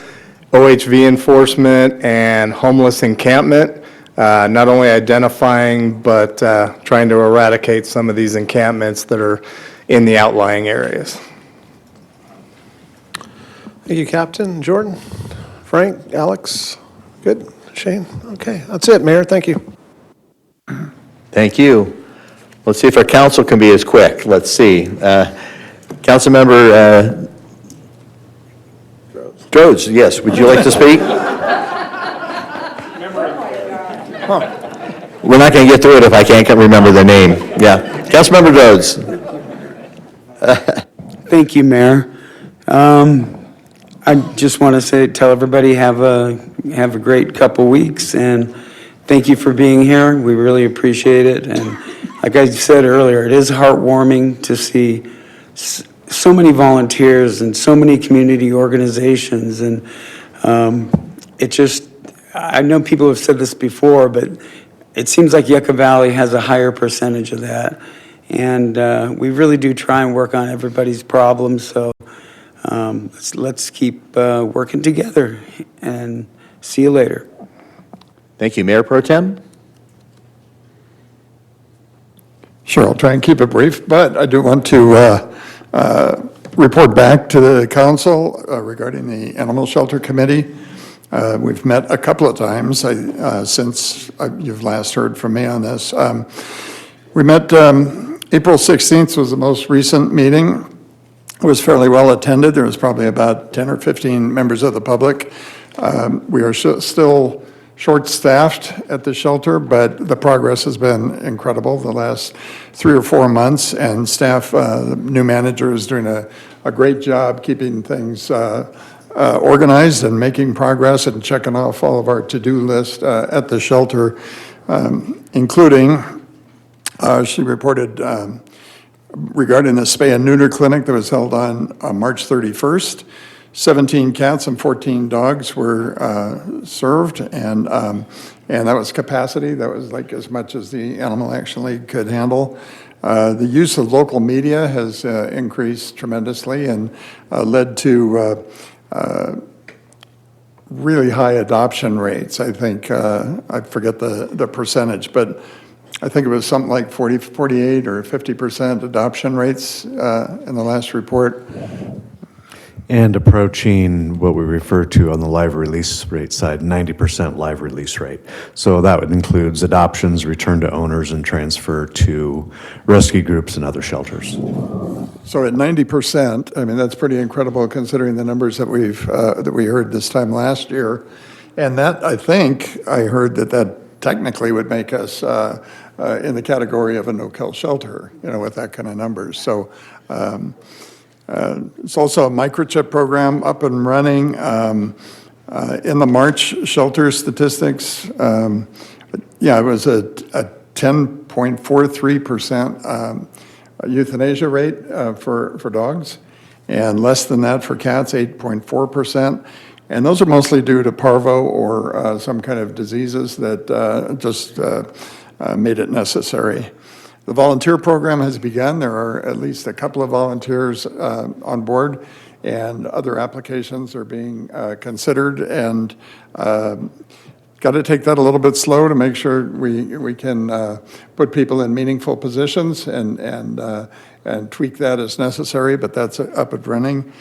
OHV enforcement and homeless encampment, not only identifying, but trying to eradicate some of these encampments that are in the outlying areas. Thank you, Captain. Jordan, Frank, Alex, good? Shane? Okay, that's it, Mayor. Thank you. Thank you. Let's see if our council can be as quick. Let's see. Councilmember Rhodes, yes, would you like to speak? We're not going to get through it if I can't remember the name. Yeah. Councilmember Rhodes. Thank you, Mayor. I just want to tell everybody have a great couple weeks, and thank you for being here. We really appreciate it. And like I said earlier, it is heartwarming to see so many volunteers and so many community organizations. And I know people have said this before, but it seems like Yucca Valley has a higher percentage of that. And we really do try and work on everybody's problems, so let's keep working together, and see you later. Thank you. Mayor Pro Tem? Sure, I'll try and keep it brief, but I do want to report back to the council regarding the Animal Shelter Committee. We've met a couple of times since you've last heard from me on this. We met April 16th was the most recent meeting. It was fairly well attended. There was probably about 10 or 15 members of the public. We are still short-staffed at the shelter, but the progress has been incredible the last 3 or 4 months, and staff, the new manager is doing a great job keeping things organized and making progress and checking off all of our to-do list at the shelter, including, she reported regarding the spay and neuter clinic that was held on March 31st. 17 cats and 14 dogs were served, and that was capacity. That was like as much as the Animal Action League could handle. The use of local media has increased tremendously and led to really high adoption rates. I think, I forget the percentage, but I think it was something like 48 or 50% adoption rates in the last report. And approaching what we refer to on the live release rate side, 90% live release rate. So that includes adoptions, return to owners, and transfer to rescue groups and other shelters. So at 90%, I mean, that's pretty incredible considering the numbers that we heard this time last year. And that, I think, I heard that technically would make us in the category of a no-kill shelter, with that kind of numbers. So it's also a microchip program up and running. In the March shelter statistics, it was a 10.43% euthanasia rate for dogs, and less than that for cats, 8.4%. And those are mostly due to parvo or some kind of diseases that just made it necessary. The volunteer program has begun. There are at least a couple of volunteers on board, and other applications are being considered, and got to take that a little bit slow to make sure we can put people in meaningful positions and tweak that as necessary, but that's up and running,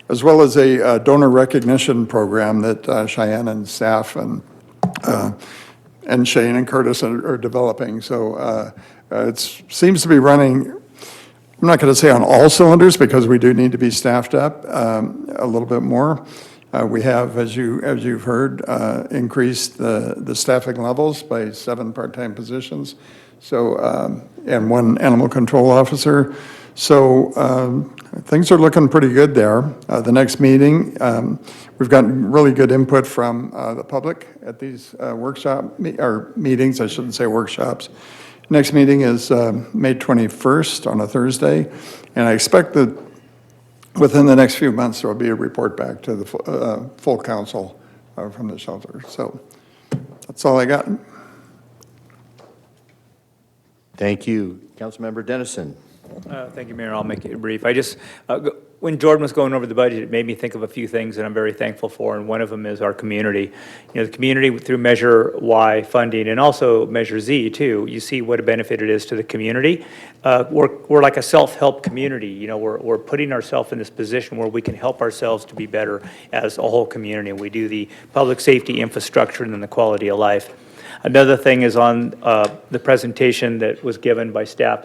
as well as a donor recognition program that Cheyenne and staff and Shane and Curtis are developing. So it seems to be running, I'm not going to say on all cylinders because we do need to be staffed up a little bit more. We have, as you've heard, increased the staffing levels by 7 part-time positions, so and 1 animal control officer. So things are looking pretty good there. The next meeting, we've gotten really good input from the public at these meetings. I shouldn't say workshops. Next meeting is May 21st on a Thursday, and I expect that within the next few months there will be a report back to the full council from the shelter. So that's all I got. Thank you. Councilmember Dennison. Thank you, Mayor. I'll make it brief. When Jordan was going over the budget, it made me think of a few things that I'm very thankful for, and one of them is our community. The community through Measure Y funding and also Measure Z too, you see what a benefit it is to the community. We're like a self-help community. We're putting ourselves in this position where we can help ourselves to be better as a whole community. We do the public safety infrastructure and then the quality of life. Another thing is on the presentation that was given by staff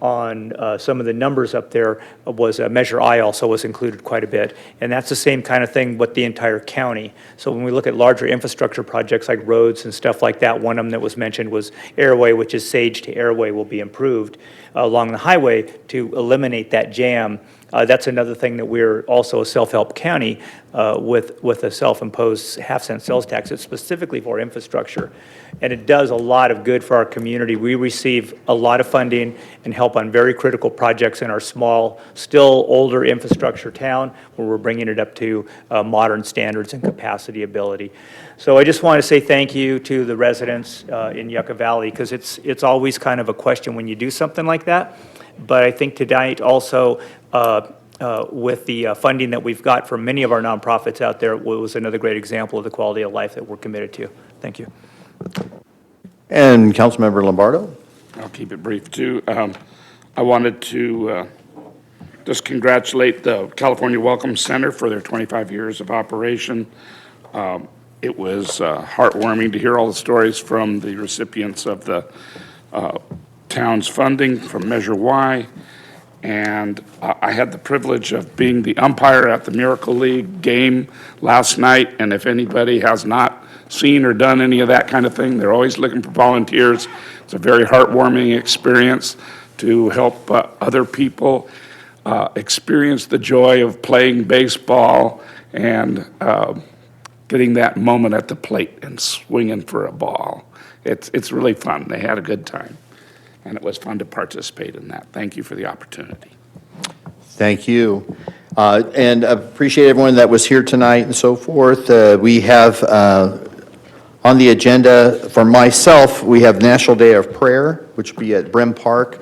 on some of the numbers up there was Measure I also was included quite a bit. And that's the same kind of thing with the entire county. So when we look at larger infrastructure projects like roads and stuff like that, one of them that was mentioned was Airway, which is Sage to Airway will be improved along the highway to eliminate that jam. That's another thing that we're also a self-help county with a self-imposed half-cent sales tax. It's specifically for infrastructure, and it does a lot of good for our community. We receive a lot of funding and help on very critical projects in our small, still older infrastructure town where we're bringing it up to modern standards and capacity ability. So I just want to say thank you to the residents in Yucca Valley, because it's always kind of a question when you do something like that. but I think tonight also, with the funding that we've got from many of our nonprofits out there, was another great example of the quality of life that we're committed to. Thank you. And Councilmember Lombardo? I'll keep it brief, too. I wanted to just congratulate the California Welcome Center for their 25 years of operation. It was heartwarming to hear all the stories from the recipients of the town's funding from Measure Y. And I had the privilege of being the umpire at the Miracle League game last night. And if anybody has not seen or done any of that kind of thing, they're always looking for volunteers. It's a very heartwarming experience to help other people experience the joy of playing baseball and getting that moment at the plate and swinging for a ball. It's really fun. They had a good time. And it was fun to participate in that. Thank you for the opportunity. Thank you. And appreciate everyone that was here tonight and so forth. We have on the agenda, for myself, we have National Day of Prayer, which will be at Brim Park.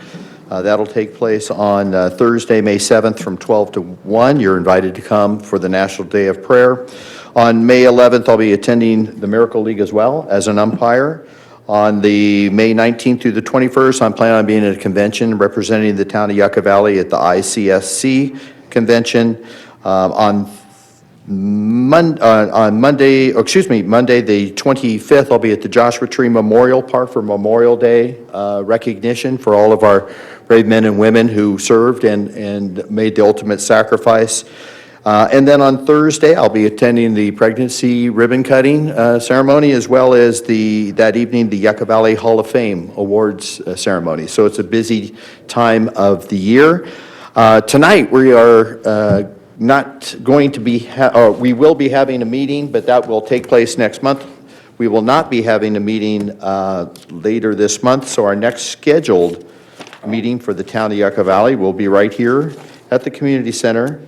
That'll take place on Thursday, May 7th from 12 to 1. You're invited to come for the National Day of Prayer. On May 11th, I'll be attending the Miracle League as well as an umpire. On the May 19th through the 21st, I'm planning on being at a convention representing the town of Yucca Valley at the ICSC convention. On Monday, Monday the 25th, I'll be at the Joshua Tree Memorial Park for Memorial Day recognition for all of our brave men and women who served and made the ultimate sacrifice. And then on Thursday, I'll be attending the pregnancy ribbon cutting ceremony, as well as that evening, the Yucca Valley Hall of Fame awards ceremony. So it's a busy time of the year. Tonight, we are not going to be, we will be having a meeting, but that will take place next month. We will not be having a meeting later this month, so our next scheduled meeting for the town of Yucca Valley will be right here at the community center.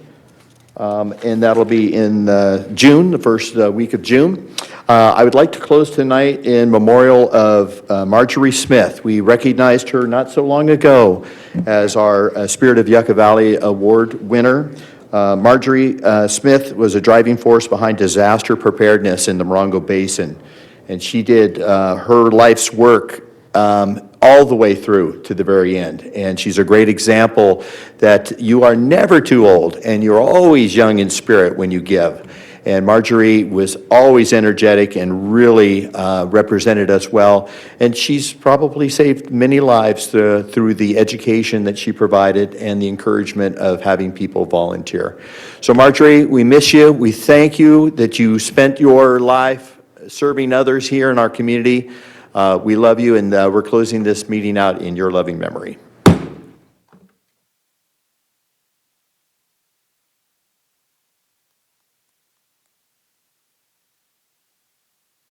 And that'll be in June, the first week of June. I would like to close tonight in memorial of Marjorie Smith. We recognized her not so long ago as our Spirit of Yucca Valley Award winner. Marjorie Smith was a driving force behind disaster preparedness in the Morongo Basin. And she did her life's work all the way through to the very end. And she's a great example that you are never too old and you're always young in spirit when you give. And Marjorie was always energetic and really represented us well. And she's probably saved many lives through the education that she provided and the encouragement of having people volunteer. So Marjorie, we miss you. We thank you that you spent your life serving others here in our community. We love you, and we're closing this meeting out in your loving memory.